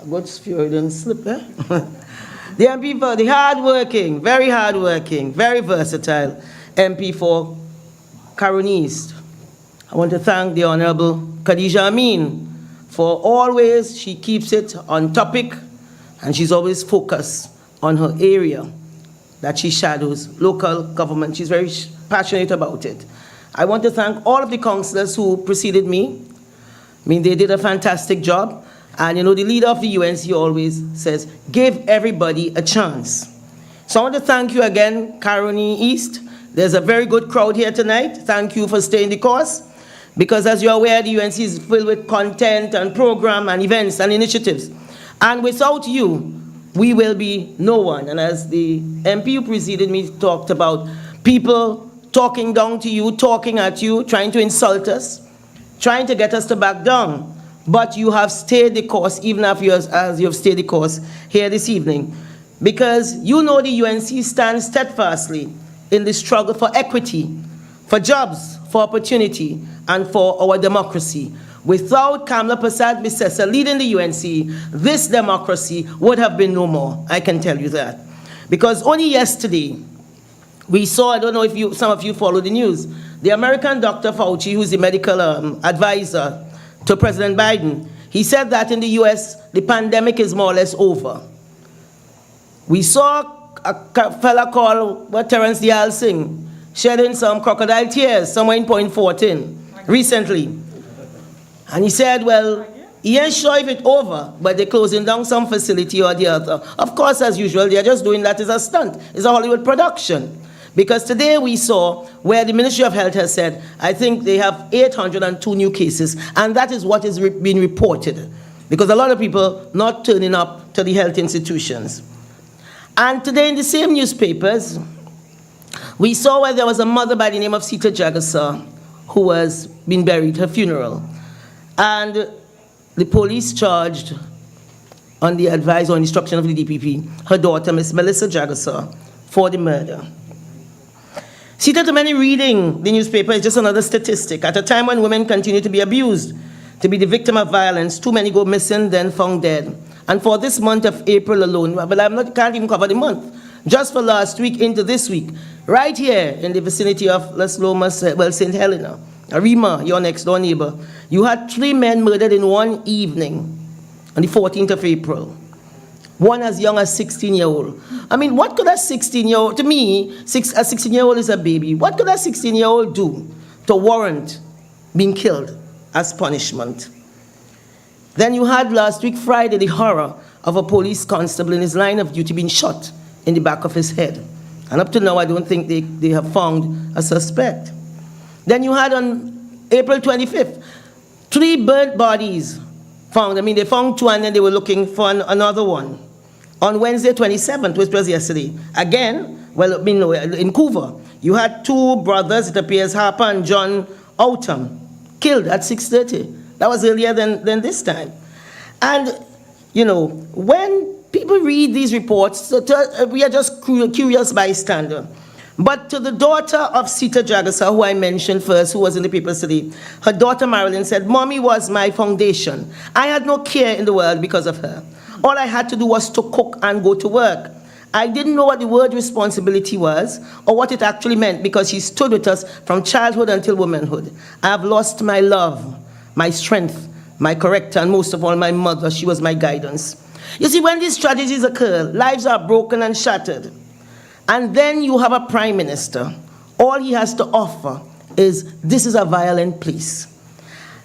I've got few didn't slip, eh? The MP for the hard-working, very versatile MP for Caroni East. I want to thank the Honorable Khadija Amin for always, she keeps it on topic and she's always focused on her area that she shadows, local government. She's very passionate about it. I want to thank all of the councillors who preceded me. I mean, they did a fantastic job. And you know, the leader of the UNC always says, give everybody a chance. So I want to thank you again, Caroni East, There's a very good crowd here tonight. Thank you for staying the course. Because as you're aware, the UNC is filled with content and program and events and initiatives. And without you, we will be no one. And as the MP who preceded me talked about people talking down to you, talking at you, trying to insult us, trying to get us to back down. But you have stayed the course, even as you have stayed the course here this evening. Because you know the UNC stands steadfastly in the struggle for equity, for jobs, for opportunity, and for our democracy. Without Kamla Persad-Bissessar leading the UNC, this democracy would have been no more, I can tell you that. Because only yesterday, we saw, I don't know if some of you follow the news, the American Dr. Fauci, who's the medical advisor to President Biden, he said that in the US, the pandemic is more or less over. We saw a fella called Terence Dial Singh shedding some crocodile tears somewhere in Point 14 recently. And he said, well, he ain't sure if it's over, but they're closing down some facility or the other. Of course, as usual, they're just doing that as a stunt. It's a Hollywood production. Because today we saw where the Ministry of Health has said, I think they have 802 new cases, and that is what is being reported. Because a lot of people not turning up to the health institutions. And today in the same newspapers, we saw where there was a mother by the name of Sita Jagasar who was being buried, her funeral. And the police charged, on the advice or instruction of the DPP, her daughter, Miss Melissa Jagasar, for the murder. Sita, to many reading the newspaper, is just another statistic. At a time when women continue to be abused, to be the victim of violence, too many go missing, then found dead. And for this month of April alone, but I can't even cover the month, just for last week into this week, right here in the vicinity of Las Lomas, well, St Helena, Arima, your next door neighbor, you had 3 men murdered in one evening on the 14th of April. One as young as 16-year-old. I mean, what could a 16-year-old, to me, a 16-year-old is a baby. What could a 16-year-old do to warrant being killed as punishment? Then you had last week, Friday, the horror of a police constable in his line of duty being shot in the back of his head. And up to now, I don't think they have found a suspect. Then you had on April 25th, 3 burnt bodies found. I mean, they found 2 and then they were looking for another one. On Wednesday 27th, which was yesterday, again, well, in Couva, you had 2 brothers, it appears, Harper and John Outham, killed at 6:30. That was earlier than this time. And, you know, when people read these reports, we are just curious bystander. But to the daughter of Sita Jagasar, who I mentioned first, who was in the papers today, her daughter Marilyn said, Mommy was my foundation. I had no care in the world because of her. All I had to do was to cook and go to work. I didn't know what the word responsibility was or what it actually meant because she stood with us from childhood until womanhood. I have lost my love, my strength, my corrector, and most of all, my mother. She was my guidance. You see, when these tragedies occur, lives are broken and shattered. And then you have a prime minister. All he has to offer is, this is a violent place.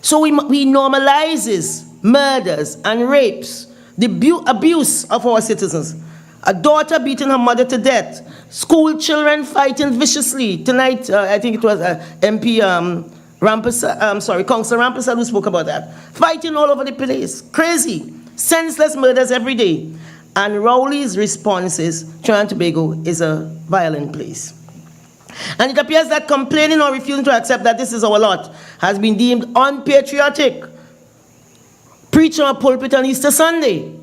So he normalizes murders and rapes, the abuse of our citizens. A daughter beating her mother to death. School children fighting viciously. Tonight, I think it was MP Councillor Rampersad who spoke about that. Fighting all over the place. Crazy. Senseless murders every day. And Rowley's response is, Trinidad and Tobago is a violent place. And it appears that complaining or refusing to accept that this is our lot has been deemed unpatriotic. Preach on a pulpit on Easter Sunday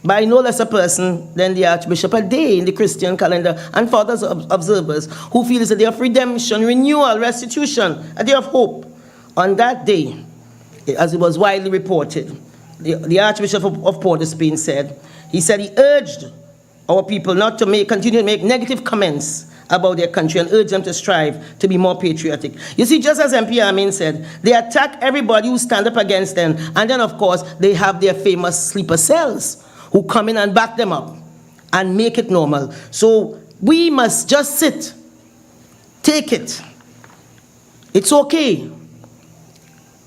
by no less a person than the Archbishop, a day in the Christian calendar, and fathers observers who feel it's a day of redemption, renewal, restitution, a day of hope. On that day, as it was widely reported, the Archbishop of Port of Spain said, he urged our people not to continue to make negative comments about their country and urge them to strive to be more patriotic. You see, just as MP Amin said, they attack everybody who stand up against them, and then, of course, they have their famous sleeper cells who come in and back them up and make it normal. So we must just sit, take it. It's okay.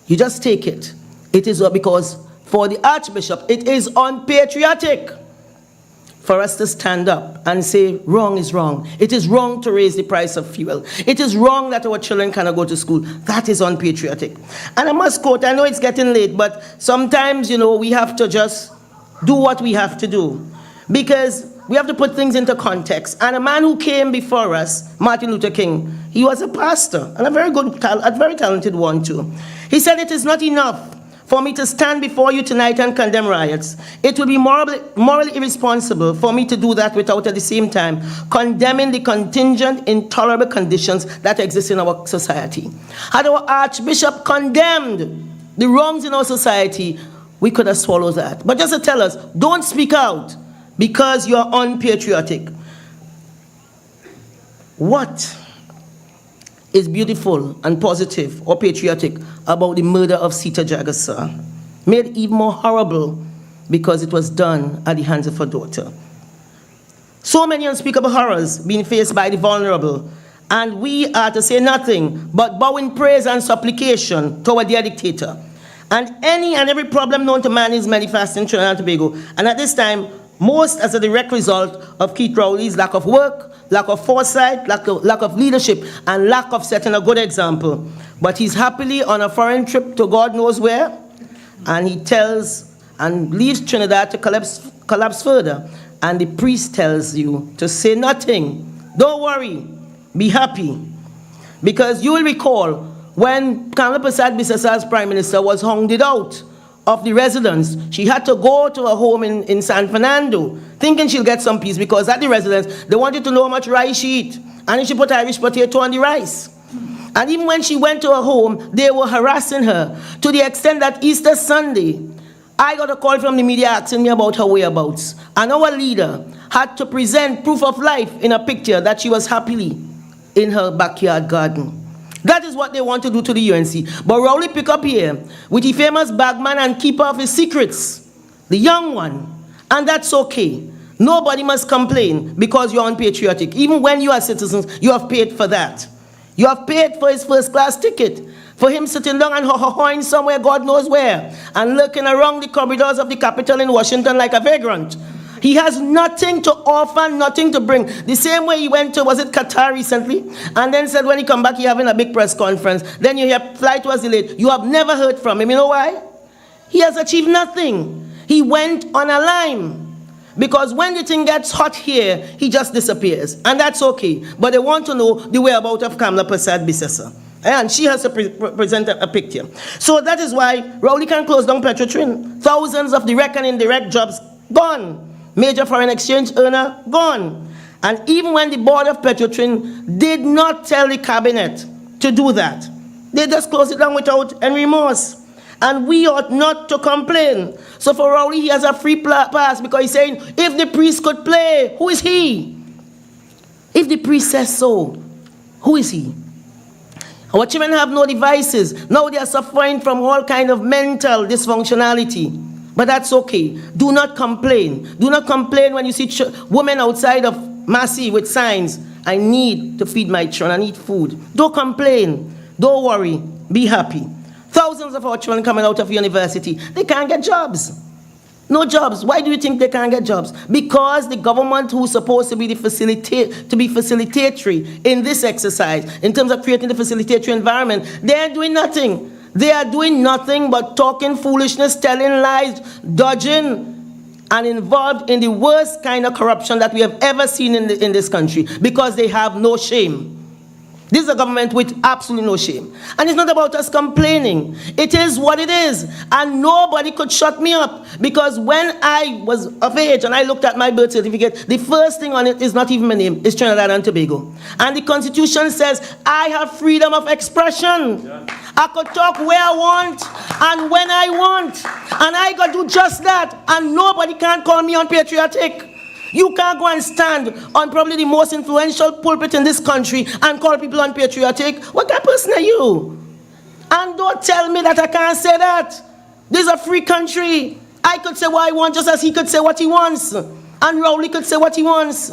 You just take it. It is because for the Archbishop, it is unpatriotic. for us to stand up and say, wrong is wrong. It is wrong to raise the price of fuel. It is wrong that our children cannot go to school. That is unpatriotic. And I must quote, I know it's getting late, but sometimes, we have to just do what we have to do. Because we have to put things into context. And a man who came before us, Martin Luther King, he was a pastor, and a very talented one too. He said, it is not enough for me to stand before you tonight and condemn riots. It would be morally irresponsible for me to do that without at the same time condemning the contingent, intolerable conditions that exist in our society. Had our Archbishop condemned the wrongs in our society, we could have swallowed that. But just to tell us, don't speak out because you're unpatriotic. What is beautiful and positive or patriotic about the murder of Sita Jagasa, made even more horrible because it was done at the hands of her daughter? So many unspeakable horrors being faced by the vulnerable, and we are to say nothing but bow in praise and supplication toward their dictator. And any and every problem known to man is manifest in Trinidad and Tobago, and at this time, most as a direct result of Keith Rowley's lack of work, lack of foresight, lack of leadership, and lack of setting a good example. But he's happily on a foreign trip to God knows where, and he tells and leaves Trinidad to collapse further. And the priest tells you to say nothing. Don't worry, be happy. Because you will recall when Kamala Prasad Bisesa as Prime Minister was hounded out of the residence, she had to go to a home in San Fernando, thinking she'll get some peace, because at the residence, they wanted to know how much rice she eat. And she put Irish potato on the rice. And even when she went to her home, they were harassing her, to the extent that Easter Sunday, I got a call from the media asking me about her whereabouts. And our leader had to present proof of life in a picture that she was happily in her backyard garden. That is what they want to do to the UNC. But Rowley pick up here with the famous bagman and keeper of his secrets, the young one. And that's okay. Nobody must complain because you're unpatriotic. Even when you are citizens, you have paid for that. You have paid for his first-class ticket, for him sitting down and ho-ho-hoing somewhere, God knows where, and lurking around the corridors of the Capitol in Washington like a vagrant. He has nothing to offer, nothing to bring. The same way he went to, was it Qatar recently? And then said when he come back, he having a big press conference. Then you hear flight was delayed. You have never heard from him. You know why? He has achieved nothing. He went on a line. Because when the thing gets hot here, he just disappears. And that's okay. But they want to know the whereabouts of Kamala Prasad Bisesa. And she has to present a picture. So that is why Rowley can close down Petrotrin. Thousands of direct and indirect jobs gone. Major foreign exchange earner gone. And even when the board of Petrotrin did not tell the cabinet to do that, they just closed it down without any remorse. And we ought not to complain. So for Rowley, he has a free pass because he's saying, if the priest could play, who is he? If the priest says so, who is he? Our children have no devices. Now they are suffering from all kind of mental dysfunctionality. But that's okay. Do not complain. Do not complain when you see women outside of Massey with signs, I need to feed my children, I need food. Don't complain. Don't worry. Be happy. Thousands of our children coming out of university, they can't get jobs. No jobs. Why do you think they can't get jobs? Because the government, who's supposed to be the facilitatory in this exercise, in terms of creating the facilitatory environment, they're doing nothing. They are doing nothing but talking foolishness, telling lies, dodging, and involved in the worst kind of corruption that we have ever seen in this country, because they have no shame. This is a government with absolutely no shame. And it's not about us complaining. It is what it is. And nobody could shut me up. Because when I was of age and I looked at my birth certificate, the first thing on it is not even my name, it's Trinidad and Tobago. And the Constitution says, I have freedom of expression. Yeah. I could talk where I want and when I want. And I got to do just that. And nobody can call me unpatriotic. You can't go and stand on probably the most influential pulpit in this country and call people unpatriotic. What kind of person are you? And don't tell me that I can't say that. This is a free country. I could say what I want just as he could say what he wants. And Rowley could say what he wants.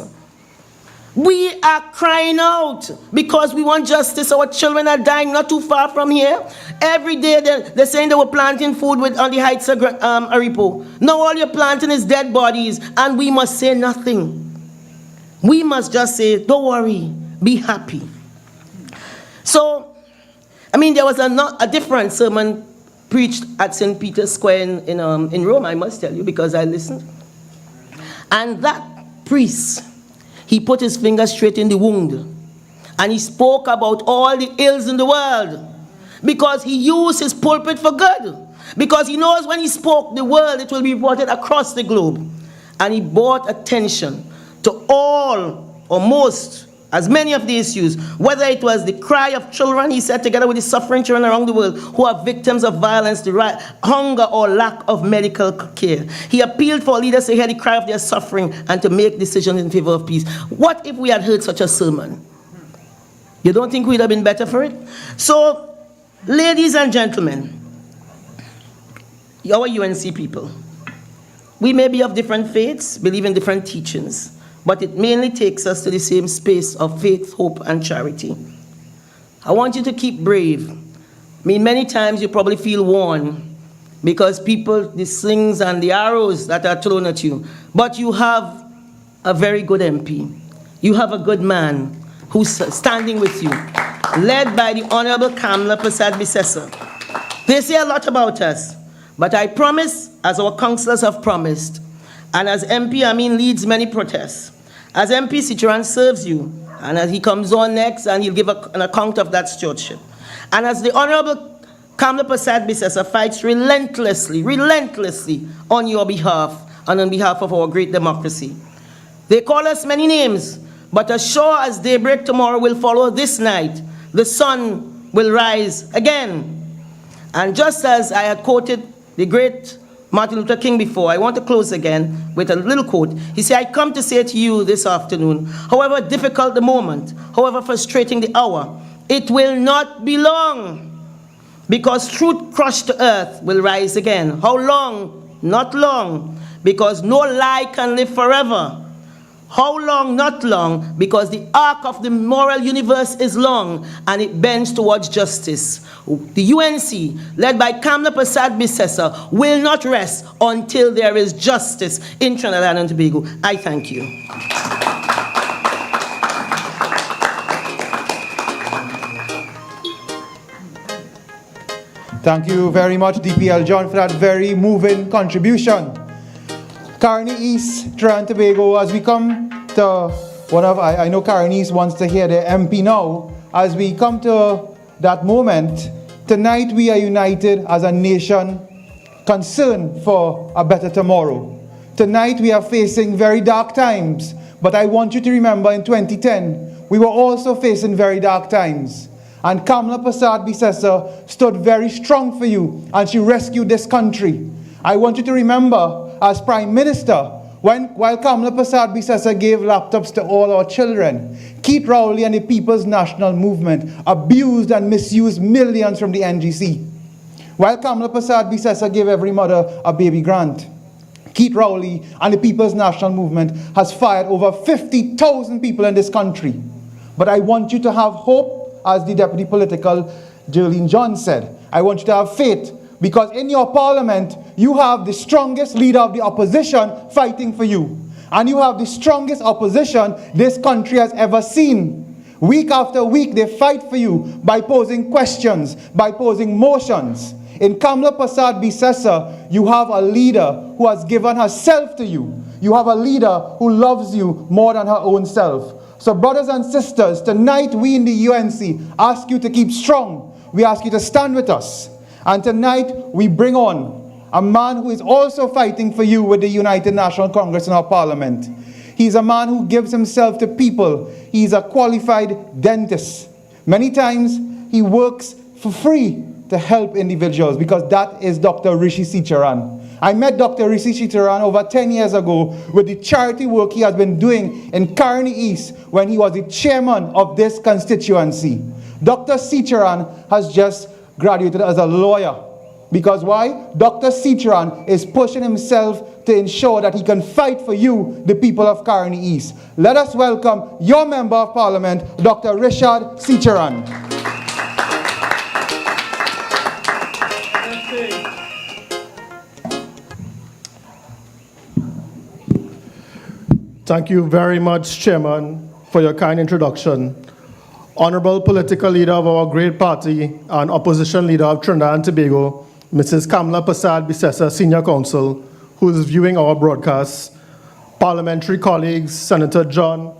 We are crying out because we want justice. Our children are dying not too far from here. Every day they're saying they were planting food on the heights of Aripo. Now all you're planting is dead bodies, and we must say nothing. We must just say, don't worry, be happy. So, I mean, there was a different sermon preached at St. Peter's Square in Rome, I must tell you, because I listened. And that priest, he put his finger straight in the wound. And he spoke about all the ills in the world. Because he used his pulpit for good. Because he knows when he spoke the word, it will be reported across the globe. And he brought attention to all, or most, as many of the issues, whether it was the cry of children, he said, together with the suffering children around the world who are victims of violence, hunger or lack of medical care. He appealed for leaders to hear the cry of their suffering and to make decisions in favor of peace. What if we had heard such a sermon? You don't think we'd have been better for it? So, ladies and gentlemen, our UNC people, we may be of different faiths, believe in different teachings, but it mainly takes us to the same space of faith, hope, and charity. I want you to keep brave. I mean, many times you probably feel worn because the slings and the arrows that are thrown at you. But you have a very good MP. You have a good man who's standing with you, led by the Honorable Kamla Persad-Bissessar. They say a lot about us, but I promise, as our councillors have promised, and as MP Amin leads many protests, as MP Sicharan serves you, and as he comes on next and he'll give an account of that stewardship, and as the Honorable Kamla Persad-Bissessar fights relentlessly on your behalf and on behalf of our great democracy. They call us many names, but as sure as daybreak tomorrow will follow this night, the sun will rise again. And just as I had quoted the great Martin Luther King before, I want to close again with a little quote. He said, I come to say to you this afternoon, however difficult the moment, however frustrating the hour, it will not be long, because truth crushed to earth will rise again. How long? Not long, because no lie can live forever. How long? Not long, because the arc of the moral universe is long and it bends towards justice. The UNC, led by Kamla Persad-Bissessar, will not rest until there is justice in Trinidad and Tobago. I thank you. Thank you very much, DPL John, for that very moving contribution. Carney East, Trinidad and Tobago, as we come to I know Carney East wants to hear their MP now. As we come to that moment, tonight we are united as a nation concerned for a better tomorrow. Tonight we are facing very dark times, but I want you to remember in 2010, we were also facing very dark times. And Kamla Persad-Bissessar stood very strong for you, and she rescued this country. I want you to remember, as Prime Minister, while Kamla Persad-Bissessar gave laptops to all our children, Keith Rowley and the People's National Movement abused and misused millions from the NGC. While Kamla Persad-Bissessar gave every mother a baby grant, Keith Rowley and the People's National Movement has fired over 50,000 people in this country. But I want you to have hope, as the Deputy Political Jerlene John said. I want you to have faith, because in your parliament, you have the strongest leader of the opposition fighting for you. And you have the strongest opposition this country has ever seen. Week after week, they fight for you by posing questions, by posing motions. In Kamla Persad-Bissessar, you have a leader who has given herself to you. You have a leader who loves you more than her own self. So brothers and sisters, tonight we in the UNC ask you to keep strong. We ask you to stand with us. And tonight we bring on a man who is also fighting for you with the United National Congress in our parliament. He's a man who gives himself to people. He's a qualified dentist. Many times he works for free to help individuals, because that is Dr. Rishi Sicharan. I met Dr. Rishi Sicharan over 10 years ago with the charity work he has been doing in Carney East when he was the chairman of this constituency. Dr. Sicharan has just graduated as a lawyer. Because why? Dr. Sicharan is pushing himself to ensure that he can fight for you, the people of Caroni East. Let us welcome your Member of Parliament, Dr. Richard Sicharan. Thank you very much, Chairman, for your kind introduction. Honorable political leader of our great party and opposition leader of Trinidad and Tobago, Mrs. Kamala Persad-Bissessar, Senior Counsel, who is viewing our broadcast, parliamentary colleagues, Senator John,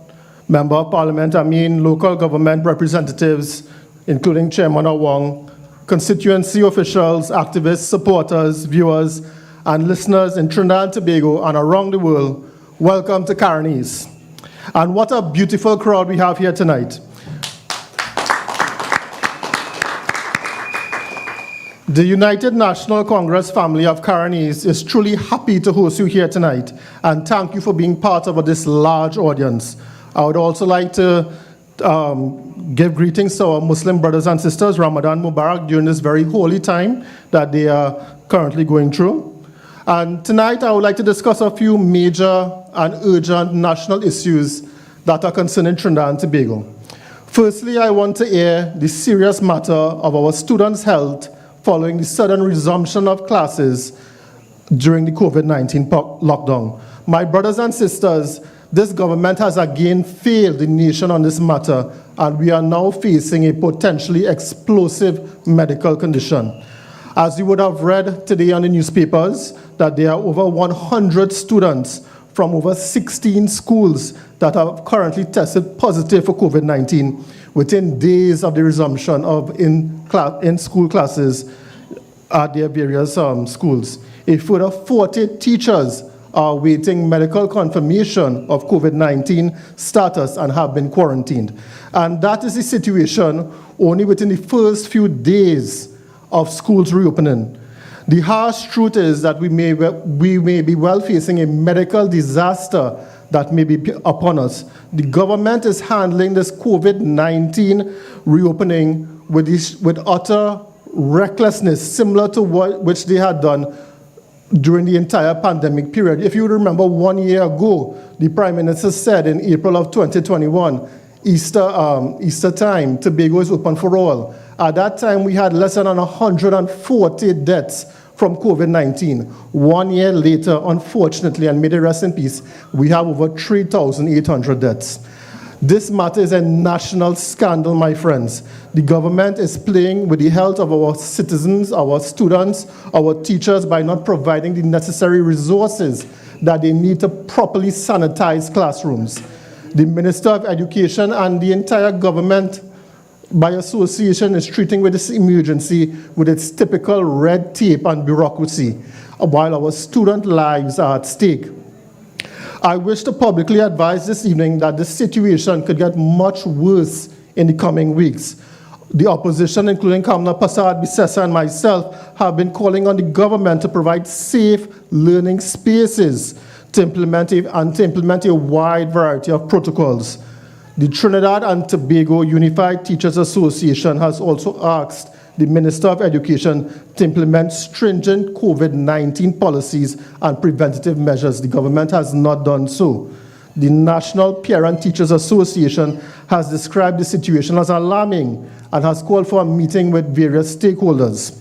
Member of Parliament Amin, local government representatives, including Chairman Awang, constituency officials, activists, supporters, viewers, and listeners in Trinidad and Tobago and around the world, welcome to Caroni East. And what a beautiful crowd we have here tonight. The United National Congress family of Caroni East is truly happy to host you here tonight, and thank you for being part of this large audience. I would also like to give greetings to our Muslim brothers and sisters, Ramadan Mubarak, during this very holy time that they are currently going through. And tonight I would like to discuss a few major and urgent national issues that are concerning Trinidad and Tobago. Firstly, I want to air the serious matter of our students' health following the sudden resumption of classes during the COVID-19 lockdown. My brothers and sisters, this government has again failed the nation on this matter, and we are now facing a potentially explosive medical condition. As you would have read today on the newspapers, that there are over 100 students from over 16 schools that have currently tested positive for COVID-19 within days of the resumption of in-school classes at their various schools. A further 40 teachers are awaiting medical confirmation of COVID-19 status and have been quarantined. And that is the situation only within the first few days of schools reopening. The harsh truth is that we may be well facing a medical disaster that may be upon us. The government is handling this COVID-19 reopening with utter recklessness, similar to which they had done during the entire pandemic period. If you remember 1 year ago, the Prime Minister said in April of 2021, Easter time, Tobago is open for all. At that time, we had less than 140 deaths from COVID-19. 1 year later, unfortunately, and may they rest in peace, we have over 3,800 deaths. This matter is a national scandal, my friends. The government is playing with the health of our citizens, our students, our teachers by not providing the necessary resources that they need to properly sanitize classrooms. The Minister of Education and the entire government, by association, is treating with this emergency with its typical red tape and bureaucracy, while our student lives are at stake. I wish to publicly advise this evening that the situation could get much worse in the coming weeks. The opposition, including Kamala Persad-Bissessar and myself, have been calling on the government to provide safe learning spaces to implement a wide variety of protocols. The Trinidad and Tobago Unified Teachers Association has also asked the Minister of Education to implement stringent COVID-19 policies and preventative measures. The government has not done so. The National Parent Teachers Association has described the situation as alarming and has called for a meeting with various stakeholders.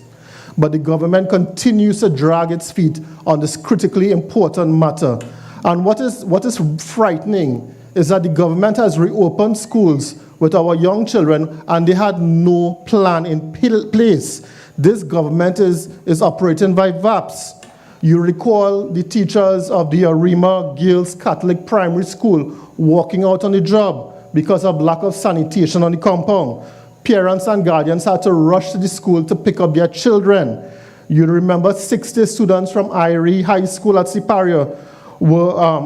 But the government continues to drag its feet on this critically important matter. And what is frightening is that the government has reopened schools with our young children and they had no plan in place. This government is operating by VAPs. You recall the teachers of the Arima Girls Catholic Primary School walking out on the job because of lack of sanitation on the compound. Parents and guardians had to rush to the school to pick up their children. You remember 60 students from Irie High School at Siparia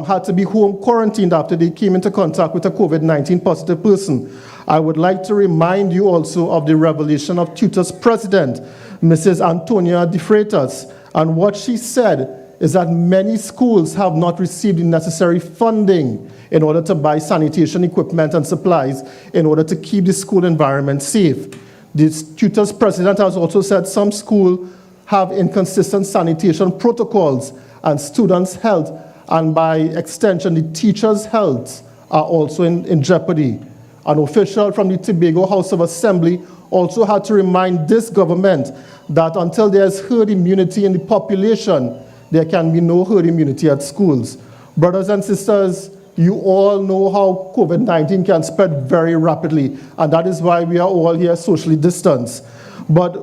had to be home quarantined after they came into contact with a COVID-19 positive person. I would like to remind you also of the revelation of Tutor's president, Mrs. Antonia De Freitas, and what she said is that many schools have not received the necessary funding in order to buy sanitation equipment and supplies in order to keep the school environment safe. The Tutor's president has also said some schools have inconsistent sanitation protocols and students' health, and by extension, the teachers' health are also in jeopardy. An official from the Tobago House of Assembly also had to remind this government that until there's herd immunity in the population, there can be no herd immunity at schools. Brothers and sisters, you all know how COVID-19 can spread very rapidly, and that is why we are all here socially distanced. But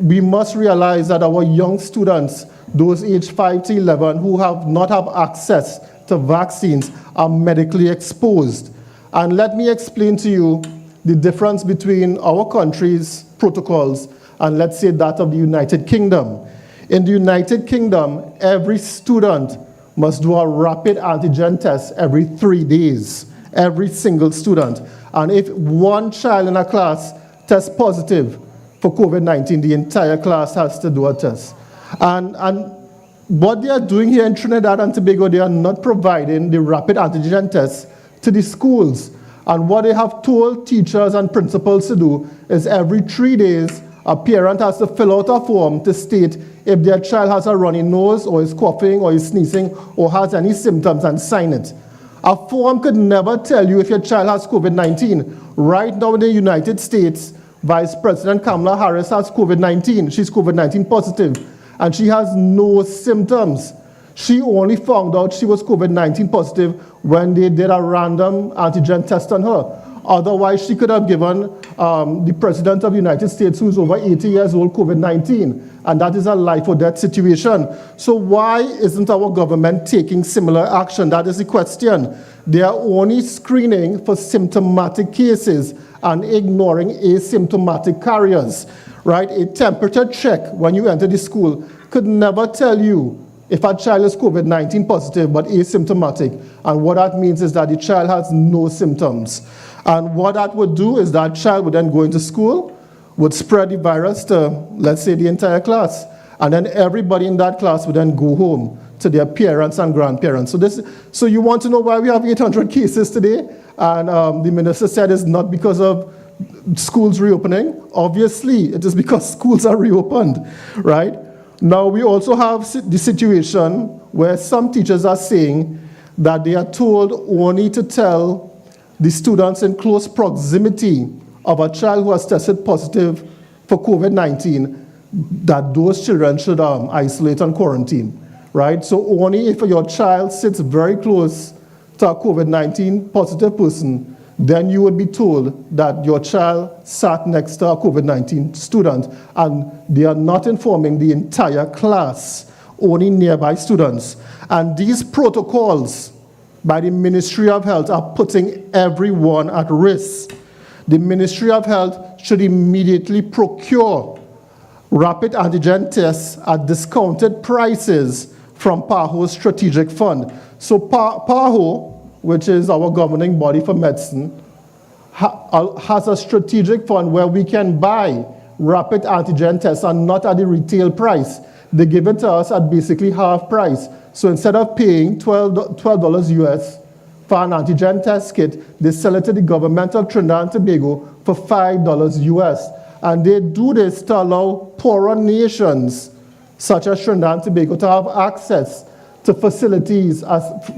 we must realize that our young students, those aged 5 to 11 who have not have access to vaccines, are medically exposed. And let me explain to you the difference between our country's protocols and, let's say, that of the United Kingdom. In the United Kingdom, every student must do a rapid antigen test every 3 days, every single student. And if one child in a class tests positive for COVID-19, the entire class has to do a test. And what they are doing here in Trinidad and Tobago, they are not providing the rapid antigen tests to the schools. And what they have told teachers and principals to do is every 3 days, a parent has to fill out a form to state if their child has a runny nose or is coughing or is sneezing or has any symptoms, and sign it. A form could never tell you if your child has COVID-19. Right now in the United States, Vice President Kamala Harris has COVID-19. She's COVID-19 positive, and she has no symptoms. She only found out she was COVID-19 positive when they did a random antigen test on her. Otherwise, she could have given the President of the United States, who's over 80 years old, COVID-19. And that is a life or death situation. So why isn't our government taking similar action? That is the question. They are only screening for symptomatic cases and ignoring asymptomatic carriers, right? A temperature check when you enter the school could never tell you if a child is COVID-19 positive but asymptomatic. And what that means is that the child has no symptoms. And what that would do is that child would then go into school, would spread the virus to, let's say, the entire class. And then everybody in that class would then go home to their parents and grandparents. So you want to know why we have 800 cases today? And the minister said it's not because of schools reopening. Obviously, it is because schools are reopened, right? Now, we also have the situation where some teachers are saying that they are told only to tell the students in close proximity of a child who has tested positive for COVID-19 that those children should isolate and quarantine, right? So only if your child sits very close to a COVID-19 positive person, then you would be told that your child sat next to a COVID-19 student, and they are not informing the entire class, only nearby students. And these protocols by the Ministry of Health are putting everyone at risk. The Ministry of Health should immediately procure rapid antigen tests at discounted prices from PAHO's strategic fund. So PAHO, which is our governing body for medicine, has a strategic fund where we can buy rapid antigen tests and not at the retail price. They give it to us at basically half price. So instead of paying $12 US for an antigen test kit, they sell it to the government of Trinidad and Tobago for $5 US. And they do this to allow poorer nations, such as Trinidad and Tobago, to have access to facilities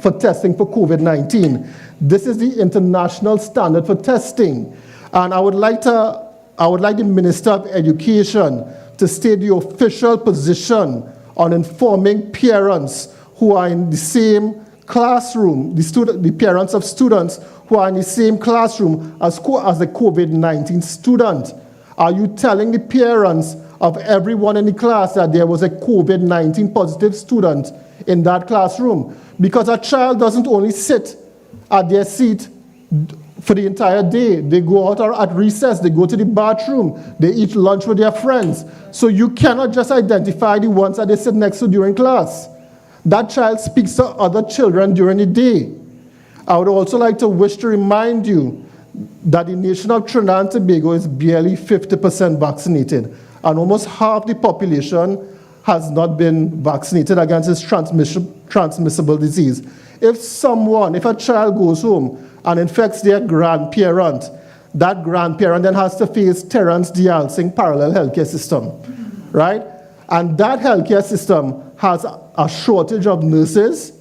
for testing for COVID-19. This is the international standard for testing. And I would like the Minister of Education to state the official position on informing parents who are in the same classroom, the parents of students who are in the same classroom as the COVID-19 student. Are you telling the parents of everyone in the class that there was a COVID-19 positive student in that classroom? Because a child doesn't only sit at their seat for the entire day. They go out or at recess, they go to the bathroom, they eat lunch with their friends. So you cannot just identify the ones that they sit next to during class. That child speaks to other children during the day. I would also like to remind you that the nation of Trinidad and Tobago is barely 50% vaccinated, and almost half the population has not been vaccinated against this transmissible disease. If a child goes home and infects their grandparent, that grandparent then has to face Terrence Dialsing parallel healthcare system, right? And that healthcare system has a shortage of nurses,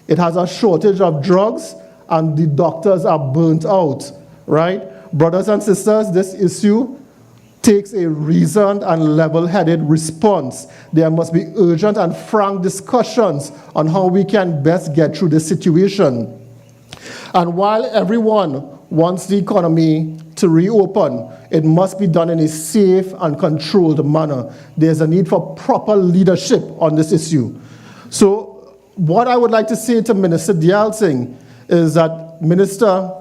it has a shortage of drugs, and the doctors are burnt out, right? Brothers and sisters, this issue takes a reasoned and level-headed response. There must be urgent and frank discussions on how we can best get through this situation. And while everyone wants the economy to reopen, it must be done in a safe and controlled manner. There's a need for proper leadership on this issue. So what I would like to say to Minister Dayal Singh is that, Minister,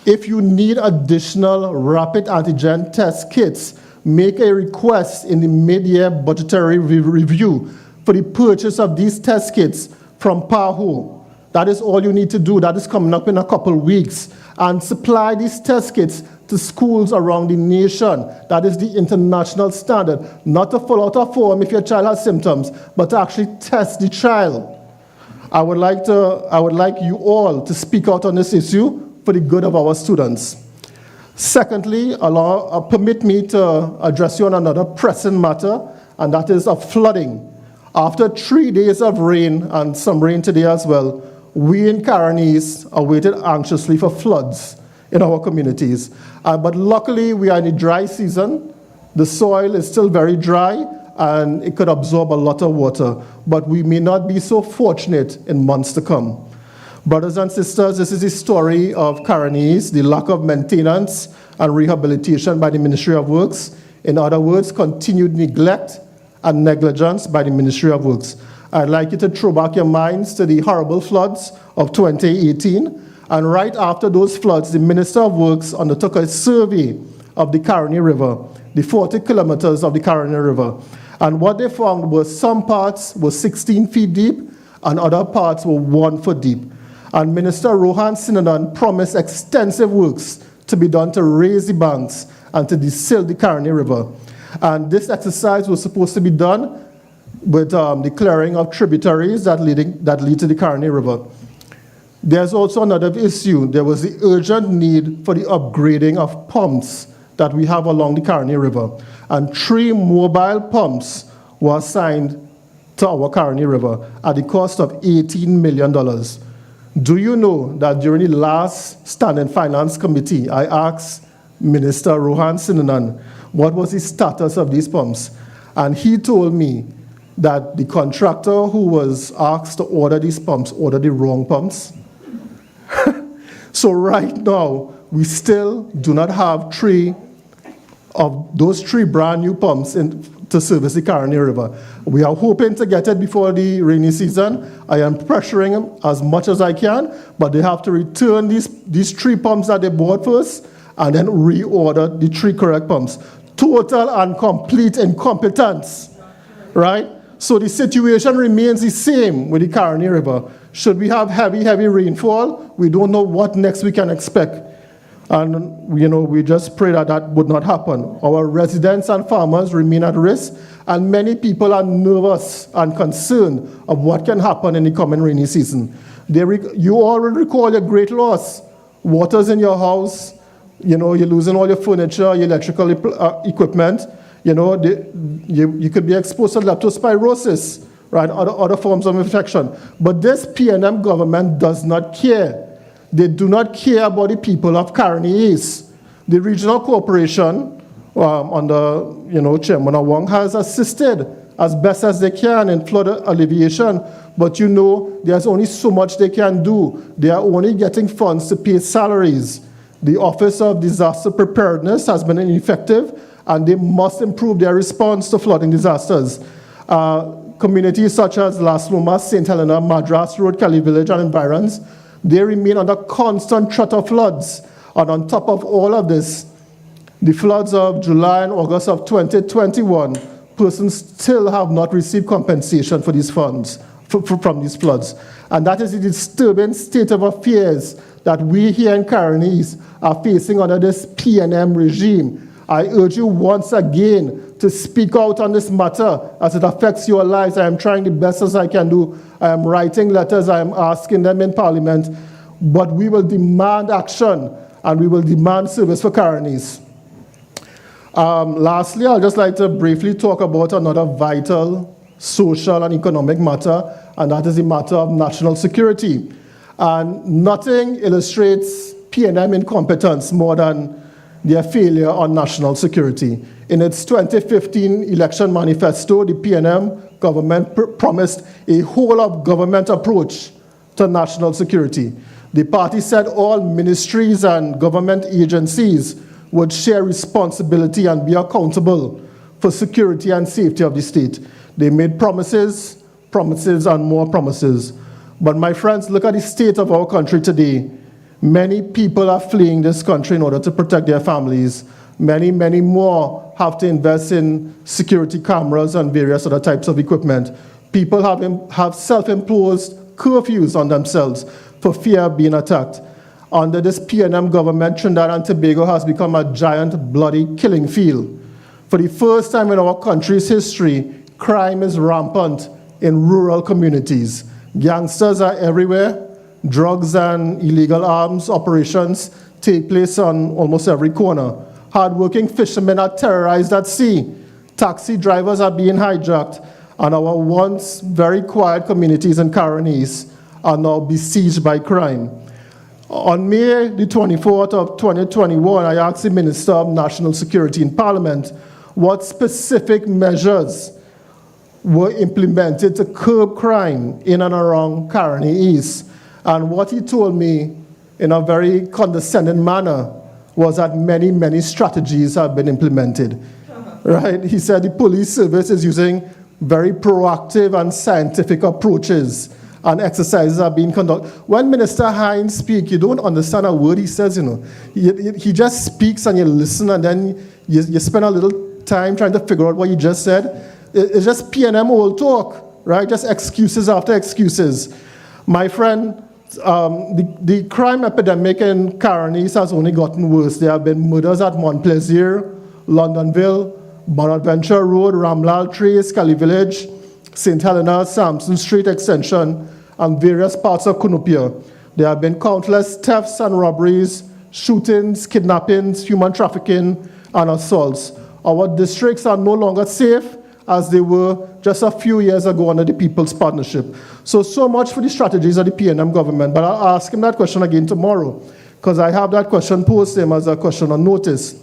if you need additional rapid antigen test kits, make a request in the mid-year budgetary review for the purchase of these test kits from PAHO. That is all you need to do. That is coming up in a couple of weeks. And supply these test kits to schools around the nation. That is the international standard. Not to fill out a form if your child has symptoms, but to actually test the child. I would like you all to speak out on this issue for the good of our students. Secondly, permit me to address you on another pressing matter, and that is of flooding. After 3 days of rain, and some rain today as well, we in Caranese are waiting anxiously for floods in our communities. But luckily, we are in a dry season. The soil is still very dry, and it could absorb a lot of water. But we may not be so fortunate in months to come. Brothers and sisters, this is the story of Caranese, the lack of maintenance and rehabilitation by the Ministry of Works. In other words, continued neglect and negligence by the Ministry of Works. I'd like you to throw back your minds to the horrible floods of 2018. And right after those floods, the Minister of Works undertook a survey of the Caroni River, the 40 kilometers of the Caroni River. And what they found was some parts were 16 feet deep and other parts were 1 foot deep. And Minister Rohan Sinanan promised extensive works to be done to raise the banks and to desil the Caroni River. And this exercise was supposed to be done with the clearing of tributaries that lead to the Caroni River. There's also another issue. There was the urgent need for the upgrading of pumps that we have along the Caroni River. And 3 mobile pumps were assigned to our Caroni River at the cost of $18 million. Do you know that during the last Standing Finance Committee, I asked Minister Rohan Sinanan what was the status of these pumps? And he told me that the contractor who was asked to order these pumps ordered the wrong pumps. So right now, we still do not have 3 of those 3 brand new pumps to service the Caroni River. We are hoping to get it before the rainy season. I am pressuring them as much as I can, but they have to return these 3 pumps that they bought first and then reorder the 3 correct pumps. Total and complete incompetence, right? So the situation remains the same with the Caroni River. Should we have heavy rainfall, we don't know what next we can expect. And, we just pray that that would not happen. Our residents and farmers remain at risk, and many people are nervous and concerned of what can happen in the coming rainy season. You all will recall your great loss. Water's in your house, you're losing all your furniture, your electrical equipment. You could be exposed to leptospirosis, right? Other forms of infection. But this PNM government does not care. They do not care about the people of Caroni East. The regional corporation, under Chairman Awang, has assisted as best as they can in flood alleviation. But there's only so much they can do. They are only getting funds to pay salaries. The Office of Disaster Preparedness has been ineffective, and they must improve their response to flooding disasters. Communities such as Las Lomas, St Helena, Madras Road, Kelly Village, and environs, they remain under constant threat of floods. And on top of all of this, the floods of July and August of 2021, persons still have not received compensation for these funds, from these floods. And that is the disturbing state of affairs that we here in Caroni East are facing under this PNM regime. I urge you once again to speak out on this matter as it affects your lives. I am trying the best as I can do. I am writing letters, I am asking them in Parliament, but we will demand action and we will demand service for Caranese. Lastly, I'd just like to briefly talk about another vital social and economic matter, and that is the matter of national security. And nothing illustrates PNM incompetence more than their failure on national security. In its 2015 election manifesto, the PNM government promised a whole-of-government approach to national security. The party said all ministries and government agencies would share responsibility and be accountable for security and safety of the state. They made promises, promises, and more promises. But my friends, look at the state of our country today. Many people are fleeing this country in order to protect their families. Many, many more have to invest in security cameras and various other types of equipment. People have self-imposed curfews on themselves for fear of being attacked. Under this PNM government, Trinidad and Tobago has become a giant bloody killing field. For the first time in our country's history, crime is rampant in rural communities. Gangsters are everywhere. Drugs and illegal arms operations take place on almost every corner. Hardworking fishermen are terrorized at sea. Taxi drivers are being hijacked. And our once very quiet communities in Carinese are now besieged by crime. On May the 24th of 2021, I asked the Minister of National Security in Parliament what specific measures were implemented to curb crime in and around Caroni East. And what he told me in a very condescending manner was that many, many strategies have been implemented. Right? He said the police service is using very proactive and scientific approaches, and exercises are being conducted. When Minister Hines speaks, you don't understand a word he says, you know. He just speaks and you listen, and then you spend a little time trying to figure out what he just said. It's just PNM old talk, right? Just excuses after excuses. My friend, the crime epidemic in Carinese has only gotten worse. There have been murders at Mont Plaisir, Londonville, Bonaventure Road, Ramlal Trace, Cali Village, St Helena, Sampson Street Extension, and various parts of Cunupia. There have been countless thefts and robberies, shootings, kidnappings, human trafficking, and assaults. Our districts are no longer safe as they were just a few years ago under the People's Partnership. So much for the strategies of the PNM government, but I'll ask him that question again tomorrow, because I have that question posed to him as a question on notice.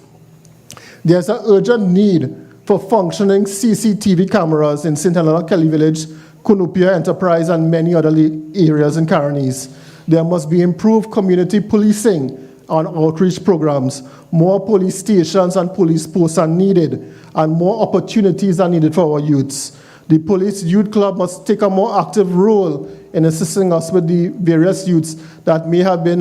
There's an urgent need for functioning CCTV cameras in St Helena, Kelly Village, Cunupia Enterprise, and many other areas in Carinese. There must be improved community policing and outreach programs. More police stations and police posts are needed, and more opportunities are needed for our youths. The Police Youth Club must take a more active role in assisting us with the various youths that may have been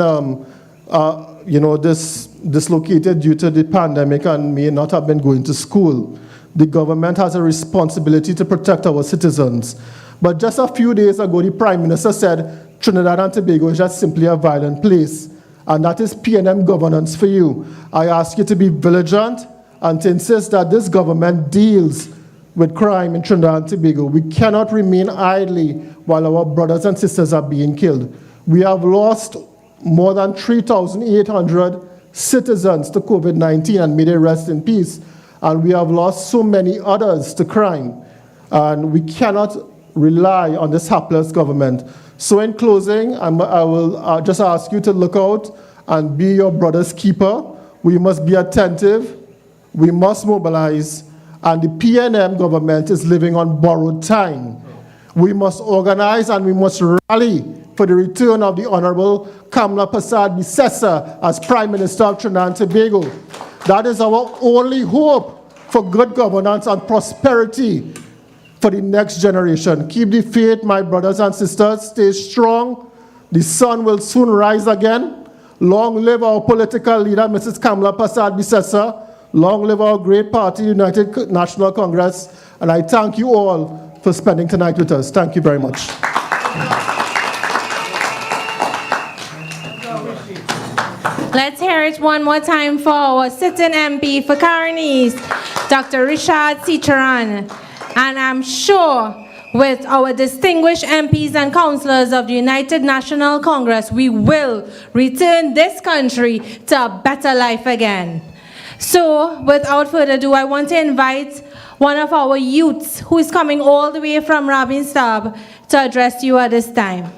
dislocated due to the pandemic and may not have been going to school. The government has a responsibility to protect our citizens. But just a few days ago, the Prime Minister said Trinidad and Tobago is just simply a violent place. And that is PNM governance for you. I ask you to be vigilant and to insist that this government deals with crime in Trinidad and Tobago. We cannot remain idly while our brothers and sisters are being killed. We have lost more than 3,800 citizens to COVID-19, and may they rest in peace. And we have lost so many others to crime. And we cannot rely on this hapless government. So in closing, I will just ask you to look out and be your brother's keeper. We must be attentive. We must mobilize. And the PNM government is living on borrowed time. We must organize and we must rally for the return of the Honorable Kamla Persad-Bissessar as Prime Minister of Trinidad and Tobago. That is our only hope for good governance and prosperity for the next generation. Keep the faith, my brothers and sisters. Stay strong. The sun will soon rise again. Long live our political leader, Mrs. Kamla Persad-Bissessar. Long live our great party, United National Congress. And I thank you all for spending tonight with us. Thank you very much. Let's hear it one more time for our sitting MP for Carinese, Dr. Richard Cicharan. And I'm sure with our distinguished MPs and councillors of the United National Congress, we will return this country to a better life again. So, without further ado, I want to invite one of our youths who is coming all the way from Rabinstab to address you at this time.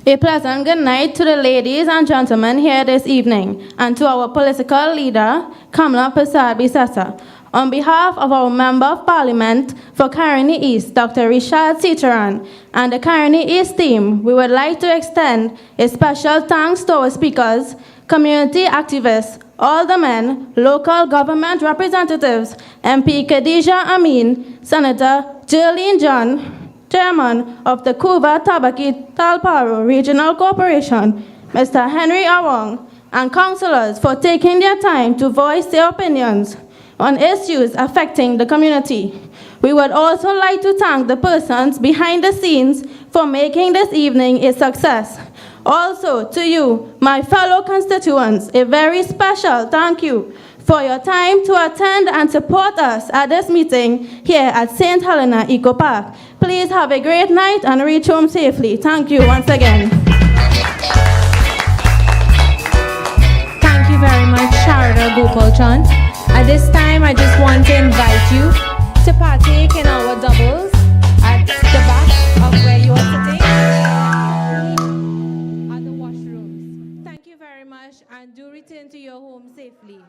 A pleasant good night to the ladies and gentlemen here this evening, and to our political leader, Kamla Prasad Bisasa. On behalf of our Member of Parliament for Caroni East, Dr. Richard Sitaran, and the Caroni East team, we would like to extend a special thanks to our speakers, community activists, aldermen, local government representatives, MP Khadija Amin, Senator Jerlene John, Chairman of the Kuva Tabaki Talparo Regional Corporation, Mr. Henry Awang, and councillors for taking their time to voice their opinions on issues affecting the community. We would also like to thank the persons behind the scenes for making this evening a success. Also, to you, my fellow constituents, a very special thank you for your time to attend and support us at this meeting here at St Helena Eco Park. Please have a great night and reach home safely. Thank you once again. Thank you very much, Sharada Gopalchand. At this time, I just want to invite you to partake in our doubles at the back of where you are sitting at the washrooms. Thank you very much, and do return to your home safely.